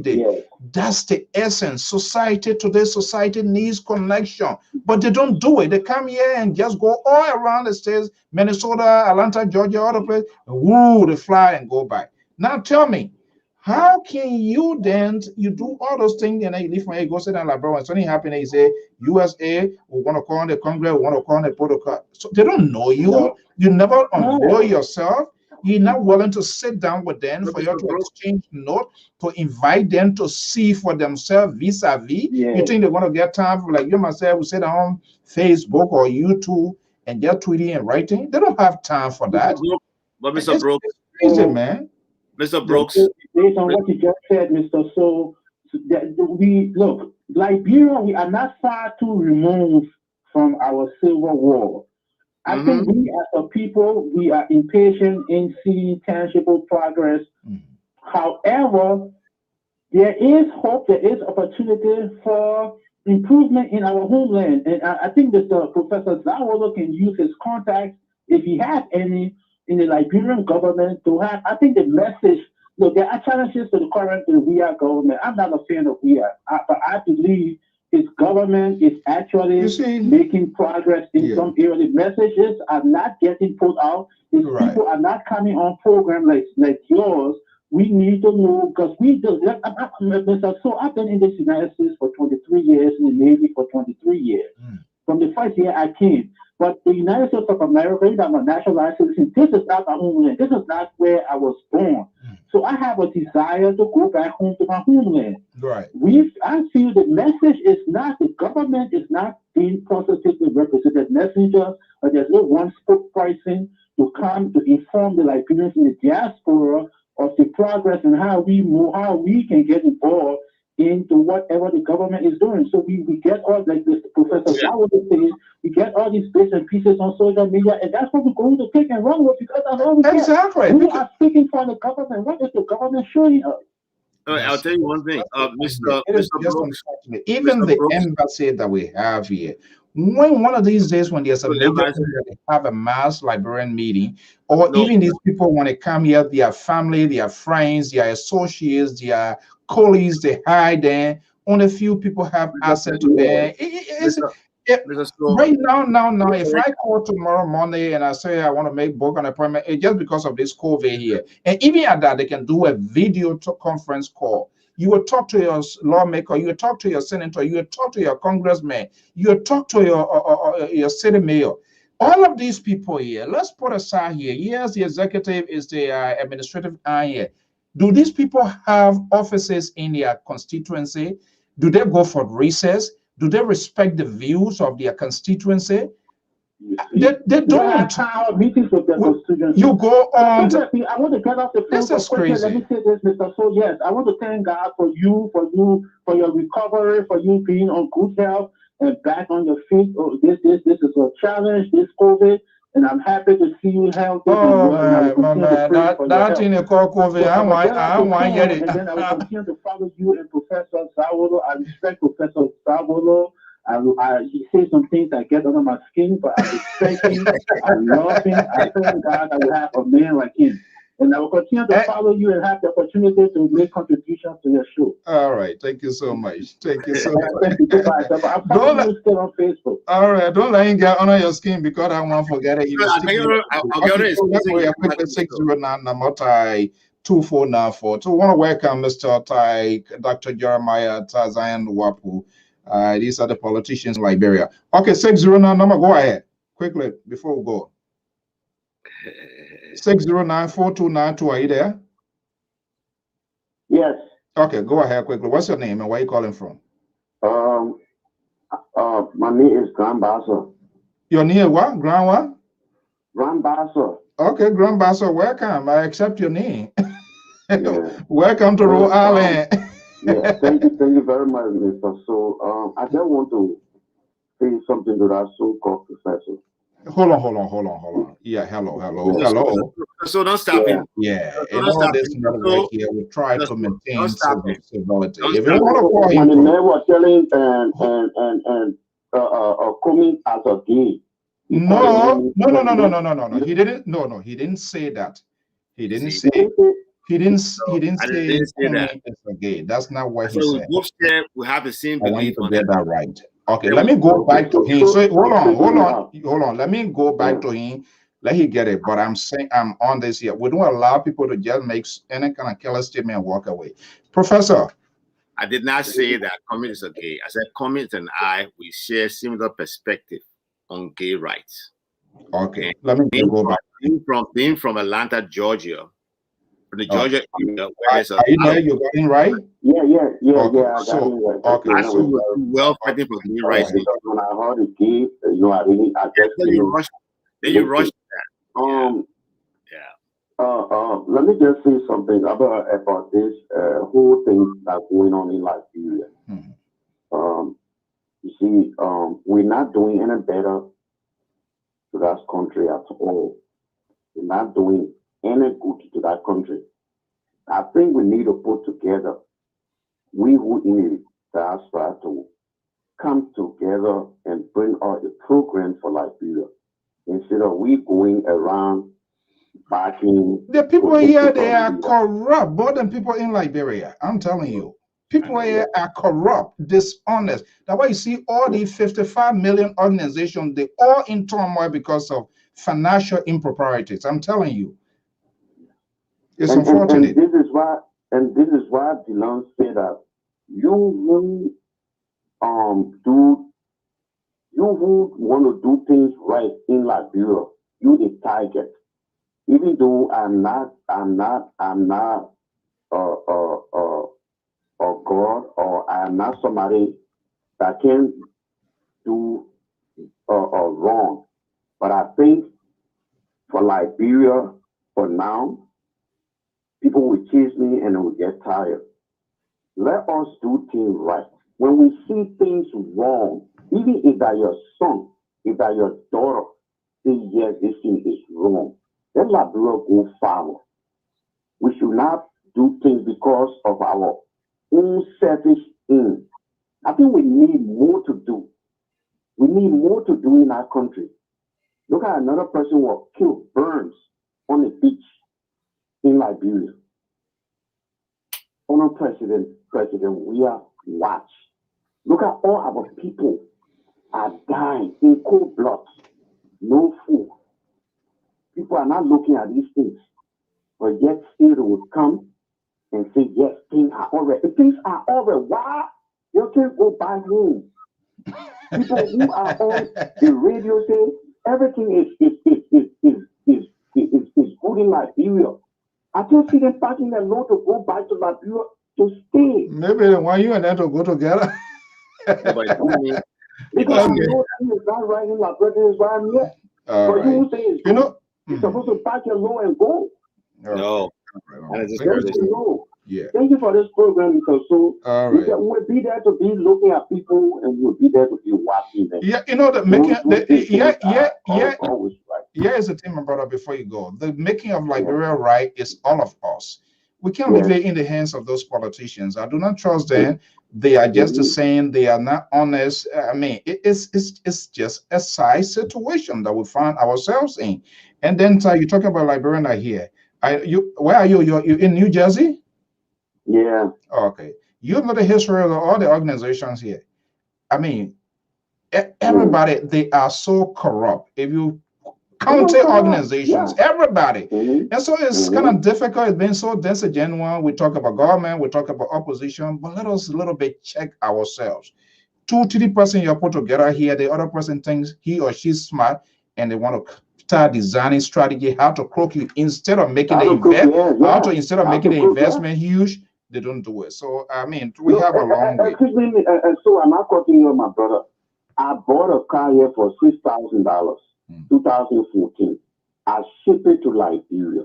Speaker 1: that's the essence. Today's society needs connection, but they don't do it. They come here and just go all around the states, Minnesota, Atlanta, Georgia, other place, woo, they fly and go back. Now tell me, how can you then, you do all those things and then you leave from here, go sit down like, bro, when something happens, you say, USA, we want to call on the Congress, we want to call on the protocol. So they don't know you. You never unveil yourself. You're not willing to sit down with them for you to exchange notes, to invite them to see for themselves vis-a-vis. You think they're going to get time for, like you myself, we sit on Facebook or YouTube and they're tweeting and writing? They don't have time for that.
Speaker 5: But Mr. Brooks,
Speaker 1: it's crazy, man.
Speaker 5: Mr. Brooks,
Speaker 9: based on what you just said, Mr. So, we look, Liberia, we are not far too removed from our civil war. I think we as a people, we are impatient in seeing tangible progress. However, there is hope, there is opportunity for improvement in our homeland. And I think that Professor Zawolo can use his contacts, if he has any, in the Liberian government to have, I think the message, look, there are challenges to the current WIA government. I'm not a fan of WIA, but I believe his government is actually making progress in some areas. The messages are not getting put out. If people are not coming on programs like yours, we need to know, because we do. So I've been in the United States for 23 years, in the Navy for 23 years. From the first year I came. But the United States of America, I'm a naturalized citizen. This is not my homeland. This is not where I was born. So I have a desire to go back home to my homeland. I feel the message is not, the government is not being positively represented messenger, or there's no one spokesperson to come to inform the Liberians in the diaspora of the progress and how we move, how we can get involved into whatever the government is doing. So we get all, like this Professor Howard is saying, we get all these bits and pieces on social media, and that's what we're going to take and run with, because that's all we get. We are speaking for the government. What is the government showing us?
Speaker 5: I'll tell you one thing, Mr. Brooks.
Speaker 1: Even the embassy that we have here, when one of these days when there's a major they have a mass Liberian meeting, or even these people when they come here, their family, their friends, their associates, their colleagues, they hide there. Only a few people have access to there. Right now, if I call tomorrow morning and I say I want to book an appointment, it's just because of this COVID here. And even at that, they can do a video conference call. You will talk to your lawmaker, you will talk to your senator, you will talk to your congressman, you will talk to your city mayor. All of these people here, let's put aside here. Yes, the executive is the administrative arm here. Do these people have offices in their constituency? Do they go for recess? Do they respect the views of their constituency? They don't.
Speaker 9: Meetings with their constituency.
Speaker 1: You go on.
Speaker 9: I want to get off the phone.
Speaker 1: This is crazy.
Speaker 9: Let me say this, Mr. So yes, I want to thank God for your recovery, for you being on good health and back on your feet. Oh, this is a challenge, this COVID. And I'm happy to see you healthy.
Speaker 1: Oh, man, that thing you call COVID, I want to get it.
Speaker 9: And then I will continue to follow you and Professor Zawolo. I respect Professor Zawolo. He says some things that get under my skin, but I respect him. I love him. I thank God I will have a man like him. And I will continue to follow you and have the opportunity to make contributions to your show.
Speaker 1: All right. Thank you so much. Thank you so much.
Speaker 9: Thank you. Goodbye. I'm following you still on Facebook.
Speaker 1: All right. Don't let him get under your skin because I won't forget it.
Speaker 5: I'll get it.
Speaker 1: 609 number 2494. So I want to welcome Mr. Tai, Dr. Jeremiah Tazayan Wapu. These are the politicians in Liberia. Okay, 609 number. Go ahead quickly before we go. 609-4292. Are you there?
Speaker 8: Yes.
Speaker 1: Okay, go ahead quickly. What's your name and where are you calling from?
Speaker 8: My name is Grand Bassa.
Speaker 1: Your name is what? Grand what?
Speaker 8: Grand Bassa.
Speaker 1: Okay, Grand Bassa, welcome. I accept your name.
Speaker 8: Yeah.
Speaker 1: Welcome to Rhode Island.
Speaker 8: Yeah, thank you very much, Mr. So, I just want to say something to that so-called professor.
Speaker 1: Hold on. Yeah, hello.
Speaker 5: So don't stop him.
Speaker 1: Yeah, in all this work here, we try to maintain civility. If you want to call him,
Speaker 8: when the man was telling coming as a gay.
Speaker 1: No. He didn't. No. He didn't say that. He didn't say that. It's a gay. That's not what he said.
Speaker 5: We have the same
Speaker 1: belief. I want to get that right. Okay, let me go back to him. So hold on. Let me go back to him. Let him get it. But I'm saying I'm on this here. We don't allow people to just make any kind of killer statement and walk away. Professor.
Speaker 5: I did not say that communists are gay. I said communists and we share similar perspective on gay rights.
Speaker 1: Okay. Let me go back.
Speaker 5: Being from Atlanta, Georgia. From the Georgia area,
Speaker 1: are you there? You got it right?
Speaker 8: Yeah.
Speaker 1: Okay.
Speaker 8: I got it right.
Speaker 1: Okay.
Speaker 5: I well fighting for gay rights.
Speaker 8: Because when I heard it gay, I just
Speaker 5: you rushed that.
Speaker 8: Let me just say something about this whole thing that's going on in Liberia. You see, we're not doing any better to that country at all. We're not doing any good to that country. I think we need to put together, we who in the diaspora, to come together and bring out a program for Liberia instead of we going around backing.
Speaker 1: The people here, they are corrupt more than people in Liberia. I'm telling you. People here are corrupt, dishonest. That's why you see all these 55 million organizations, they all in turmoil because of financial improprieties. I'm telling you. It's unfortunate.
Speaker 8: And this is why Dylan said that you who want to do things right in Liberia, you the target. Even though I'm not a God, or I'm not somebody that can do wrong. But I think for Liberia, for now, people will chase me and will get tired. Let us do things right. When we see things wrong, even if that your son, if that your daughter, say yes, this thing is wrong, let Liberia go forward. We should not do things because of our own selfish aim. I think we need more to do. We need more to do in our country. Look at another person was killed, Burns, on the beach in Liberia. Honor President, we are watch. Look at all our people are dying in cold blood, no food. People are not looking at these things, but yet still they will come and say, yes, things are all right. Things are all right. Why? You can't go back home. People who are on the radio say everything is good in Liberia. I just see them packing their load to go back to Liberia to stay.
Speaker 1: Maybe they want you and them to go together.
Speaker 8: Because you know it's not right in Liberia, is why I'm here. But you say it's good. You're supposed to pack your load and go.
Speaker 5: No.
Speaker 1: Yeah.
Speaker 8: Thank you for this program, because we'll be there to be looking at people, and we'll be there to be watching them.
Speaker 1: Yeah, you know, here's the thing, my brother, before you go. The making of Liberia right is all of us. We can't leave it in the hands of those politicians. I do not trust them. They are just the same. They are not honest. I mean, it's just a side situation that we find ourselves in. And then you talk about Liberian here. Where are you? You in New Jersey?
Speaker 8: Yeah.
Speaker 1: Okay. You know the history of all the organizations here. I mean, everybody, they are so corrupt. If you county organizations, everybody. And so it's kind of difficult. It's been so disingenuous. We talk about government, we talk about opposition, but let us a little bit check ourselves. 2 3 person you're put together here, the other person thinks he or she's smart and they want to start designing strategy how to croak you instead of making instead of making the investment huge, they don't do it. So I mean, we have a long way.
Speaker 8: Excuse me, so I'm not cutting you, my brother. I bought a car here for $6,000, 2014. I shipped it to Liberia.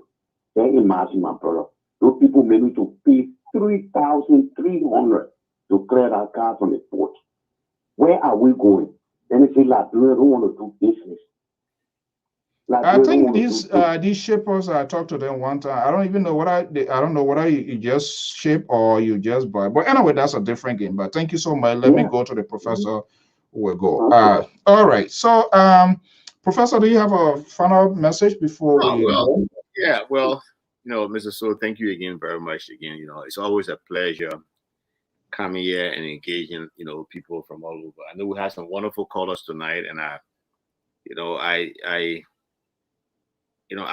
Speaker 8: Then imagine, my brother, those people made me to pay $3,300 to clear that car from the port. Where are we going? Then they say Liberia don't want to do business.
Speaker 1: I think these shippers, I talked to them one time. I don't even know what I don't know whether you just ship or you just buy. But anyway, that's a different game. But thank you so much. Let me go to the professor. We'll go. All right. So, Professor, do you have a final message before we go?
Speaker 5: Yeah. Well, Mr. So, thank you again very much. Again, it's always a pleasure coming here and engaging, people from all over. I know we have some wonderful callers tonight, and I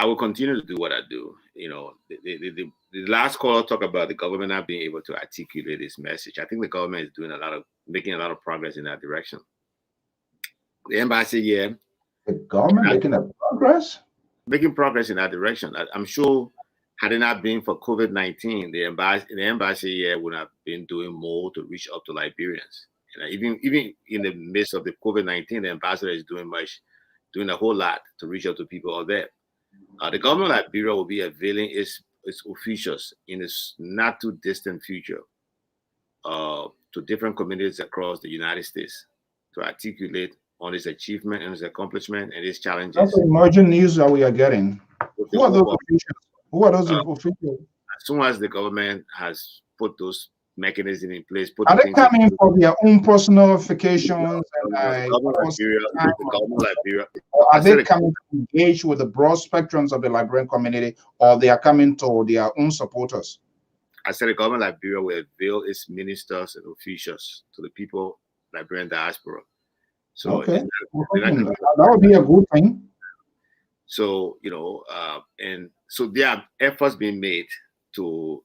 Speaker 5: will continue to do what I do. The last caller talked about the government not being able to articulate its message. I think the government is making a lot of progress in that direction. The embassy,
Speaker 1: the government making
Speaker 5: progress in that direction. I'm sure had it not been for COVID-19, the embassy would have been doing more to reach up to Liberians. Even in the midst of the COVID-19, the ambassador is doing a whole lot to reach out to people out there. The government of Liberia will be availing its officials in this not too distant future to different communities across the United States to articulate on its achievement and its accomplishment and its challenges.
Speaker 1: That's the emerging news that we are getting. Who are those officials? Who are those officials?
Speaker 5: As soon as the government has put those mechanisms in place,
Speaker 1: are they coming for their own personal notifications?
Speaker 5: The government of Liberia,
Speaker 1: or are they coming to engage with the broad spectrums of the Liberian community, or they are coming to their own supporters?
Speaker 5: I said the government of Liberia will avail its ministers and officials to the people, Liberian diaspora. So
Speaker 1: okay, that would be a good thing.
Speaker 5: So and so there are efforts being made to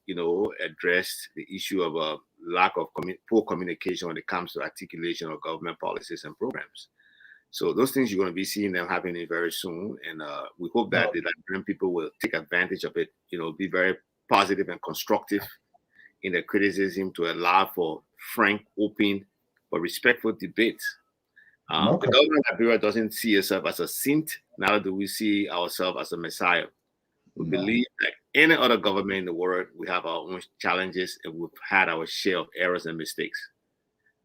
Speaker 5: address the issue of a lack of poor communication when it comes to articulation of government policies and programs. So those things you're going to be seeing them happening very soon, and we hope that the Liberian people will take advantage of it. Be very positive and constructive in their criticism to allow for frank, open, but respectful debate. The government of Liberia doesn't see itself as a saint, neither do we see ourselves as a messiah. We believe that any other government in the world, we have our own challenges and we've had our share of errors and mistakes.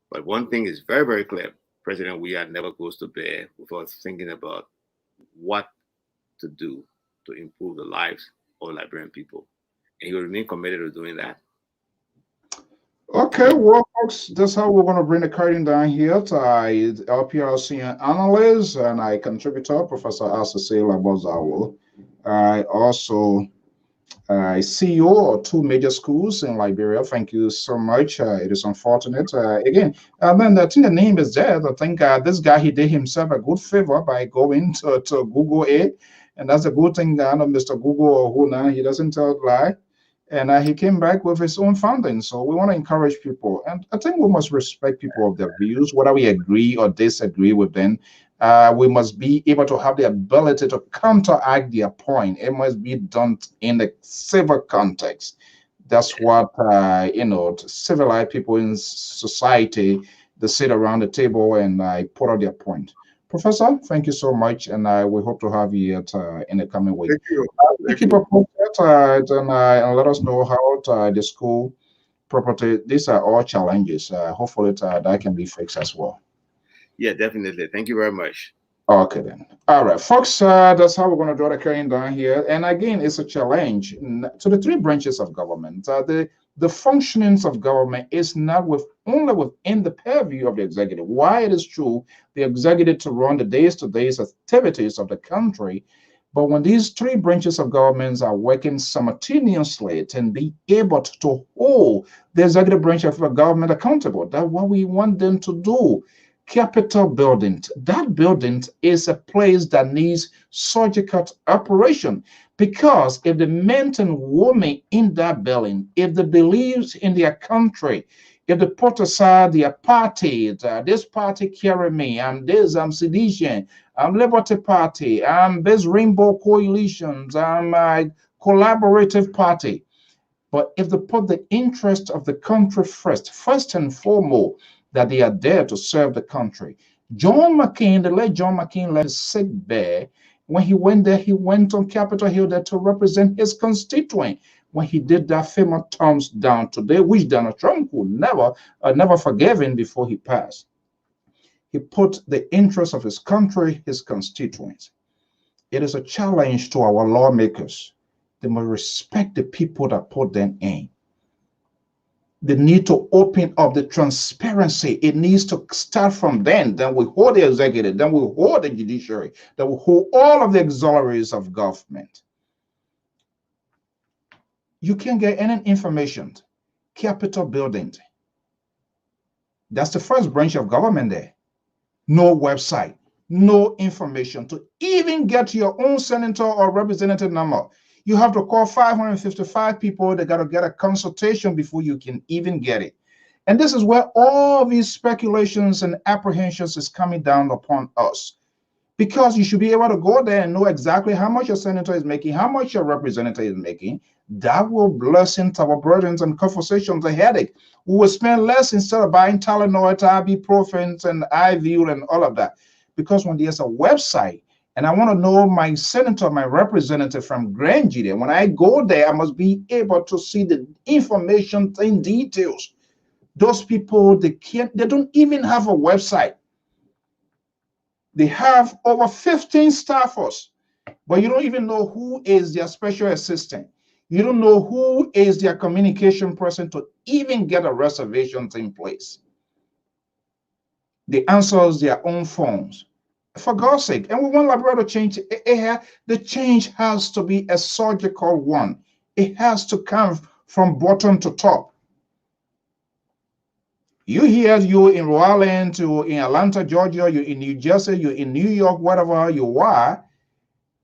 Speaker 5: But one thing is very, very clear. President Weah never goes to bed without thinking about what to do to improve the lives of Liberian people. And he will remain committed to doing that.
Speaker 1: Okay, well, folks, that's how we're going to bring the curtain down here to LPRC analyst and I contributor, Professor Asase Labozawo. I also CEO of 2 major schools in Liberia. Thank you so much. It is unfortunate. Again, then I think the name is there. I think this guy, he did himself a good favor by going to Google it. And that's a good thing. I know Mr. Google or who now, he doesn't tell a lie. And he came back with his own funding. So we want to encourage people. And I think we must respect people of their views, whether we agree or disagree with them. We must be able to have the ability to counteract their point. It must be done in the civil context. That's what, civilized people in society, they sit around the table and put out their point. Professor, thank you so much, and we hope to have you in the coming week.
Speaker 5: Thank you.
Speaker 1: Keep up with that, and let us know how the school property. These are all challenges. Hopefully, that can be fixed as well.
Speaker 5: Yeah, definitely. Thank you very much.
Speaker 1: Okay, then. All right, folks. That's how we're going to draw the curtain down here. And again, it's a challenge to the 3 branches of government. The functionings of government is not only within the purview of the executive. Why it is true, the executive to run the day-to-day activities of the country, But when these three branches of governments are working simultaneously and be able to hold the executive branch of the government accountable, that's what we want them to do. Capitol building, that building is a place that needs surgical operation, because if the men and women in that building, if they believe in their country, if they put aside their parties, this party carry me, I'm sedition, I'm Liberty Party, I'm this Rainbow Coalitions, I'm a collaborative party. But if they put the interest of the country first and foremost, that they are there to serve the country. John McCain, the late John McCain, left his sick bed. When he went there, he went on Capitol Hill there to represent his constituent. When he did that famous thumbs down today, which Donald Trump would never forgive him before he passed. He put the interest of his country, his constituents. It is a challenge to our lawmakers. They must respect the people that put them in. They need to open up the transparency. It needs to start from then. Then we hold the executive, then we hold the judiciary, then we hold all of the auxiliaries of government. You can't get any information. Capitol building. That's the first branch of government there. No website, no information to even get your own senator or representative number. You have to call 555 people. They got to get a consultation before you can even get it. And this is where all these speculations and apprehensions is coming down upon us. Because you should be able to go there and know exactly how much your senator is making, how much your representative is making. That will lessen our burdens and conversations, a headache. We will spend less instead of buying Tylenol, ibuprofen, and IV and all of that. Because when there's a website, and I want to know my senator, my representative from Grand Judy, when I go there, I must be able to see the information in details. Those people, they don't even have a website. They have over 15 staffers, but you don't even know who is their special assistant. You don't know who is their communication person to even get a reservation in place. They answer their own phones. For God's sake, and we want Liberia to change. The change has to be a surgical one. It has to come from bottom to top. You hear you in Rhode Island, you're in Atlanta, Georgia, you're in New Jersey, you're in New York, whatever you are,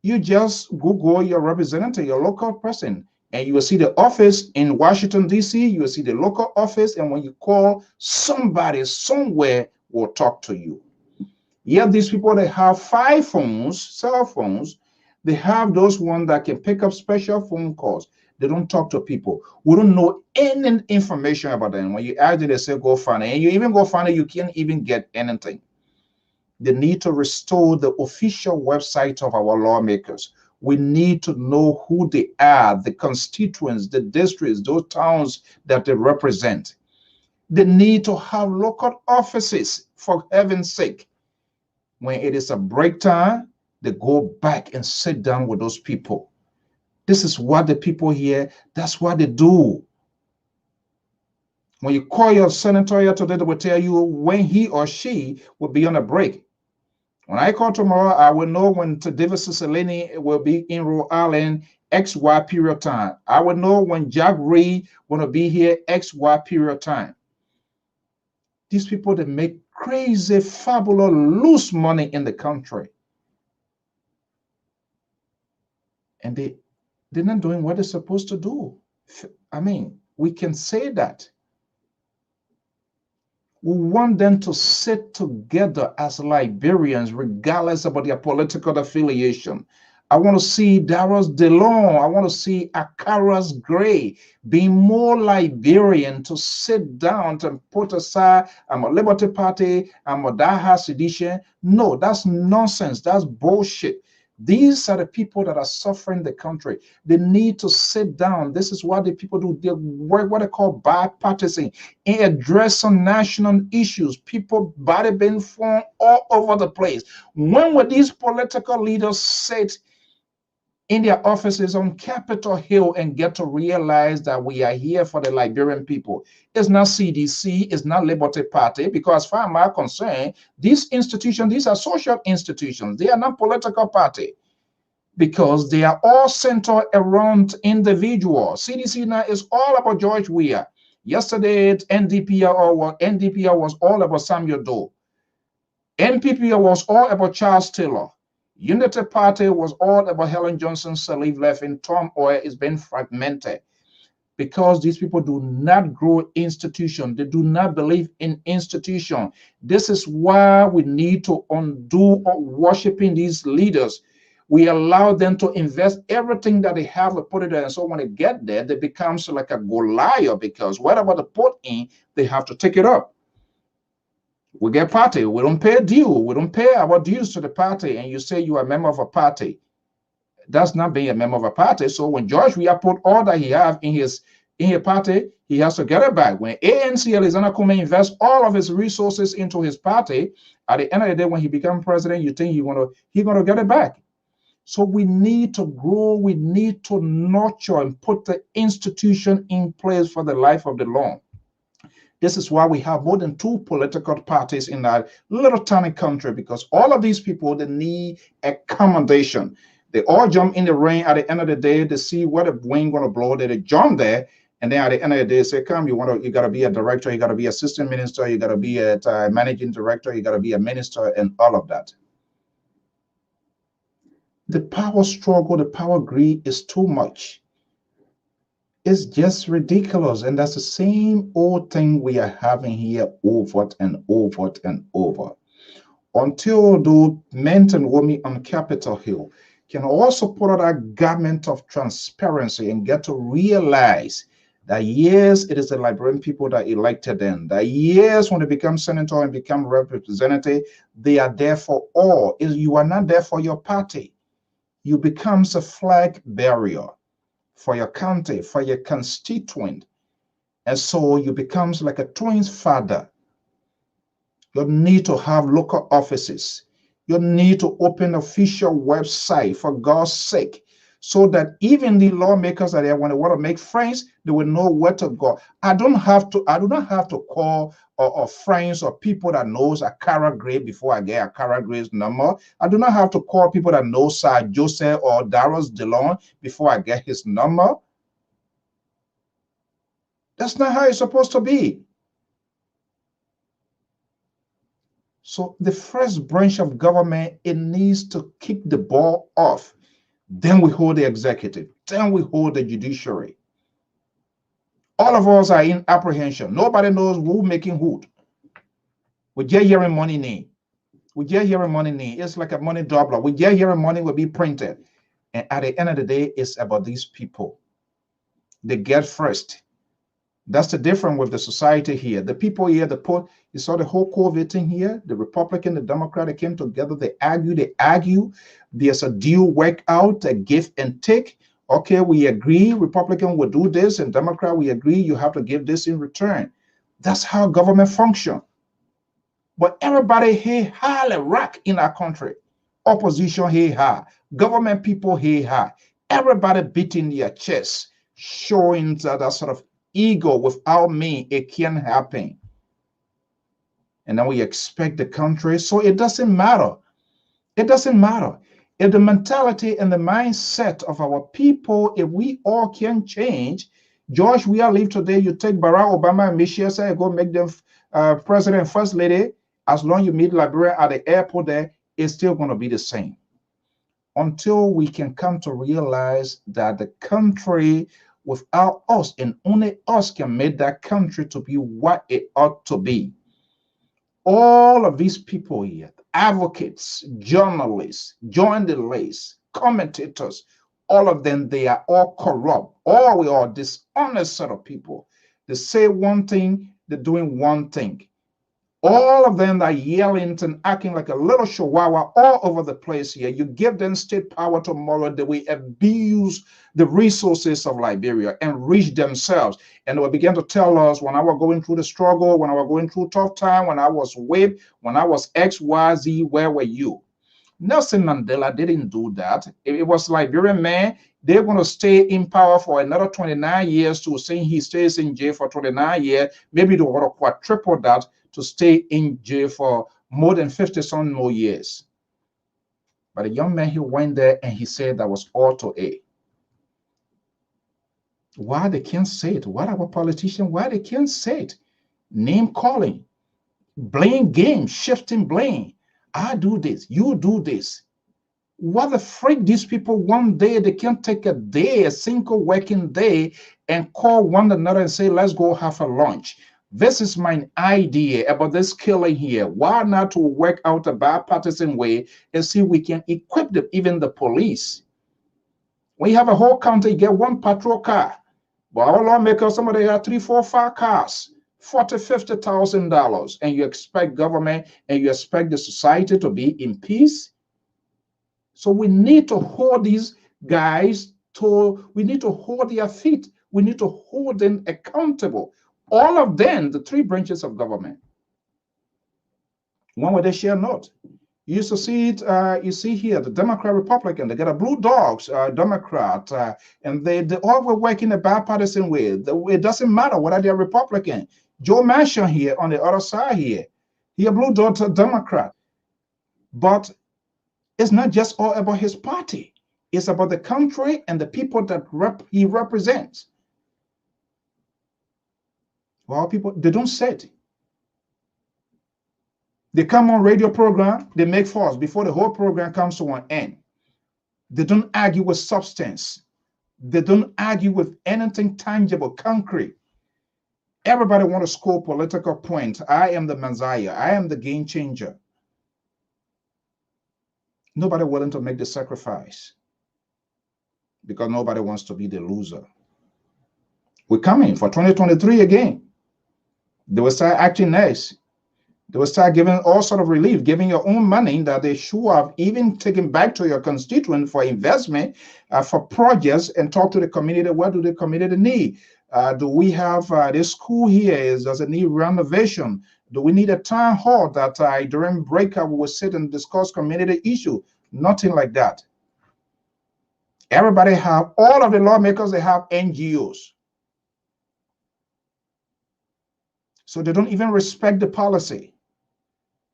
Speaker 1: you just Google your representative, your local person, and you will see the office in Washington, D.C., you will see the local office, and when you call, somebody somewhere will talk to you. Yet these people, they have 5 phones, cell phones. They have those ones that can pick up special phone calls. They don't talk to people. We don't know any information about them. When you ask them, they say, go find it. And you even go find it, you can't even get anything. They need to restore the official website of our lawmakers. We need to know who they are, the constituents, the districts, those towns that they represent. They need to have local offices, for heaven's sake. When it is a break time, they go back and sit down with those people. This is what the people here, that's what they do. When you call your senator here today, they will tell you when he or she will be on a break. When I call tomorrow, I will know when David Cicilline will be in Rhode Island, XY period of time. I will know when Jack Reed will be here, XY period of time. These people, they make crazy, fabulous, loose money in the country. And they're not doing what they're supposed to do. I mean, we can say that. We want them to sit together as Liberians, regardless of their political affiliation. I want to see Darius DeLong. I want to see Akaras Gray being more Liberian, to sit down and put aside, I'm a Liberty Party, I'm a Daha Sedition. No, that's nonsense. That's bullshit. These are the people that are suffering the country. They need to sit down. This is what the people do. They work what they call bipartisan and address some national issues. People body being formed all over the place. When will these political leaders sit in their offices on Capitol Hill and get to realize that we are here for the Liberian people? It's not CDC, it's not Liberty Party, because as far as I'm concerned, these institutions, these are social institutions. They are not political party. because they are all centered around individuals. CDC now is all about George Weah. Yesterday, NDPR was all about Samuel Doe. NPP was all about Charles Taylor. Unity Party was all about Helen Johnson Sirleaf left in turmoil. Is being fragmented because these people do not grow institution. They do not believe in institution. This is why we need to undo worshiping these leaders. We allow them to invest everything that they have to put it in. And so when they get there, they become like a Goliath because whatever they put in, they have to take it up. We get party. We don't pay due. We don't pay our dues to the party. And you say you are a member of a party. That's not being a member of a party. So when George Weah put all that he have in his party, he has to get it back. When ANC Alexander Kume invests all of his resources into his party, at the end of the day, when he becomes president, you think he's gonna get it back. So we need to grow. We need to nurture and put the institution in place for the life of the long. This is why we have more than 2 political parties in that little tiny country, because all of these people, they need accommodation. They all jump in the ring. At the end of the day, they see where the wind going to blow. They jump there, and then at the end of the day, say, "Come, you got to be a director. You got to be assistant minister. You got to be a managing director. You got to be a minister, and all of that." The power struggle, the power greed is too much. It's just ridiculous. And that's the same old thing we are having here over and over and over. Until the men and women on Capitol Hill can also put out a garment of transparency and get to realize that yes, it is the Liberian people that elected them. That yes, when they become senator and become representative, they are there for all. You are not there for your party. You become a flag bearer for your county, for your constituent. And so you become like a twins father. You need to have local offices. You need to open official website for God's sake, so that even the lawmakers that they want to make friends, they will know where to go. I do not have to call friends or people that knows a Cara Gray before I get a Cara Gray's number. I do not have to call people that know Sir Joseph or Darius DeLon before I get his number. That's not how it's supposed to be. So the first branch of government, it needs to kick the ball off. Then we hold the executive. Then we hold the judiciary. All of us are in apprehension. Nobody knows who making who. We just hearing money name. We just hearing money name. It's like a money doubler. We just hearing money will be printed. And at the end of the day, it's about these people. They get first. That's the difference with the society here. The people here, you saw the whole COVID thing here, the Republican, the Democrat, they came together, they argue. There's a deal work out, a give and take. Okay, we agree, Republican will do this, and Democrat, we agree, you have to give this in return. That's how government function. But everybody hey ha rock in our country. Opposition hey ha, government people hey ha. Everybody beating their chest, showing that sort of ego. Without me, it can't happen. And then we expect the country. So it doesn't matter. It doesn't matter. If the mentality and the mindset of our people, if we all can change, George Weah leave today, you take Barack Obama and Michelle, say, go make them president and first lady. As long as you meet Liberia at the airport there, it's still going to be the same. Until we can come to realize that the country without us, and only us can make that country to be what it ought to be. All of these people here, advocates, journalists, journalists, commentators, all of them, they are all corrupt. All we are dishonest set of people. They say one thing, they're doing one thing. All of them are yelling and acting like a little chihuahua all over the place here. You give them state power tomorrow, they will abuse the resources of Liberia and reach themselves. And they will begin to tell us, when I was going through the struggle, when I was going through tough time, when I was whipped, when I was X, Y, Z, where were you? Nelson Mandela didn't do that. It was Liberian man. They're going to stay in power for another 29 years to say he stays in jail for 29 years. Maybe they want to quadruple that to stay in jail for more than 50 some more years. But a young man, he went there and he said that was auto A. Why they can't say it? What our politicians, why they can't say it? Name calling, blame game, shifting blame. I do this, you do this. What the freak these people one day, they can't take a day, a single working day, and call one another and say, let's go have a lunch. This is my idea about this killing here. Why not to work out a bipartisan way and see we can equip them, even the police. When you have a whole county, you get one patrol car. But our lawmakers, somebody have 3, 4, 5 cars, $40,000, $50,000, and you expect government and you expect the society to be in peace. So we need to hold these guys we need to hold their feet. We need to hold them accountable. All of them, the 3 branches of government. One where they share not. You used to see it, you see here, the Democrat, Republican, they got a blue dogs, Democrat, and they all were working a bipartisan way. It doesn't matter whether they're Republican. Joe Manchin here on the other side here, he a blue dog Democrat. But it's not just all about his party. It's about the country and the people that he represents. Well, people, they don't say it. They come on radio program, they make false before the whole program comes to an end. They don't argue with substance. They don't argue with anything tangible, concrete. Everybody want to score political points. I am the Messiah. I am the game changer. Nobody willing to make the sacrifice because nobody wants to be the loser. We're coming for 2023 again. They will start acting nice. They will start giving all sort of relief, giving your own money that they should have even taken back to your constituent for investment, for projects, and talk to the community. What do the community need? Do we have this school here? Does it need renovation? Do we need a town hall that during breakup we will sit and discuss community issue? Nothing like that. Everybody have, all of the lawmakers, they have NGOs. So they don't even respect the policy.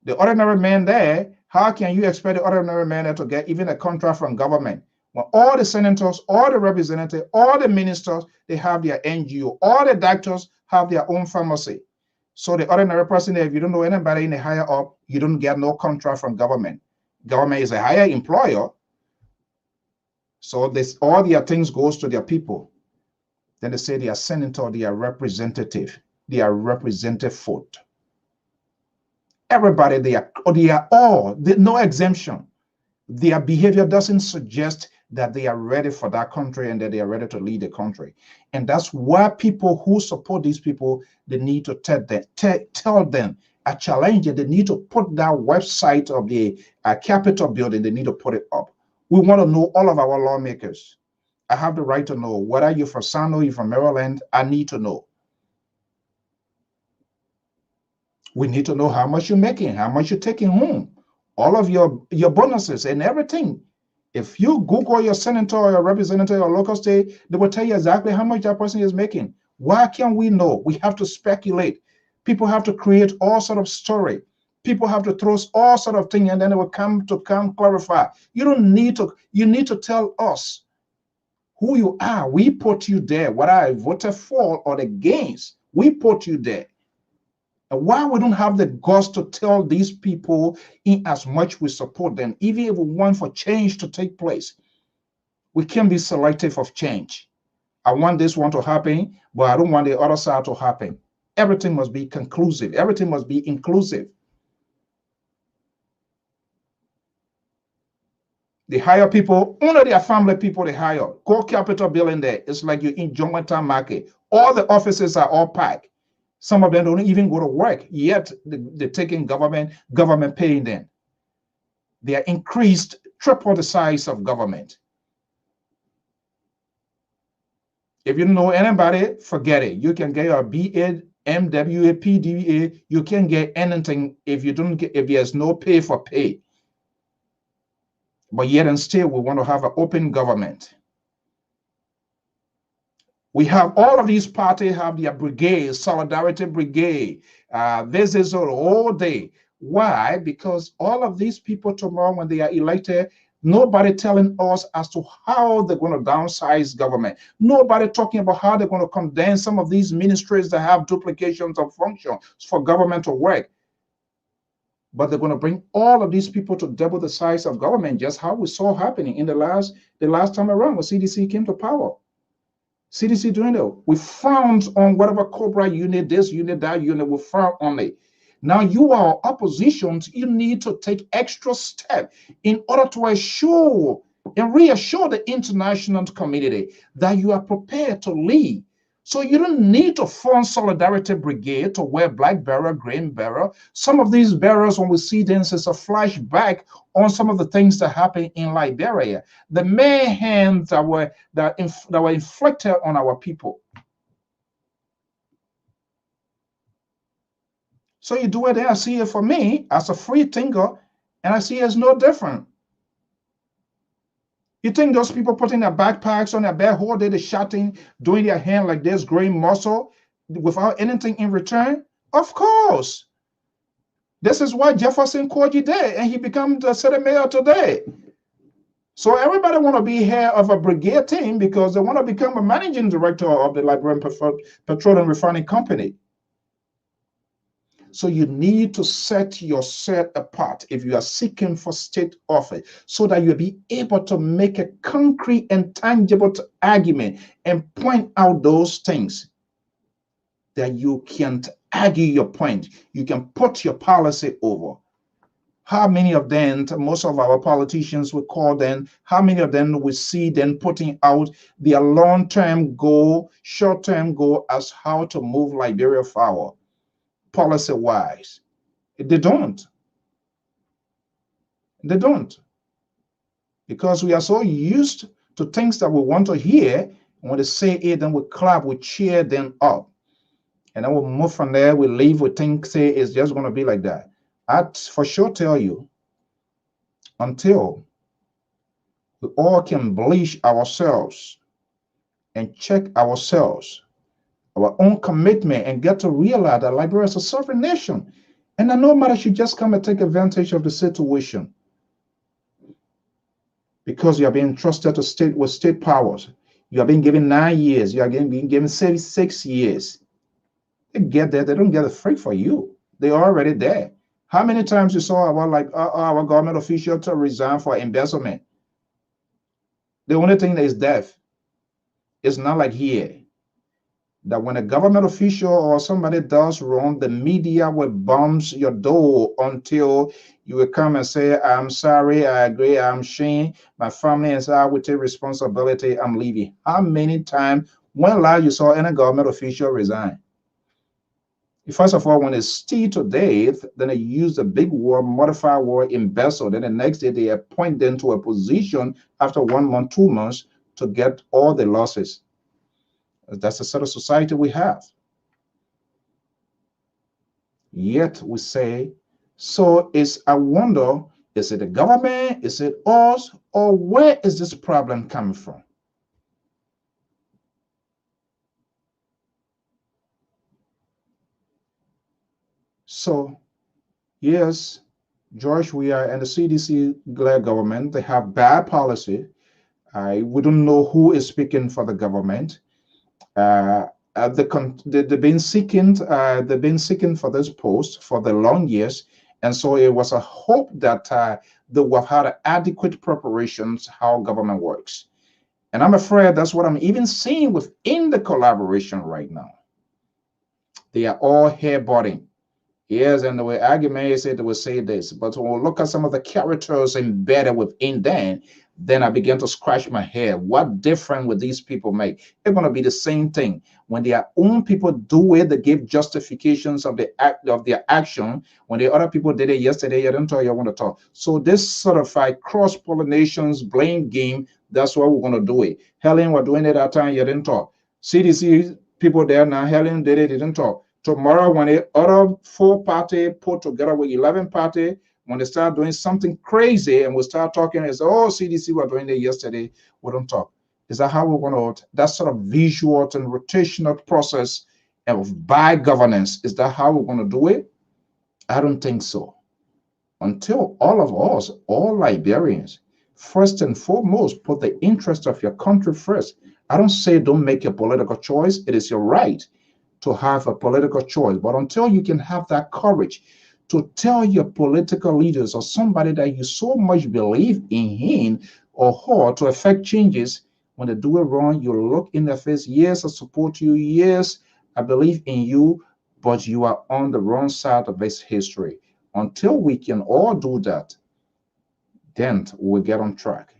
Speaker 1: The ordinary man there, how can you expect the ordinary man there to get even a contract from government? When all the senators, all the representatives, all the ministers, they have their NGO. All the doctors have their own pharmacy. So the ordinary person there, if you don't know anybody in the higher up, you don't get no contract from government. Government is a higher employer. So this, all their things goes to their people. Then they say they are senator, they are representative, they are representative vote. Everybody, they are all, no exemption. Their behavior doesn't suggest that they are ready for that country and that they are ready to lead the country. And that's why people who support these people, they need to tell them, I challenge it, they need to put that website of the Capitol building, they need to put it up. We want to know all of our lawmakers. I have the right to know, whether you're from Sano, you're from Maryland, I need to know. We need to know how much you're making, how much you're taking home, all of your bonuses and everything. If you Google your senator or your representative or local state, they will tell you exactly how much that person is making. Why can't we know? We have to speculate. People have to create all sort of story. People have to throw all sort of things, and then it will come clarify. You don't need to, you need to tell us who you are. We put you there, whether I voted for or against, we put you there. And why we don't have the guts to tell these people in as much we support them, even if we want for change to take place, we can be selective of change. I want this one to happen, but I don't want the other side to happen. Everything must be conclusive. Everything must be inclusive. They hire people, only their family people they hire. Go Capitol building there. It's like you're in Jonathan Market. All the offices are all packed. Some of them don't even go to work, yet they're taking government paying them. They are increased, triple the size of government. If you don't know anybody, forget it. You can get your BA, MWA, PDA. You can't get anything if you don't get, if there's no pay for pay. But yet and still, we want to have an open government. We have all of these parties have their brigade, Solidarity Brigade. This is all day. Why? Because all of these people tomorrow, when they are elected, Nobody telling us as to how they're going to downsize government. Nobody talking about how they're going to condense some of these ministries that have duplications of functions for government to work. But they're going to bring all of these people to double the size of government, just how we saw happening in the last time around when CDC came to power. CDC doing it. We found on whatever Cobra unit, this unit, that unit, we found on it. Now you are opposition, you need to take extra step in order to assure and reassure the international community that you are prepared to lead. So you don't need to form Solidarity Brigade to wear black bearer, green bearer. Some of these bearers, when we see them, it's a flashback on some of the things that happened in Liberia, the mayhem that were inflicted on our people. So you do it there. I see it for me as a free thinker, and I see it as no different. You think those people putting their backpacks on their back, whole day, they're shouting, doing their hand like this, growing muscle without anything in return? Of course. This is why Jefferson Koji did, and he became the city mayor today. So everybody want to be head of a brigade team because they want to become a managing director of the Liberian Petroleum Refining Company. So you need to set yourself apart if you are seeking for state office so that you'll be able to make a concrete and tangible argument and point out those things that you can't argue your point. You can put your policy over. How many of them, most of our politicians we call them, how many of them we see them putting out their long-term goal, short-term goal as how to move Liberia forward? Policy-wise, they don't. They don't. Because we are so used to things that we want to hear. When they say it, then we clap, we cheer them up. And then we'll move from there, we leave, we think, say it's just going to be like that. I'd for sure tell you, until we all can bleach ourselves and check ourselves, our own commitment, and get to realize that Liberia is a sovereign nation. And that nobody should just come and take advantage of the situation. Because you are being trusted to state with state powers. You are being given 9 years. You are being given 6 years. They get there. They don't get a free for you. They're already there. How many times you saw our government official to resign for embezzlement? The only thing that is death. It's not like here, that when a government official or somebody does wrong, the media will bomb your door until you will come and say, I'm sorry, I agree, I'm ashamed, my family and I will take responsibility, I'm leaving. How many times, when last you saw any government official resign? First of all, when it's still to death, then they use a big word, modified word, embezzle. Then the next day they appoint them to a position after 1 month, 2 months to get all the losses. That's the sort of society we have. Yet we say, so I wonder, is it the government? Is it us? Or where is this problem coming from? So, yes, George, we are in the CDC government. They have bad policy. We don't know who is speaking for the government. They've been seeking for this post for the long years, and so it was a hope that they will have had adequate preparations how government works. And I'm afraid that's what I'm even seeing within the collaboration right now. They are all hair-butting. Yes, and the way argument is it will say this, but when we look at some of the characters embedded within them, then I began to scratch my head. What difference would these people make? It's going to be the same thing. When their own people do it, they give justifications of their action. When the other people did it yesterday, you don't talk, you want to talk. So this sort of cross-pollinations, blame game, that's what we're going to do it. Helen, we're doing it that time, you didn't talk. CDC people there now, Helen did it, didn't talk. Tomorrow, when the other 4 party put together with 11 party, when they start doing something crazy and we start talking, it's, oh, CDC were doing it yesterday, we don't talk. Is that how we're going to, that sort of visual and rotational process of bad governance, is that how we're going to do it? I don't think so. Until all of us, all Liberians, First and foremost, put the interest of your country first. I don't say don't make a political choice. It is your right to have a political choice. But until you can have that courage to tell your political leaders or somebody that you so much believe in him or her to affect changes, when they do it wrong, you look in their face. Yes, I support you. Yes, I believe in you, but you are on the wrong side of this history. Until we can all do that, then we'll get on track.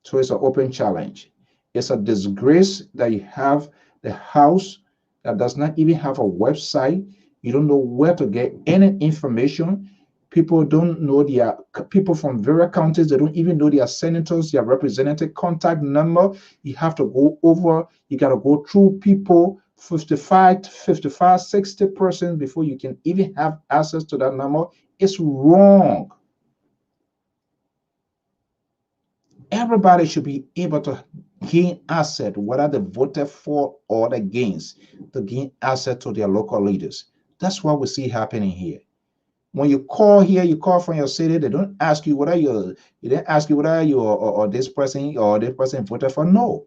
Speaker 1: So it's an open challenge. It's a disgrace that you have the house that does not even have a website. You don't know where to get any information. People don't know their people from various counties. They don't even know their senators, their representative contact number. You have to go over, you got to go through people 55, 60% before you can even have access to that number. It's wrong. Everybody should be able to gain access, whether they voted for or against, to gain access to their local leaders. That's what we see happening here. When you call here, you call from your city, they don't ask you whether you didn't ask you whether you or this person voted for. No.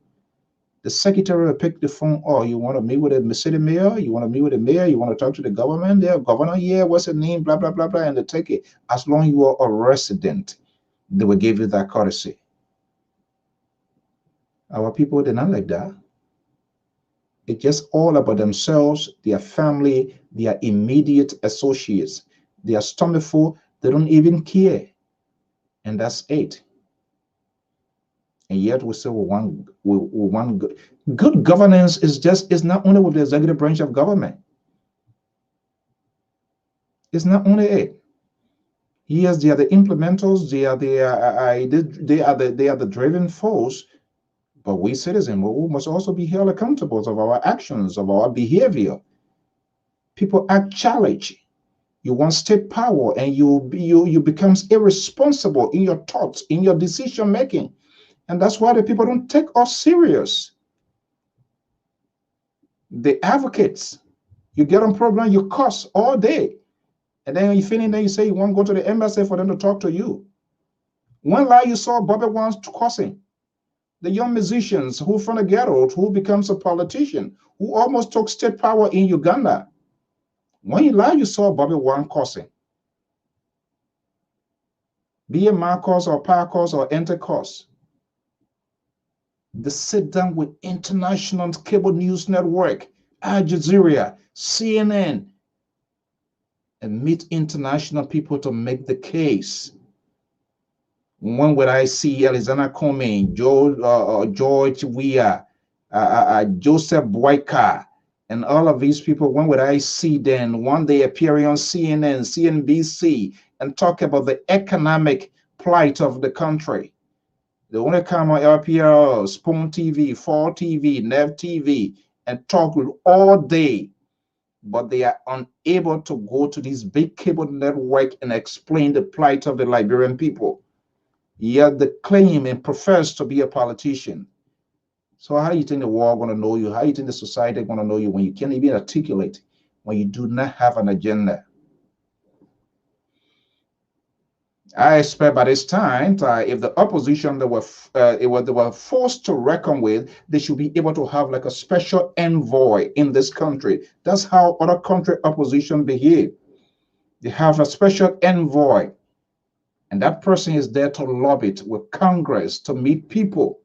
Speaker 1: The secretary will pick the phone. Oh, you want to meet with the city mayor? You want to meet with the mayor? You want to talk to the government? There, governor, yeah, what's the name? Blah, blah, blah, blah. And they take it. As long as you are a resident, they will give you that courtesy. Our people, they're not like that. It's just all about themselves, their family, their immediate associates. They are stomachful. They don't even care. And that's it. And yet we say we want good governance is not only with the executive branch of government. It's not only it. Yes, they are the implementers. They are the driving force. But we citizens, we must also be held accountable of our actions, of our behavior. People act childish. You want state power, and you becomes irresponsible in your thoughts, in your decision making, and that's why the people don't take us serious. The advocates, you get on program, you cuss all day, and then you finish, then you say you want to go to the embassy for them to talk to you. One lie you saw Bobby once cussing. The young musicians who from the ghetto, who becomes a politician, who almost took state power in Uganda. When you lie, you saw Bobby Wine cussing. Be it Marcos or Parcos or Entercos. They sit down with international cable news network, Al Jazeera, CNN, and meet international people to make the case. When would I see Alexander Comey, George Weah, Joseph Boyka, and all of these people? When would I see them one day appearing on CNN, CNBC, and talk about the economic plight of the country? They want to come on LPR, Spoon TV, Fall TV, Nev TV, and talk all day, but they are unable to go to this big cable network and explain the plight of the Liberian people. Yet they claim and profess to be a politician. So how do you think the world going to know you? How do you think the society going to know you when you can't even articulate, when you do not have an agenda? I expect by this time, if the opposition they were forced to reckon with, they should be able to have like a special envoy in this country. That's how other country opposition behave. They have a special envoy, and that person is there to lobby it with Congress to meet people.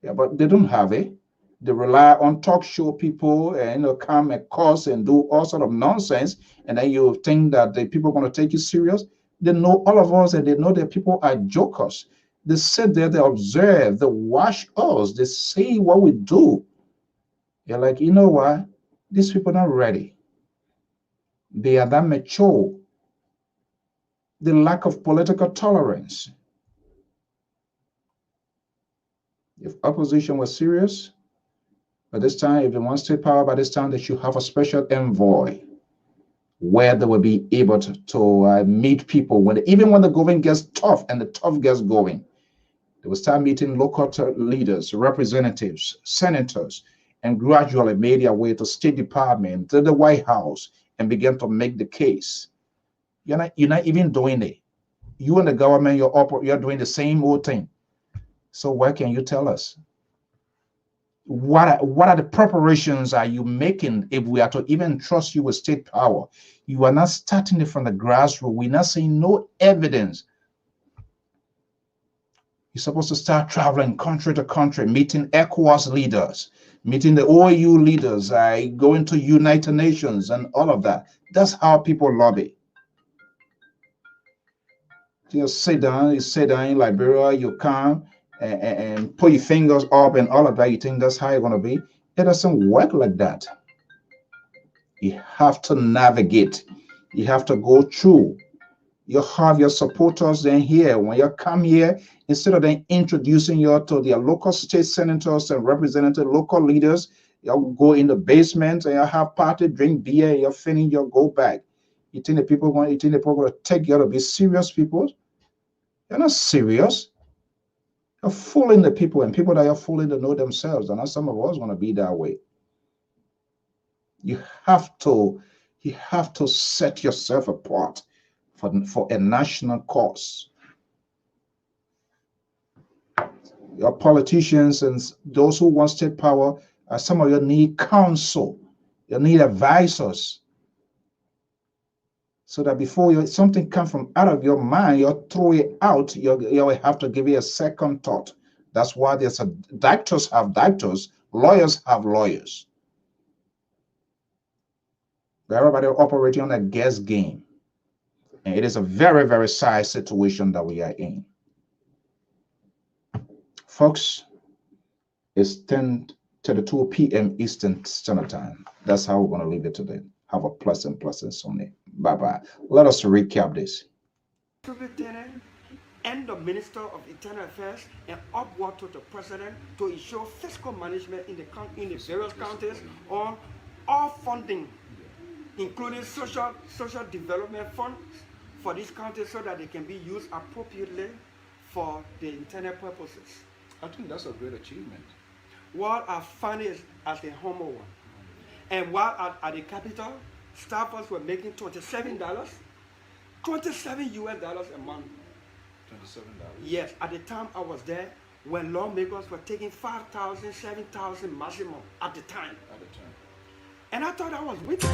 Speaker 1: Yeah, but they don't have it. They rely on talk show people and come and curse and do all sort of nonsense, and then you think that the people are going to take you serious. They know all of us, and they know that people are jokers. They sit there, they observe, they watch us, they see what we do. You're like, you know what? These people are not ready. They are that mature. The lack of political tolerance. If opposition was serious, by this time, if they want state power, by this time, they should have a special envoy where they will be able to meet people even when the going gets tough and the tough gets going. They will start meeting local leaders, representatives, senators, and gradually made their way to State Department, to the White House, and begin to make the case. You're not even doing it. You and the government, you're doing the same old thing. So what can you tell us? What are the preparations are you making if we are to even trust you with state power? You are not starting it from the grassroots. We're not seeing no evidence. You're supposed to start traveling country to country, meeting ECOWAS leaders, meeting the OAU leaders, going to United Nations and all of that. That's how people lobby. You sit down in Liberia, you come and put your fingers up and all of that. You think that's how you're going to be? It doesn't work like that. You have to navigate. You have to go through. You have your supporters then here. When you come here, instead of then introducing you to their local state senators and representative local leaders, you go in the basement and you have party, drink beer, you finish, you go back. You think the people going to take you to be serious people? You're not serious. You're fooling the people, and people that you're fooling to know themselves. And some of us want to be that way. You have to set yourself apart for a national cause. Your politicians and those who want state power, some of you need counsel. You need advisors. So that before something comes from out of your mind, you throw it out, you have to give it a second thought. That's why doctors have doctors, lawyers have lawyers. Everybody operating on a guess game. And it is a very, very sad situation that we are in. Folks, it's 10:32 p.m. Eastern Standard Time. That's how we're going to leave it today. Have a pleasant Sunday. Bye-bye. Let us recap this.
Speaker 10: Superintendent and the Minister of Internal Affairs and upward to the President to ensure fiscal management in the various counties on all funding, including social development funds for these counties so that they can be used appropriately for the internal purposes.
Speaker 1: I think that's a great achievement.
Speaker 10: While I find it as a humble one. And while at the capital, staffers were making $27 US dollars a month.
Speaker 1: $27?
Speaker 10: Yes, at the time I was there, when lawmakers were taking 5,000, 7,000 maximum at the time. And I thought I was wicked.